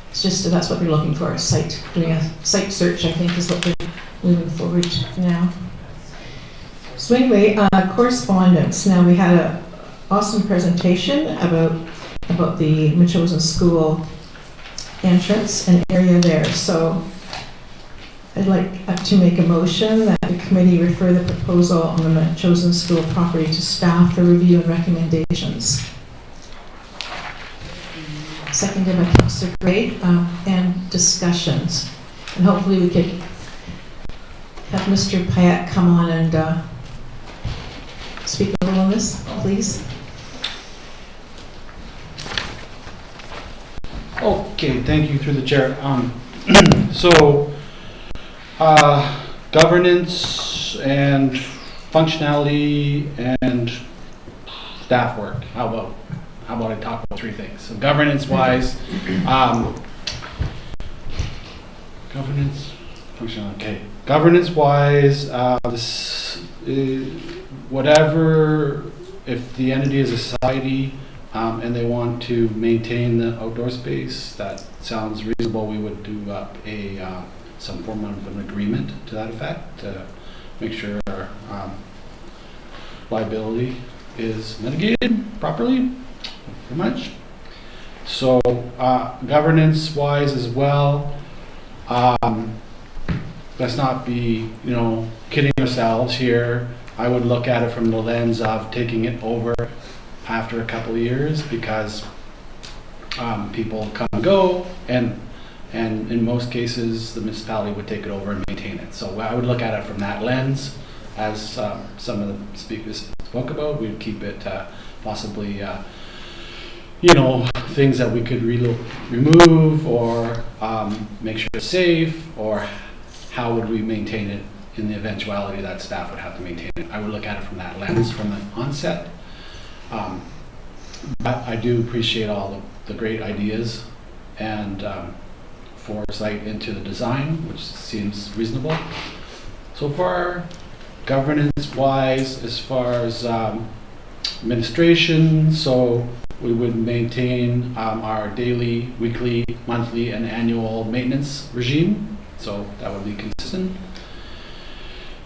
It's just that's what they're looking for, a site. Doing a site search, I think, is what they're moving forward now. So anyway, correspondence. Now we had an awesome presentation about the Metchosin School entrance and area there. So I'd like to make a motion that the committee refer the proposal on the Metchosin School property to staff for review and recommendations. Seconded by Councillor Gray, and discussions. And hopefully we could have Mr. Pyatt come on and speak a little on this, please. Okay, thank you through the chair. So, governance and functionality and staff work. How about I talk about three things? So governance-wise, governance, functionality. Okay, governance-wise, whatever. If the entity is a society. And they want to maintain the outdoor space, that sounds reasonable. We would do some form of an agreement to that effect to make sure our liability is mitigated properly, pretty much. So governance-wise as well, let's not be, kidding ourselves here. I would look at it from the lens of taking it over after a couple of years, because people come and go, and in most cases the municipality would take it over and maintain it. So I would look at it from that lens, as some of the speakers spoke about. We'd keep it possibly things that we could remove or make sure it's safe, or how would we maintain it in the eventuality that staff would have to maintain it. I would look at it from that lens from the onset. But I do appreciate all the great ideas and foresight into the design, which seems reasonable so far. Governance-wise, as far as administration, so we would maintain our daily, weekly, monthly, and annual maintenance regime, so that would be consistent.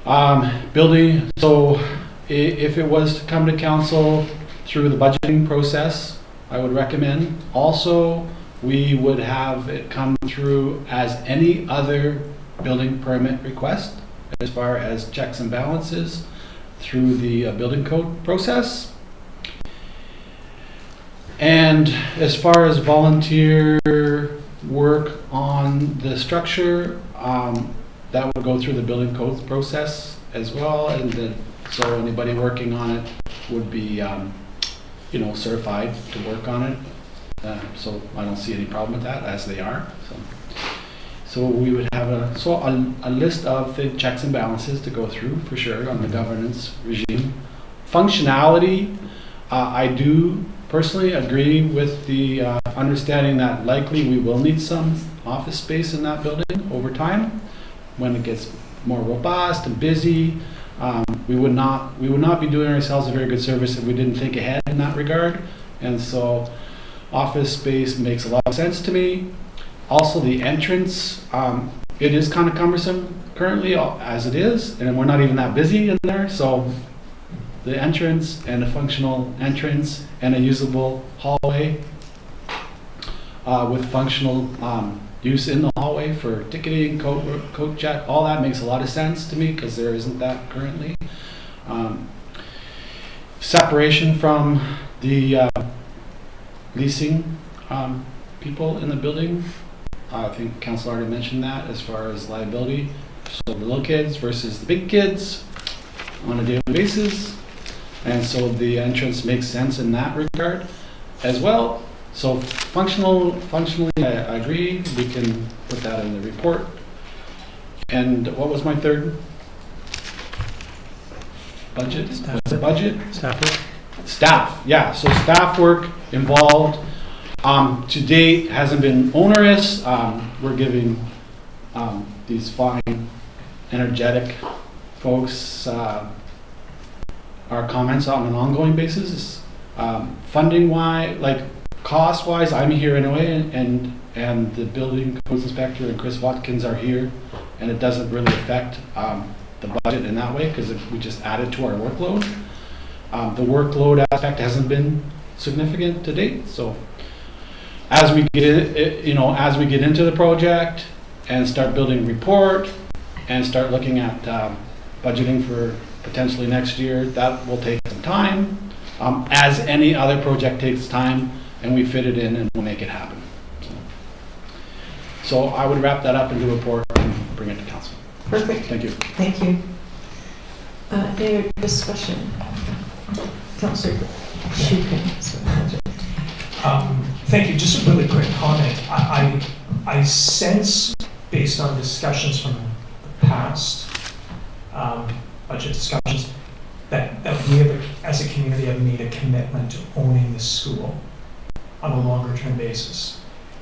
Building, so if it was to come to council through the budgeting process, I would recommend. Also, we would have it come through as any other building permit request, as far as checks and balances through the building code process. And as far as volunteer work on the structure, that would go through the building code process as well, and so anybody working on it would be, certified to work on it. So I don't see any problem with that, as they are. So we would have a list of the checks and balances to go through for sure on the governance regime. Functionality, I do personally agree with the understanding that likely we will need some office space in that building over time when it gets more robust and busy. We would not be doing ourselves a very good service if we didn't think ahead in that regard. And so office space makes a lot of sense to me. Also the entrance, it is kind of cumbersome currently as it is, and we're not even that busy in there. So the entrance and a functional entrance and a usable hallway with functional use in the hallway for ticketing, coat check, all that makes a lot of sense to me because there isn't that currently. Separation from the leasing people in the building. I think council already mentioned that as far as liability. So the little kids versus the big kids on a daily basis. And so the entrance makes sense in that regard as well. So functionally, I agree. We can put that in the report. And what was my third? Budget? What's the budget? Staff work. Staff, yeah. So staff work involved. To date hasn't been onerous. We're giving these fine, energetic folks our comments on an ongoing basis. Funding wise, like cost wise, I'm here anyway, and the building codes inspector and Chris Watkins are here, and it doesn't really affect the budget in that way because we just added to our workload. The workload aspect hasn't been significant to date, so as we get into the project and start building a report and start looking at budgeting for potentially next year, that will take some time. As any other project takes time, and we fit it in and we'll make it happen. So I would wrap that up into a report and bring it to council. Perfect. Thank you. Thank you. Any other discussion? Councillor Shukin. Thank you. Just a really quick comment. I sense, based on discussions from the past, budget discussions, that we have, as a community, have made a commitment to owning this school on a longer term basis.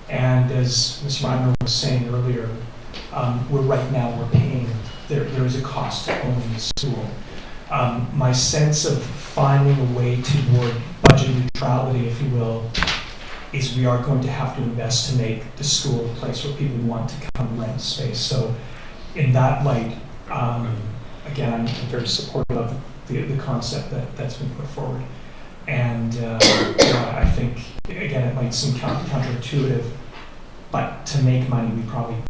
And as Ms. Reimer was saying earlier, we're paying, there is a cost to owning the school. My sense of finding a way toward budget neutrality, if you will, is we are going to have to invest to make the school a place where people want to come rent space. So in that light, again, I'm very supportive of the concept that's been put forward. And I think, again, it might seem counterintuitive, but to make money,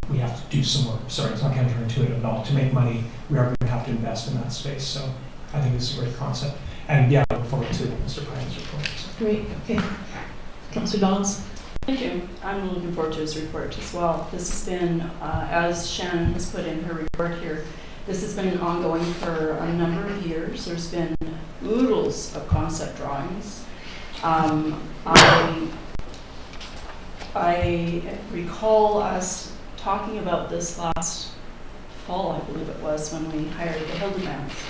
we have to do some work. Sorry, it's not counterintuitive at all. To make money, we are going to have to invest in that space. So I think this is a great concept. And yeah, I look forward to Mr. Bryan's report. Great, okay. Councillor Dawes. Thank you. I'm looking forward to his report as well. This has been, as Shannon has put in her report here, this has been ongoing for a number of years. There's been oodles of concept drawings. I recall us talking about this last fall, I believe it was, when we hired the Hildebrandts,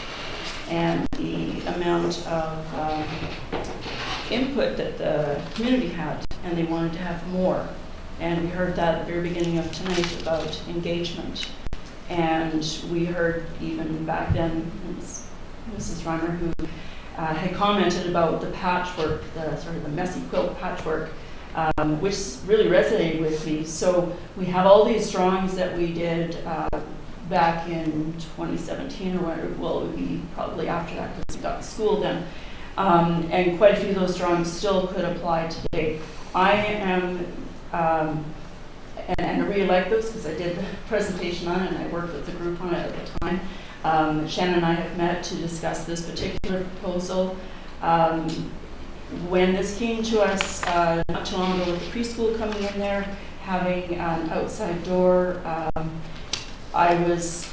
and the amount of input that the community had, and they wanted to have more. And we heard that at the very beginning of tonight about engagement. And we heard even back then, Mrs. Reimer, who had commented about the patchwork, the sort of the messy quilt patchwork, which really resonated with me. So we have all these drawings that we did back in 2017 or whatever, well, it would be probably after that because we got the school done. And quite a few of those drawings still could apply today. I am, and I really like those because I did the presentation on it and I worked with the group on it at the time. Shannon and I have met to discuss this particular proposal. When this came to us not too long ago with the preschool coming in there, having an outside door, I was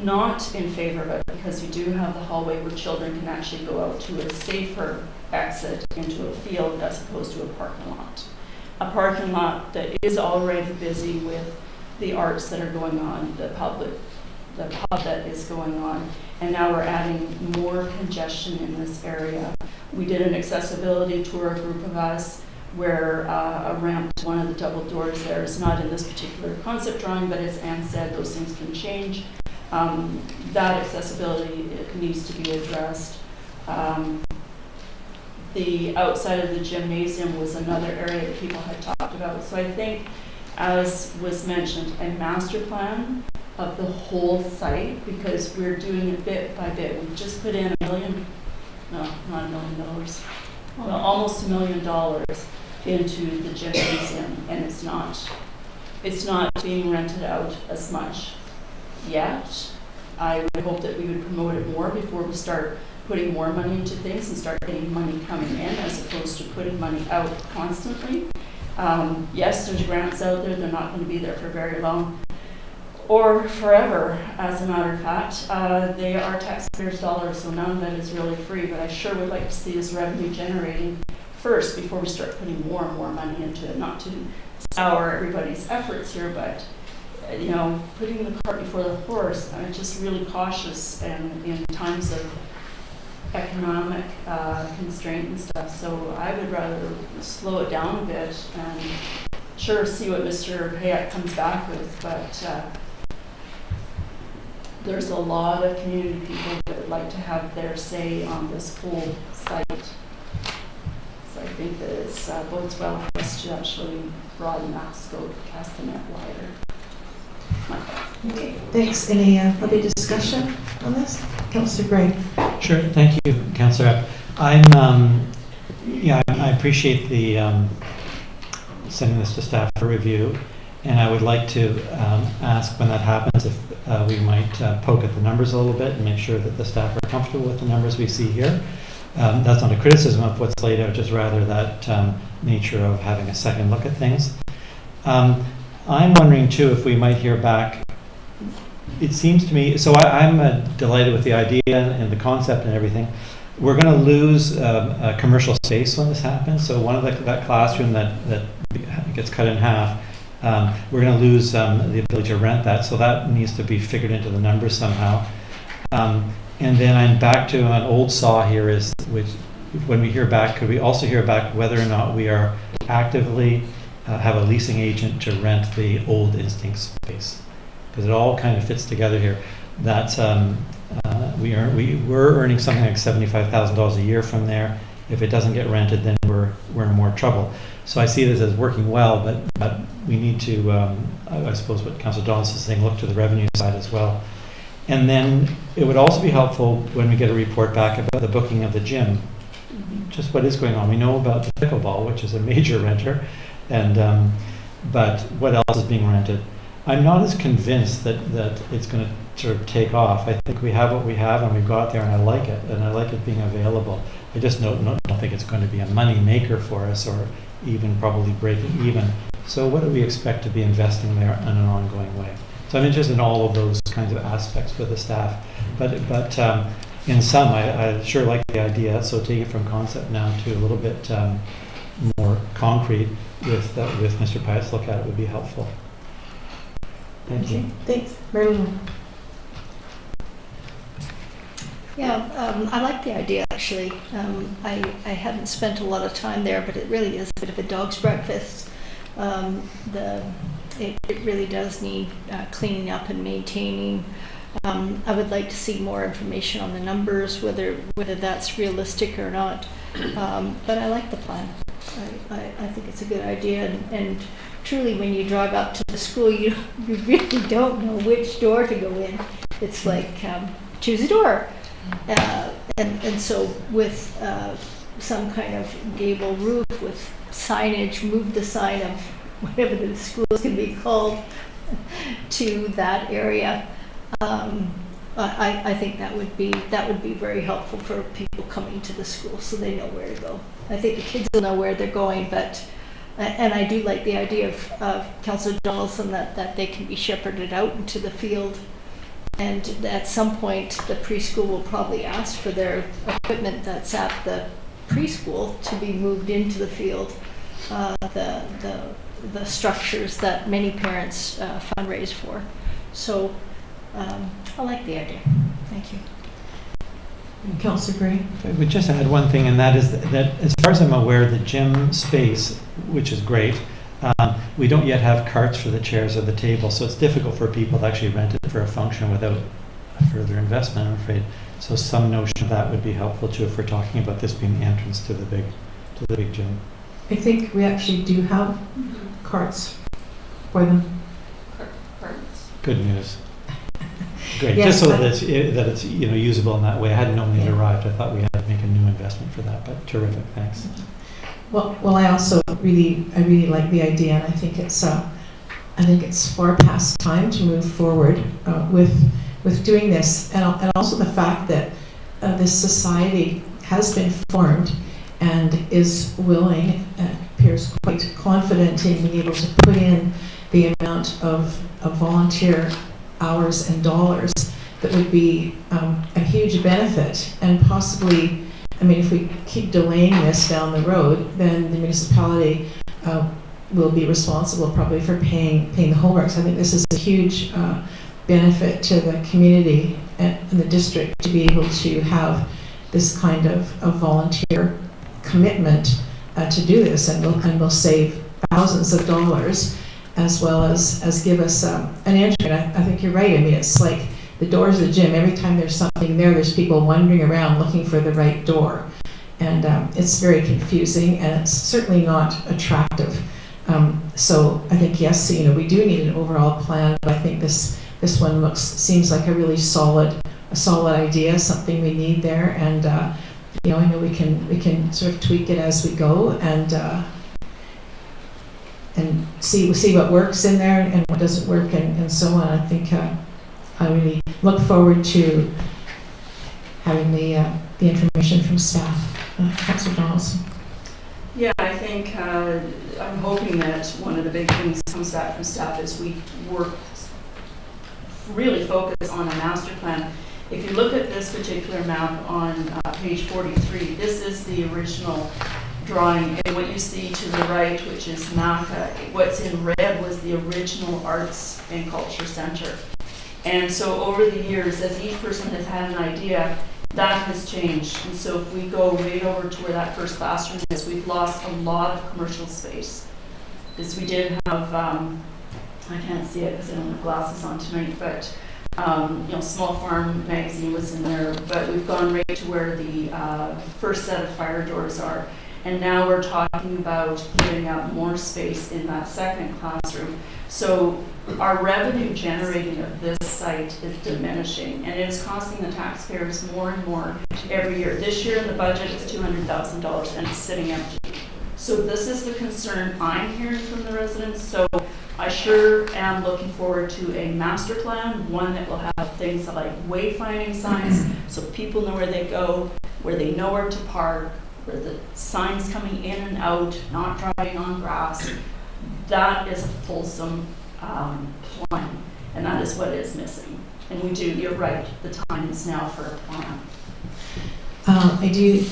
not in favor of it because you do have the hallway where children can actually go out to a safer exit into a field as opposed to a parking lot. A parking lot that is already busy with the arts that are going on, the pub that is going on, and now we're adding more congestion in this area. We did an accessibility tour, a group of us, where a ramp to one of the double doors there is not in this particular concept drawing, but as Anne said, those things can change. That accessibility needs to be addressed. The outside of the gymnasium was another area that people had talked about. So I think, as was mentioned, a master plan of the whole site, because we're doing it bit by bit. We've just put in $1 million, no, not $1 million, well, almost $1 million into the gymnasium, and it's not being rented out as much yet. I would hope that we would promote it more before we start putting more money into things and start getting money coming in as opposed to putting money out constantly. Yes, there's grants out there. They're not going to be there for very long or forever, as a matter of fact. They are taxpayers' dollars, so none of that is really free, but I sure would like to see us revenue generating first before we start putting more and more money into it, not to sour everybody's efforts here, but you know, putting the cart before the horse. I'm just really cautious and in times of economic constraint and stuff, so I would rather slow it down a bit and sure see what Mr. Hayek comes back with, but there's a lot of community people that would like to have their say on this whole site. So I think that it bodes well for us to actually broaden that scope, cast the net wider. Okay, thanks. Any other discussion on this? Councillor Gray. Sure, thank you, Councillor. I appreciate the sending this to staff for review, and I would like to ask when that happens if we might poke at the numbers a little bit and make sure that the staff are comfortable with the numbers we see here. That's not a criticism of what's laid out, just rather that nature of having a second look at things. I'm wondering too if we might hear back. It seems to me, so I'm delighted with the idea and the concept and everything. We're going to lose a commercial space when this happens. So one of that classroom that gets cut in half, we're going to lose the ability to rent that. So that needs to be figured into the numbers somehow. And then I'm back to an old saw here is, which when we hear back, could we also hear back whether or not we are actively have a leasing agent to rent the old Instinct space? Because it all kind of fits together here. That's we're earning something like $75,000 a year from there. If it doesn't get rented, then we're in more trouble. So I see this as working well, but we need to, I suppose what Councillor Donaldson is saying, look to the revenue side as well. And then it would also be helpful when we get a report back about the booking of the gym, just what is going on. We know about the pickleball, which is a major renter, and but what else is being rented? I'm not as convinced that it's going to sort of take off. I think we have what we have and we've got there, and I like it, and I like it being available. I just don't think it's going to be a money maker for us, or even probably breaking even. So what do we expect to be investing there in an ongoing way? So I'm interested in all of those kinds of aspects with the staff. But in sum, I sure like the idea. So take it from concept now to a little bit more concrete with Mr. Pyatt's look at it would be helpful. Thank you. Thanks. Marilyn. Yeah, I like the idea actually. I hadn't spent a lot of time there, but it really is a bit of a dog's breakfast. It really does need cleaning up and maintaining. I would like to see more information on the numbers, whether that's realistic or not. But I like the plan. I think it's a good idea, and truly, when you drive up to the school, you really don't know which door to go in. It's like, choose a door. And so with some kind of gable roof with signage, move the sign of whatever the schools can be called to that area. I think that would be very helpful for people coming to the school, so they know where to go. I think the kids will know where they're going, and I do like the idea of Councillor Donaldson that they can be shepherded out into the field. And at some point, the preschool will probably ask for their equipment that's at the preschool to be moved into the field. The structures that many parents fundraise for. So I like the idea. Thank you. Councillor Gray? I would just add one thing, and that is that as far as I'm aware, the gym space, which is great, we don't yet have carts for the chairs or the table, so it's difficult for people to actually rent it for a function without a further investment, I'm afraid. So some notion of that would be helpful too if we're talking about this being the entrance to the big gym. I think we actually do have carts for them. Carts. Good news. Great, Yes, just so that it's usable in that way. I hadn't known it arrived. I thought we had to make a new investment for that, but terrific, thanks. Well, I also really like the idea, and I think it's far past time to move forward with doing this, and also the fact that this society has been formed and is willing, appears quite confident in being able to put in the amount of volunteer hours and dollars that would be a huge benefit, and possibly, I mean, if we keep delaying this down the road, then the municipality will be responsible probably for paying the homework. So I think this is a huge benefit to the community and the district to be able to have this kind of volunteer commitment to do this, and we'll save thousands of dollars, as well as give us an entry. And I think you're right. I mean, it's like the doors of the gym. Every time there's something there's people wandering around looking for the right door, and it's very confusing, and it's certainly not attractive. So I think, yes, we do need an overall plan, but I think this one seems like a really solid idea, something we need there, and I know we can sort of tweak it as we go, and see what works in there and what doesn't work, and so on. I think I really look forward to having the information from staff. Councillor Donaldson. Yeah, I think I'm hoping that one of the big things comes back from staff is we really focus on a master plan. If you look at this particular map on page 43, this is the original drawing, and what you see to the right, which is NACA, what's in red was the original Arts and Culture Center. And so over the years, as each person has had an idea, that has changed. And so if we go right over to where that first classroom is, we've lost a lot of commercial space. Because we did have, I can't see it because I don't have glasses on tonight, but Small Farm magazine was in there, but we've gone right to where the first set of fire doors are. And now we're talking about putting up more space in that second classroom. So our revenue generating of this site is diminishing, and it is costing the taxpayers more and more every year. This year the budget is $200,000 and it's sitting empty. So this is the concern I'm hearing from the residents. So I sure am looking forward to a master plan, one that will have things like wayfinding signs so people know where they go, where they know where to park, where the signs coming in and out, not driving on grass. That is a fulsome plan, and that is what is missing. And you're right, the time is now for a plan. I do,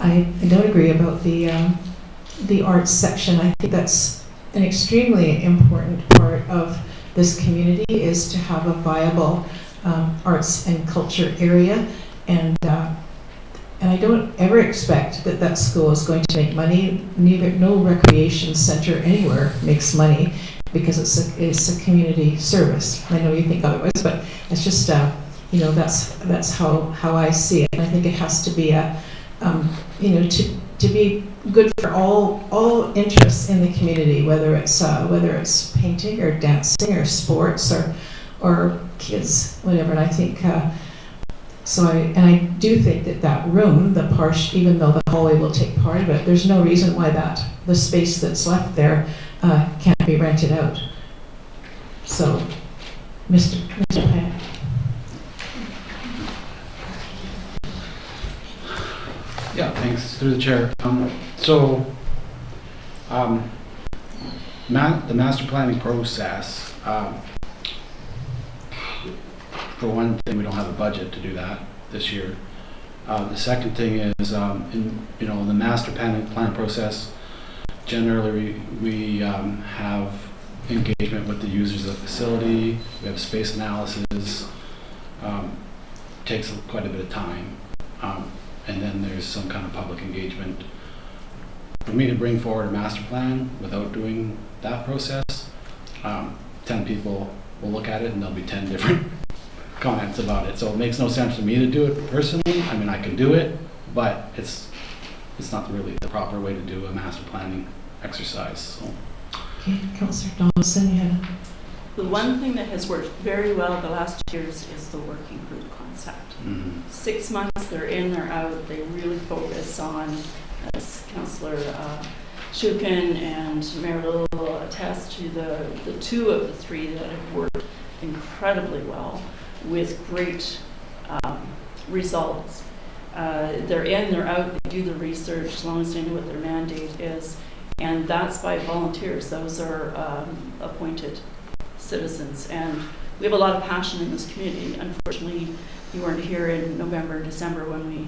I don't agree about the arts section. I think that's an extremely important part of this community, is to have a viable arts and culture area, and I don't ever expect that school is going to make money. No recreation center anywhere makes money, because it's a community service. I know you think otherwise, but it's just that's how I see it. And I think it has to be to be good for all interests in the community, whether it's painting or dancing or sports or kids, whatever. And I think I do think that room, even though the hallway will take part of it, there's no reason why the space that's left there can't be rented out. So, Mr. Payne. Yeah, thanks, through the chair. The master planning process, for one thing, we don't have a budget to do that this year. The second thing is, the master plan process, generally we have engagement with the users of the facility, we have space analysis, takes quite a bit of time. And then there's some kind of public engagement. For me to bring forward a master plan without doing that process, 10 people will look at it and there'll be 10 different comments about it. So it makes no sense for me to do it personally. I mean, I can do it, but it's not really the proper way to do a master planning exercise. So. Okay, Councillor Donaldson, you had The one thing that has worked very well the last 2 years is the working group concept. 6 months, they're in, they're out. They really focus on, as Councillor Shukin and Mayor Little will attest to, the 2 of the 3 that have worked incredibly well with great results. They're in, they're out, they do the research as long as they know what their mandate is. And that's by volunteers. Those are appointed citizens. And we have a lot of passion in this community. Unfortunately, you weren't here in November and December when we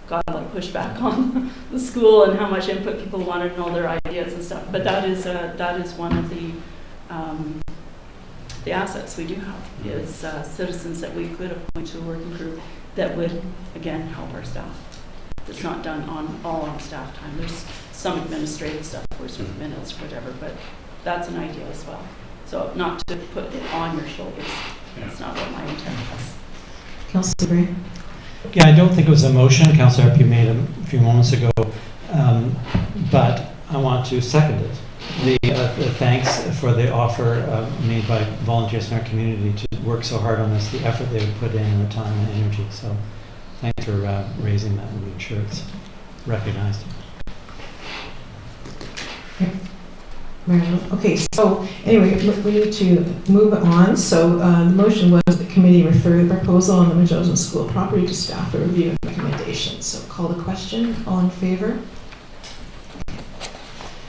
got a lot of pushback on the school and how much input people wanted and all their ideas and stuff. But that is one of the assets we do have, is citizens that we could appoint to a working group that would, again, help our staff. It's not done all on staff time. There's some administrative stuff, of course, with minutes or whatever, but that's an idea as well. So not to put it on your shoulders. That's not what my intent was. Councillor Gray. Yeah, I don't think it was a motion, Councillor Epp, you made a few moments ago, but I want to second it. The thanks for the offer made by volunteers in our community to work so hard on this, the effort they would put in, and the time and energy. So thanks for raising that and being sure it's recognized. Okay, so anyway, we need to move on. So the motion was the committee refer the proposal on the Metchosin School property to staff for review and recommendations. So call the question. All in favor?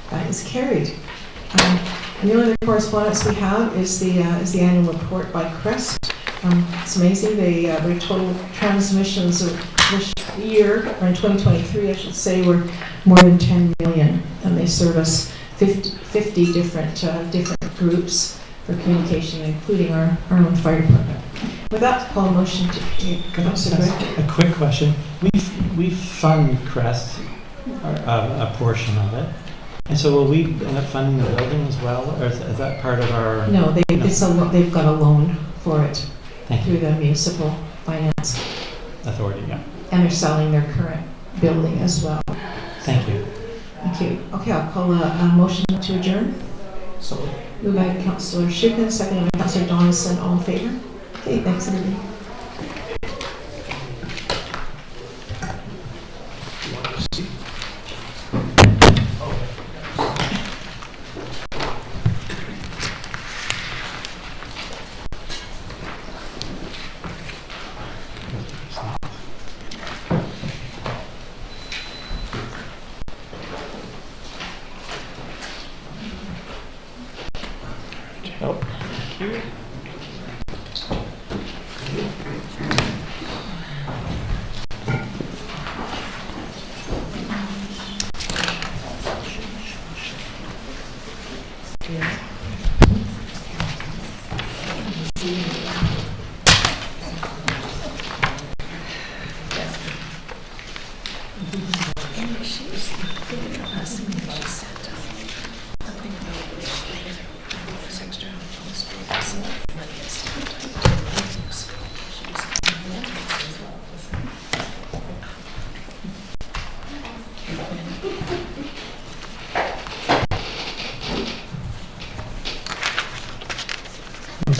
That is carried. And the only other correspondence we have is the annual report by Crest. It's amazing. Their total transmissions this year, or in 2023, I should say, were more than 10 million, and they service 50 different groups for communication, including our own fire department. With that, call a motion to a quick question. We fund Crest, a portion of it. And so will we end up funding the building as well, or is that part of our... No, they've got a loan for it through the municipal finance authority, yeah. And they're selling their current building as well. Thank you. Thank you. Okay, I'll call a motion to adjourn. So moved by Councillor Shukin, seconded by Councillor Donaldson. All in favor? Okay, thanks everybody.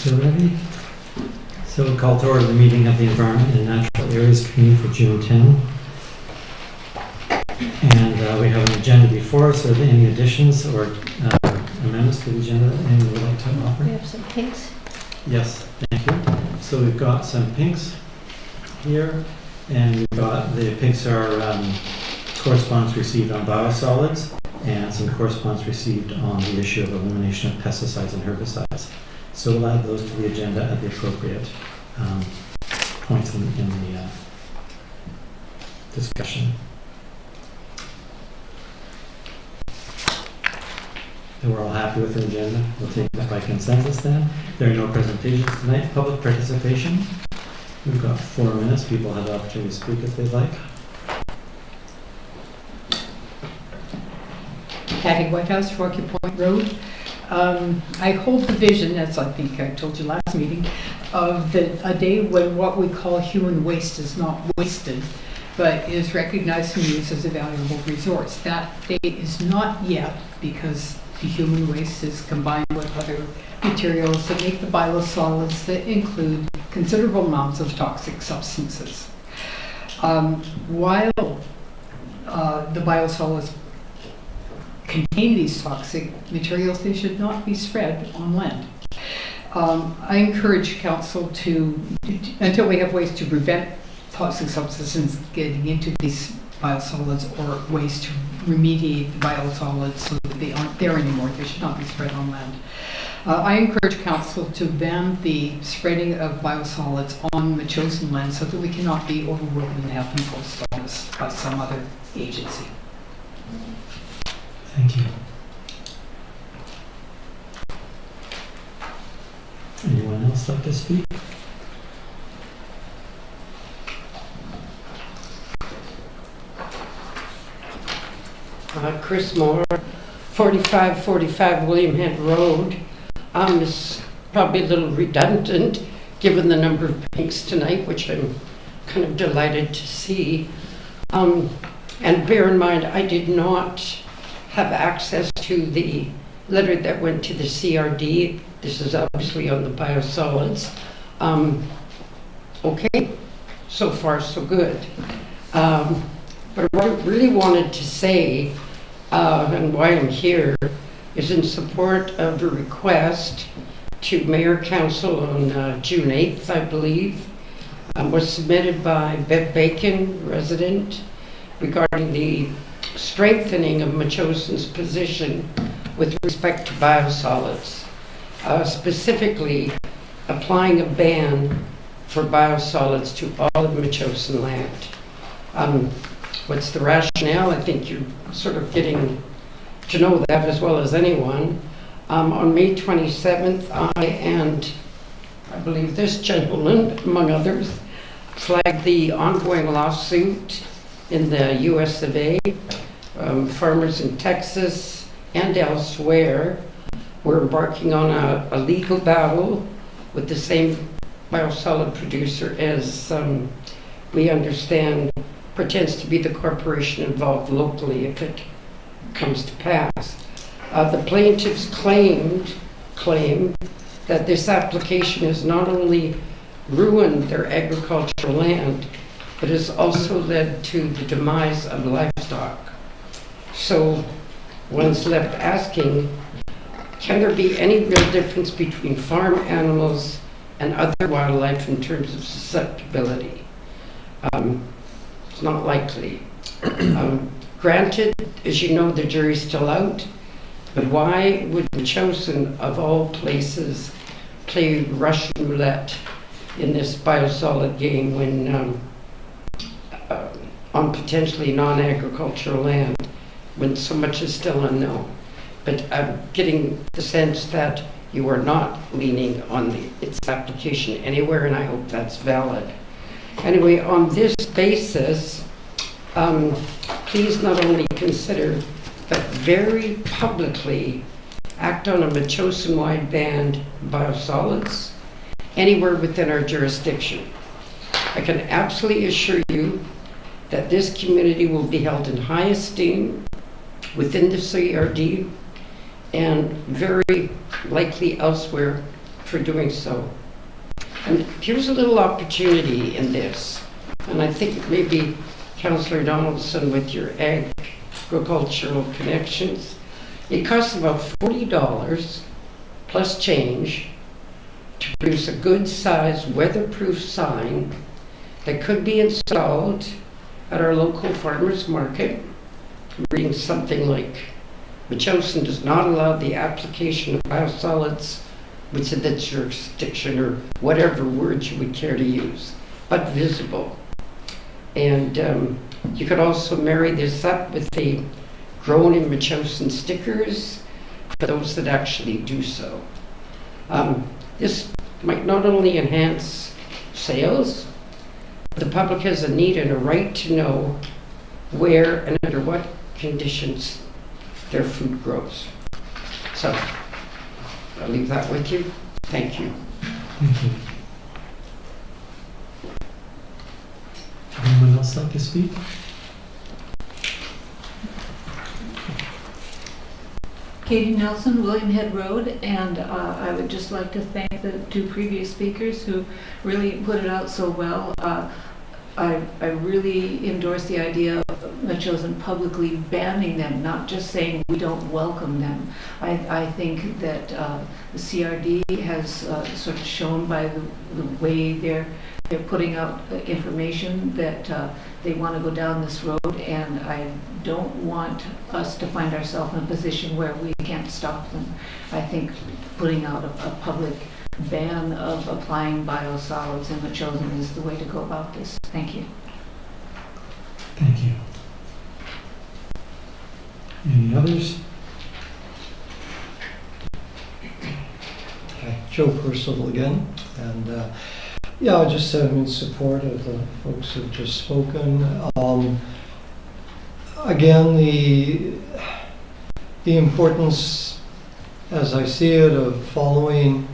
Still ready? So we'll call to order the meeting of the Environment and Natural Areas Committee for June 10. And we have an agenda before us. Are there any additions or amendments to the agenda that anyone would like to offer? We have some pinks. Yes, thank you. So we've got some pinks here, and we've got, the pinks are correspondence received on biosolids and some correspondence received on the issue of elimination of pesticides and herbicides. So we'll add those to the agenda at the appropriate points in the discussion. And we're all happy with the agenda. We'll take that by consensus then. There are no presentations tonight. Public participation. We've got 4 minutes. People have the opportunity to speak if they'd like. Patty Whitehouse, Rocky Point Road. I hold the vision, as I think I told you last meeting, of a day when what we call human waste is not wasted, but is recognized and used as a valuable resource. That day is not yet, because the human waste is combined with other materials that make the biosolids that include considerable amounts of toxic substances. While the biosolids contain these toxic materials, they should not be spread on land. I encourage council to, until we have ways to prevent toxic substances getting into these biosolids or ways to remediate the biosolids so that they aren't there anymore, they should not be spread on land. I encourage council to ban the spreading of biosolids on the chosen land so that we cannot be overruled and have them imposed on us by some other agency. Thank you. Anyone else like to speak? Chris Moore, 4545 William Head Road. It's probably a little redundant given the number of pinks tonight, which I'm kind of delighted to see. And bear in mind, I did not have access to the letter that went to the CRD. This is obviously on the biosolids. Okay, so far so good. But what I really wanted to say, and why I'm here, is in support of a request to Mayor Council on June 8th, I believe, was submitted by Bev Bacon, resident, regarding the strengthening of Metchosen's position with respect to biosolids, specifically applying a ban for biosolids to all of Metchosen land. What's the rationale? I think you're sort of getting to know that as well as anyone. On May 27th, I and I believe this gentleman, among others, flagged the ongoing lawsuit in the US of A. Farmers in Texas and elsewhere were embarking on a legal battle with the same biosolid producer as we understand pretends to be the corporation involved locally if it comes to pass. The plaintiffs claim that this application has not only ruined their agricultural land, but has also led to the demise of livestock. So one's left asking, can there be any real difference between farm animals and other wildlife in terms of susceptibility? It's not likely. Granted, as you know, the jury's still out, but why would Metchosen, of all places, play Russian roulette in this biosolid game when on potentially non-agricultural land, when so much is still unknown? But I'm getting the sense that you are not leaning on its application anywhere, and I hope that's valid. Anyway, on this basis, please not only consider, but very publicly act on a Metchosen-wide ban of biosolids anywhere within our jurisdiction. I can absolutely assure you that this community will be held in high esteem within the CRD and very likely elsewhere for doing so. And here's a little opportunity in this, and I think maybe Councillor Donaldson with your agricultural connections, it costs about $40 plus change to produce a good-sized weatherproof sign that could be installed at our local farmers market, reading something like, Metchosin does not allow the application of biosolids within its jurisdiction, or whatever words you would care to use, but visible. And you could also marry this up with the Grown in Metchosin stickers for those that actually do so. This might not only enhance sales, but the public has a need and a right to know where and under what conditions their food grows. So I'll leave that with you. Thank you. Thank you. Anyone else like to speak? Katie Nelson, William Head Road, and I would just like to thank the two previous speakers who really put it out so well. I really endorse the idea of Metchosin publicly banning them, not just saying we don't welcome them. I think that the CRD has sort of shown by the way they're putting out information that they want to go down this road, and I don't want us to find ourselves in a position where we can't stop them. I think putting out a public ban of applying biosolids in Metchosin is the way to go about this. Thank you. Thank you. Any others? Hi, Joe Percival again, and yeah, I just am in support of the folks who've just spoken. Again, the importance, as I see it, of following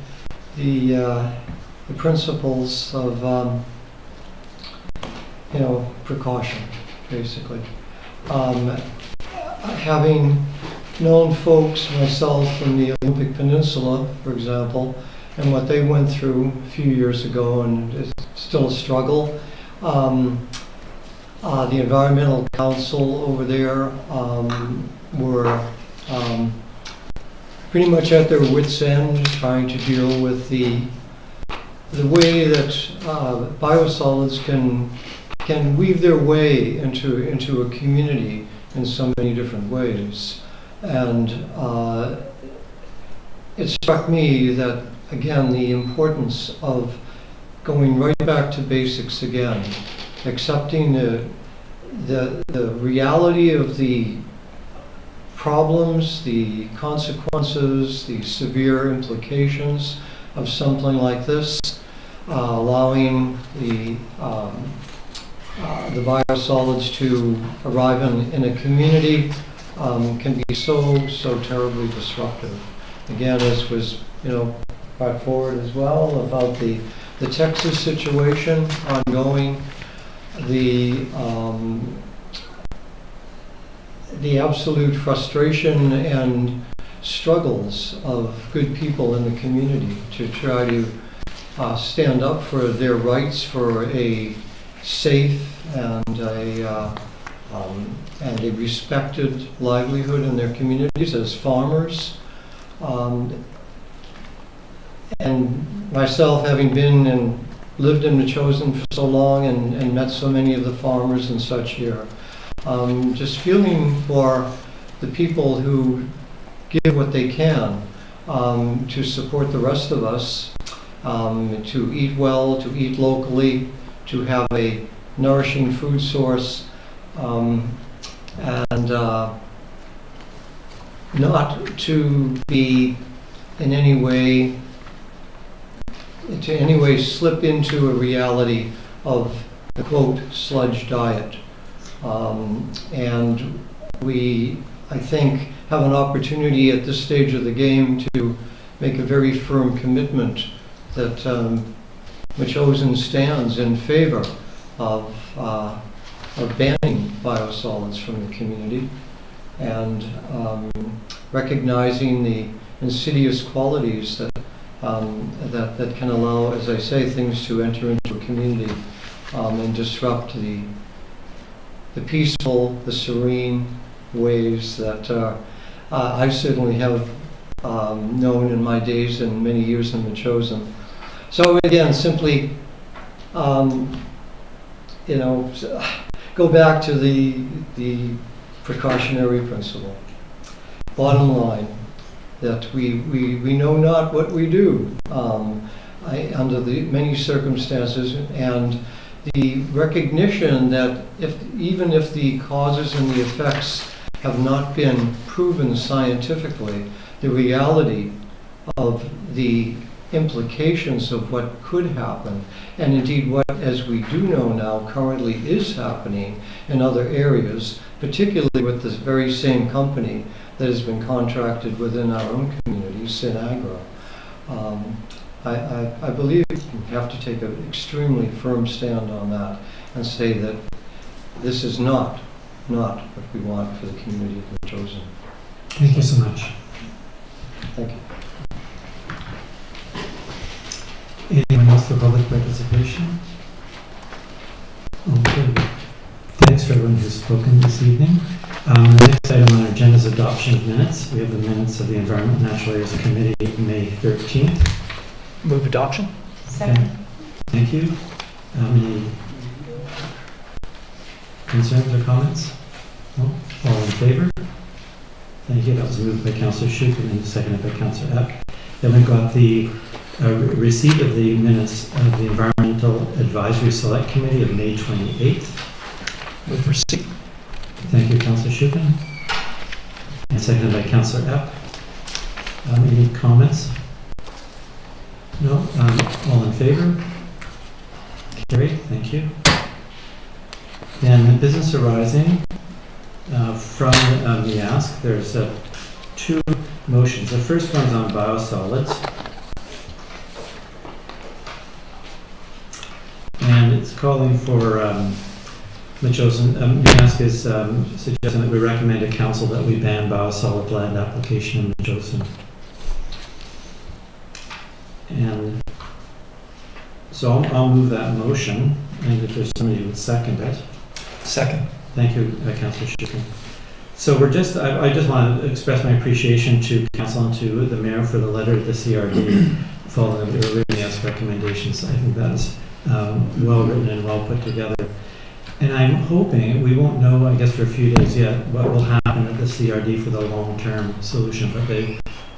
the principles of precaution, basically. Having known folks myself from the Olympic Peninsula, for example, and what they went through a few years ago, and it's still a struggle. The Environmental Council over there were pretty much at their wits' end trying to deal with the way that biosolids can weave their way into a community in so many different ways. And it struck me that, again, the importance of going right back to basics again, accepting the reality of the problems, the consequences, the severe implications of something like this, allowing the biosolids to arrive in a community can be so terribly disruptive. Again, as was brought forward as well about the Texas situation ongoing, the absolute frustration and struggles of good people in the community to try to stand up for their rights for a safe and a respected livelihood in their communities as farmers. And myself, having been and lived in Metchosin for so long and met so many of the farmers and such here, just feeling for the people who give what they can to support the rest of us, to eat well, to eat locally, to have a nourishing food source, and not to be in any way slip into a reality of the quote sludge diet. And we, I think, have an opportunity at this stage of the game to make a very firm commitment that Metchosin stands in favor of banning biosolids from the community, and recognizing the insidious qualities that that can allow, as I say, things to enter into a community and disrupt the peaceful, the serene ways that I certainly have known in my days and many years in the Chosen. So again, simply, go back to the precautionary principle. Bottom line, that we know not what we do under the many circumstances, and the recognition that even if the causes and the effects have not been proven scientifically, the reality of the implications of what could happen, and indeed what, as we do know now, currently is happening in other areas, particularly with this very same company that has been contracted within our own community, Sinagra. I believe we have to take an extremely firm stand on that and say that this is not what we want for the community of the Chosen. Thank you so much. Thank you. Anyone else for public participation? Okay. Thanks for everyone who's spoken this evening. The next item on our agenda is adoption of minutes. We have the minutes of the Environment and Natural Areas Committee, May 13th. Move adoption. Okay. Thank you. Any concerns or comments? No? All in favor? Thank you. That was moved by Councillor Schuch and then seconded by Councillor Epp. Then we've got the receipt of the minutes of the Environmental Advisory Select Committee of May 28th. Move receipt. Thank you, Councillor Schuchen. And seconded by Councillor Epp. Any comments? No? All in favor? Carried. Thank you. Then the business arising from the ask, there's two motions. The first one's on biosolids. And it's calling for the Chosen. The ask is suggesting that we recommend to council that we ban biosolid land application in the Chosen. And so I'll move that motion, and if there's somebody who would second it. Second. Thank you, Councillor Schuchen. So I just want to express my appreciation to council and to the mayor for the letter to the CRD following the earlier ask recommendations. I think that's well written and well put together. And I'm hoping, we won't know, I guess, for a few days yet, what will happen at the CRD for the long-term solution, but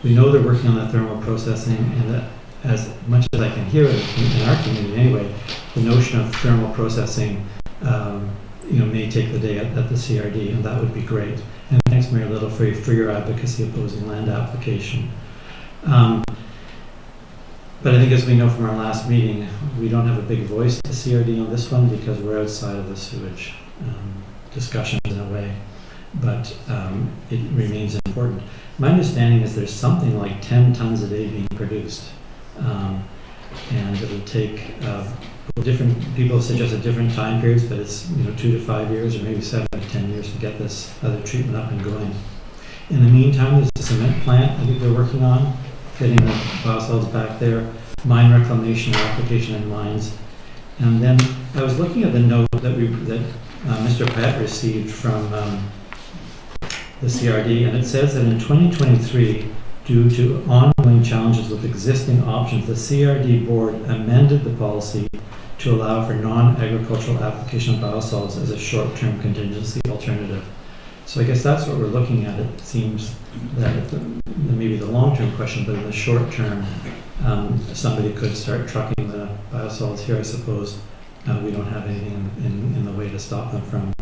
we know they're working on that thermal processing, and that as much as I can hear it in our community anyway, the notion of thermal processing may take the day at the CRD, and that would be great. And thanks, Mayor Little, for your advocacy opposing land application. But I think, as we know from our last meeting, we don't have a big voice at the CRD on this one because we're outside of the sewage discussion in a way, but it remains important. My understanding is there's something like 10 tons a day being produced, and it'll take different people have suggested different time periods, but it's 2 to 5 years or maybe 7 to 10 years to get this other treatment up and going. In the meantime, there's a cement plant I think they're working on, getting the biosolids back there, mine reclamation or application in mines. And then I was looking at the note that Mr. Pett received from the CRD, and it says that in 2023, due to ongoing challenges with existing options, the CRD board amended the policy to allow for non-agricultural application of biosolids as a short-term contingency alternative. So I guess that's what we're looking at. It seems that maybe the long-term question, but in the short term, somebody could start trucking the biosolids here, I suppose. We don't have anything in the way to stop them from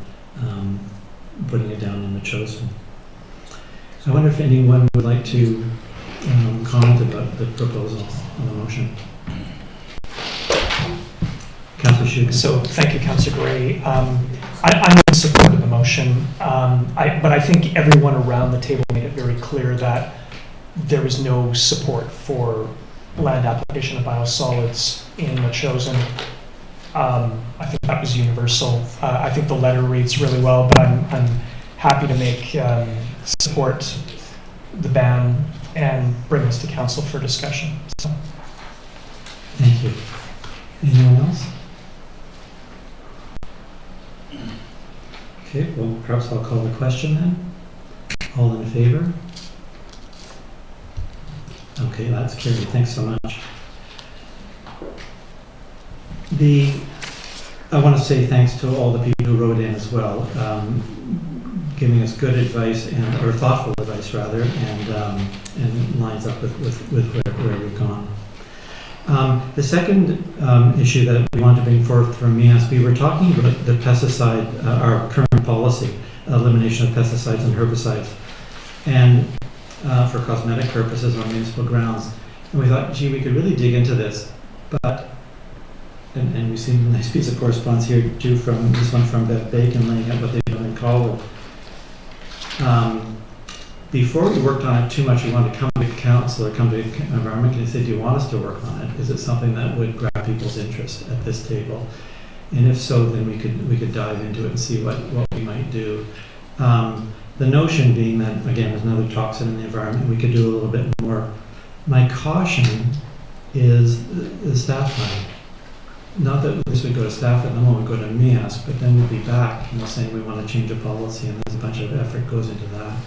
putting it down in the Chosen. I wonder if anyone would like to comment about the proposal on the motion. Councillor Schuchen. So thank you, Councillor Gray. I'm in support of the motion, but I think everyone around the table made it very clear that there is no support for land application of biosolids in the Chosen. I think that was universal. I think the letter reads really well, but I'm happy to make support the ban and bring this to council for discussion. So. Thank you. Anyone else? Okay, well, perhaps I'll call the question then. All in favor? Okay, that's carried. Thanks so much. I want to say thanks to all the people who wrote in as well, giving us good advice or thoughtful advice rather, and lines up with where we've gone. The second issue that we want to bring forth from MEASC, we were talking about the pesticide, our current policy, elimination of pesticides and herbicides, and for cosmetic purposes on municipal grounds. And we thought, gee, we could really dig into this, but and we've seen a nice piece of correspondence here too from this one from Bev Bacon laying out what they've done in Colwood. Before we worked on it too much, we wanted to come to council or come to environment and say, do you want us to work on it? Is it something that would grab people's interest at this table? And if so, then we could dive into it and see what we might do. The notion being that, again, there's another toxin in the environment, we could do a little bit more. My caution is the staff time. Not that this would go to staff at the moment, go to MEASC, but then we'll be back, saying we want to change a policy, and there's a bunch of effort goes into that.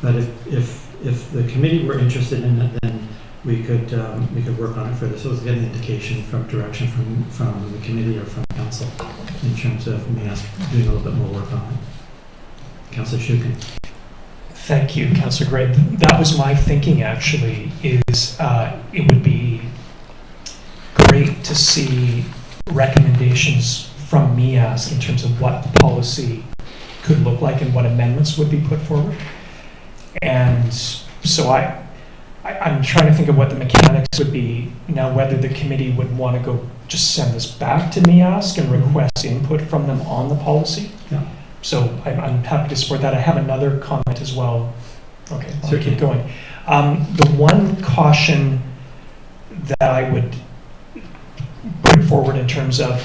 But if the committee were interested in it, then we could work on it further. So let's get an indication from direction from the committee or from council in terms of MEASC doing a little bit more work on it. Councillor Shukin. Thank you, Councillor Gray. That was my thinking actually, is it would be great to see recommendations from MEASC in terms of what the policy could look like and what amendments would be put forward. And so I'm trying to think of what the mechanics would be now, whether the committee would want to go just send this back to MEASC and request input from them on the policy. Yeah. So I'm happy to support that. I have another comment as well. Okay, I'll keep going. The one caution that I would bring forward in terms of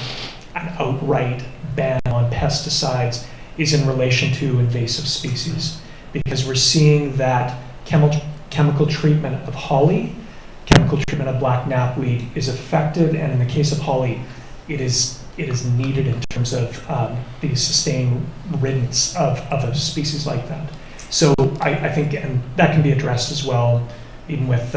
an outright ban on pesticides is in relation to invasive species, because we're seeing that chemical treatment of holly, chemical treatment of black knapweed is effective, and in the case of holly, it is needed in terms of the sustained riddance of a species like that. So I think, and that can be addressed as well, even with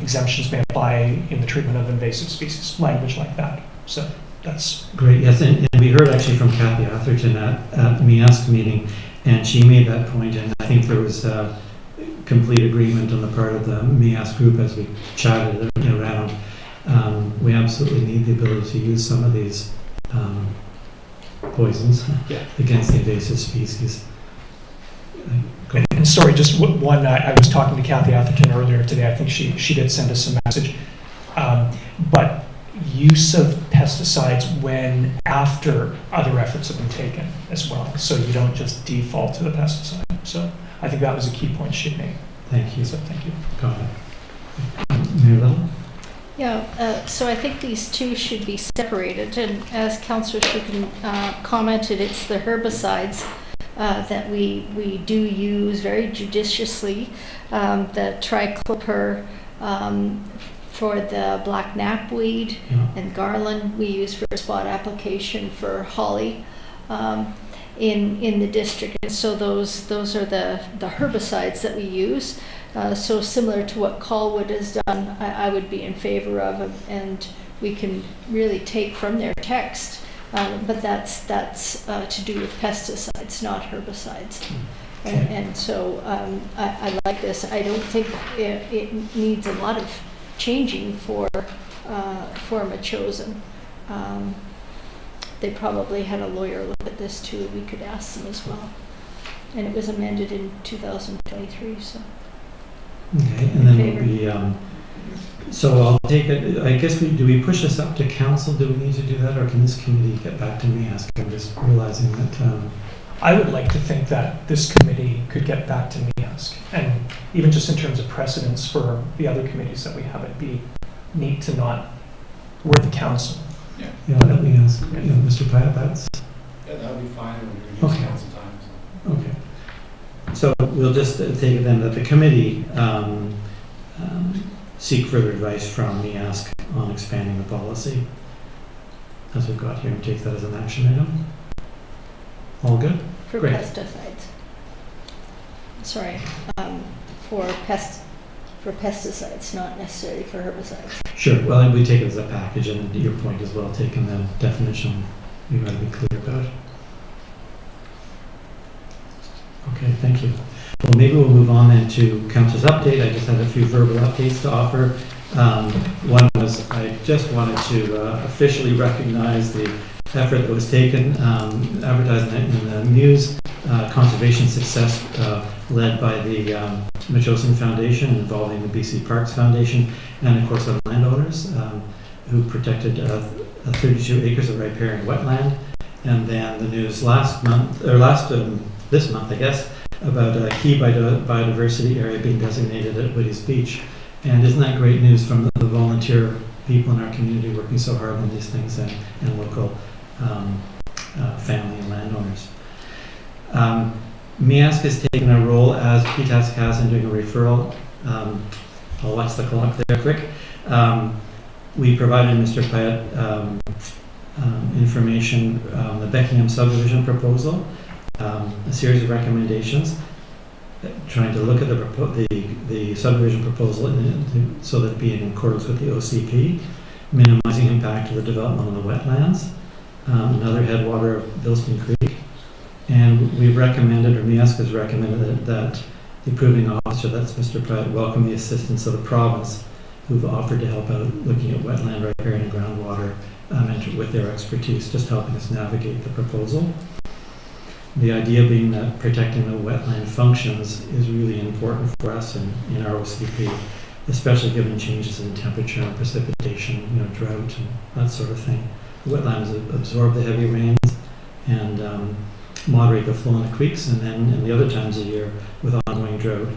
exemptions may apply in the treatment of invasive species, language like that. So that's great. Yes, and we heard actually from Kathy Atherton at the MEASC meeting, and she made that point, and I think there was complete agreement on the part of the MEASC group as we chatted around. We absolutely need the ability to use some of these poisons against the invasive species. And sorry, just one, I was talking to Kathy Atherton earlier today. I think she did send us a message. But use of pesticides when after other efforts have been taken as well. So you don't just default to the pesticide. So I think that was a key point she made. Thank you. So thank you. Got it. Mayor Little? Yeah, so I think these two should be separated. And as Councillor Shukin commented, it's the herbicides that we do use very judiciously. The triclopyr for the black knapweed and garland we use for spot application for holly in the district. And so those are the herbicides that we use. So similar to what Colwood has done, I would be in favor of, and we can really take from their text. But that's to do with pesticides, not herbicides. And so I like this. I don't think it needs a lot of changing for Metchosin. They probably had a lawyer look at this too. We could ask them as well. And it was amended in 2023. So. Okay, and then we'll be. So I'll take it. I guess do we push this up to council? Do we need to do that, or can this committee get back to MEASC? I'm just realizing that. I would like to think that this committee could get back to MEASC, and even just in terms of precedence for the other committees that we have, it'd be neat to not. We're the council. Yeah, let me ask. Mr. Pyatt, that's. Yeah, that would be fine. We'll reduce council time. Okay. So we'll just take it then that the committee seek further advice from MEASC on expanding the policy. As we've got here, and take that as an action item. All good? For Great. pesticides. Sorry, for pesticides, not necessarily for herbicides. Sure, well, we take it as a package, and your point as well, taking the definition, we got to be clear about. Okay, thank you. Well, maybe we'll move on then to Council's update. I just had a few verbal updates to offer. One was I just wanted to officially recognize the effort that was taken, advertising it in the news, conservation success led by the Metchosin Foundation involving the BC Parks Foundation and of course the landowners who protected 32 acres of riparian wetland. And then the news this month I guess, about a key biodiversity area being designated at Woody's Beach. And isn't that great news from the volunteer people in our community working so hard on these things and local family and landowners. MEASC has taken a role as PTASC has in doing a referral. I'll watch the clock there quick. We provided Mr. Pyatt information, the Beckingham subdivision proposal, a series of recommendations, trying to look at the subdivision proposal so that it be in accordance with the OCP, minimizing impact to the development on the wetlands, another headwater of Bilston Creek, and we've recommended, or MEASC has recommended that the approving officer, that's Mr. Pratt, welcome the assistance of the province who've offered to help out looking at wetland, riparian, and groundwater and with their expertise, just helping us navigate the proposal. The idea being that protecting the wetland functions is really important for us in our OCP, especially given changes in temperature and precipitation, drought and that sort of thing. The wetlands absorb the heavy rains and moderate the flow in the creeks, and then in the other times of year with ongoing drought,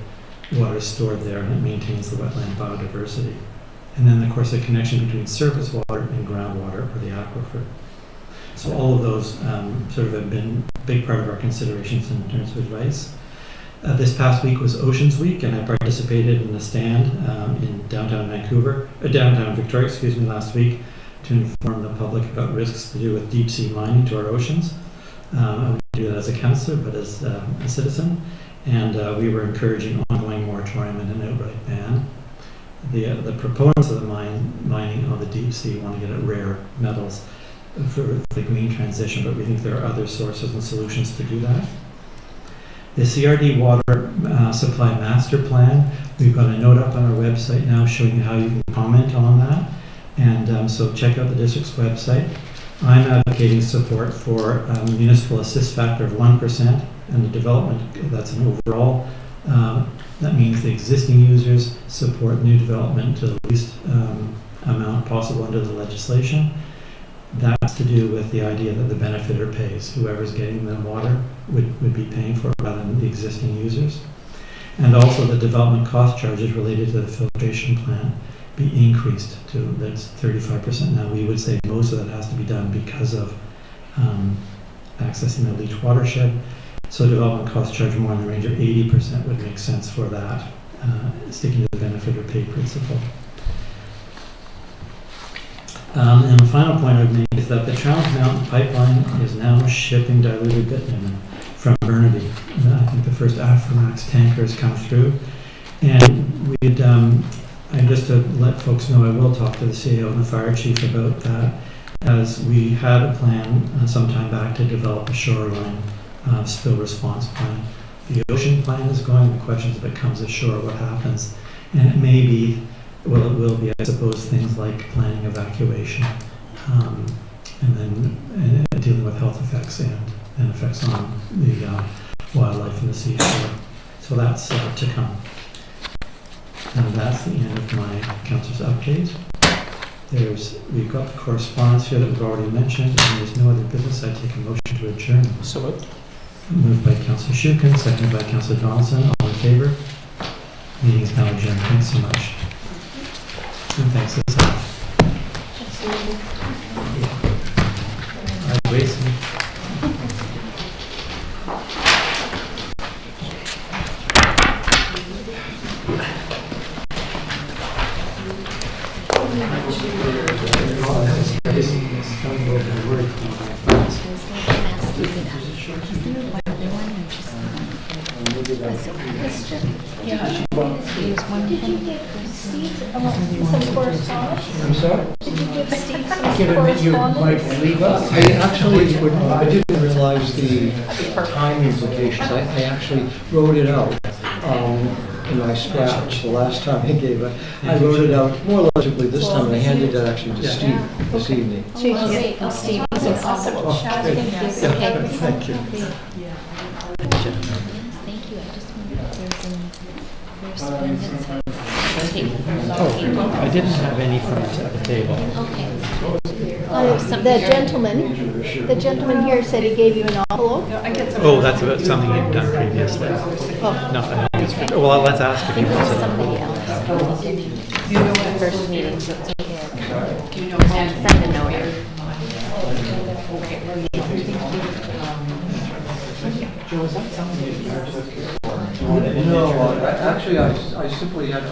water is stored there and it maintains the wetland biodiversity. And then of course the connection between surface water and groundwater or the aquifer. So all of those sort of have been a big part of our considerations in terms of advice. This past week was Oceans Week, and I participated in a stand in downtown Victoria, last week to inform the public about risks to do with deep sea mining to our oceans. I wouldn't do that as a councillor, but as a citizen. And we were encouraging ongoing moratorium and an outright ban. The proponents of the mining of the deep sea want to get at rare metals for the green transition, but we think there are other sources and solutions to do that. The CRD water supply master plan, we've got a note up on our website now showing you how you can comment on that. And so check out the district's website. I'm advocating support for a municipal assist factor of 1% and the development, that's an overall. That means the existing users support new development to the least amount possible under the legislation. That's to do with the idea that the benefiter pays. Whoever's getting the water would be paying for it rather than the existing users. And also the development cost charges related to the filtration plant be increased to, that's 35% now. We would say most of that has to be done because of accessing the leach watershed. So development cost charge more in the range of 80% would make sense for that, sticking to the benefiter pay principle. And the final point I would make is that the Trans Mountain Pipeline is now shipping diluted bitumen from Burnaby. I think the first Aframax tanker has come through. And and just to let folks know, I will talk to the CEO and the fire chief about that, as we had a plan some time back to develop a shoreline spill response plan. The ocean plan is going, the question is if it comes ashore, what happens? And it may be, well, it will be, I suppose, things like planning evacuation, and then dealing with health effects and effects on the wildlife in the seashore. So that's to come. And that's the end of my council's update. We've got the correspondence here that we've already mentioned, and there's no other business. I take a motion to adjourn. So moved. Moved by Councillor Shukin, seconded by Councillor Donaldson. All in favor? Meeting is now adjourned. Thanks so much. And thanks to the staff. I'd wait. Some correspondence? I'm sorry? Did you give Steve some Given that you might correspondence? leave us. I actually, I didn't realize the time implications. I actually wrote it out in my scratch the last time I gave it. I wrote it out more legibly this time, and I handed it actually to Steve this evening. Steve, he's an envelope. Okay. Okay. Thank you. Thank you. I just wondered if there's any correspondence. Oh, I didn't have any from the table. Okay. The gentleman here said he gave you an envelope. Oh, that's about something you've done previously. Oh. No, I don't think it's, well, let's ask if he wants it. Somebody else. You know what? First meeting, so it's okay. You know, and send a note here. Joe, is that something you've No, actually, I simply had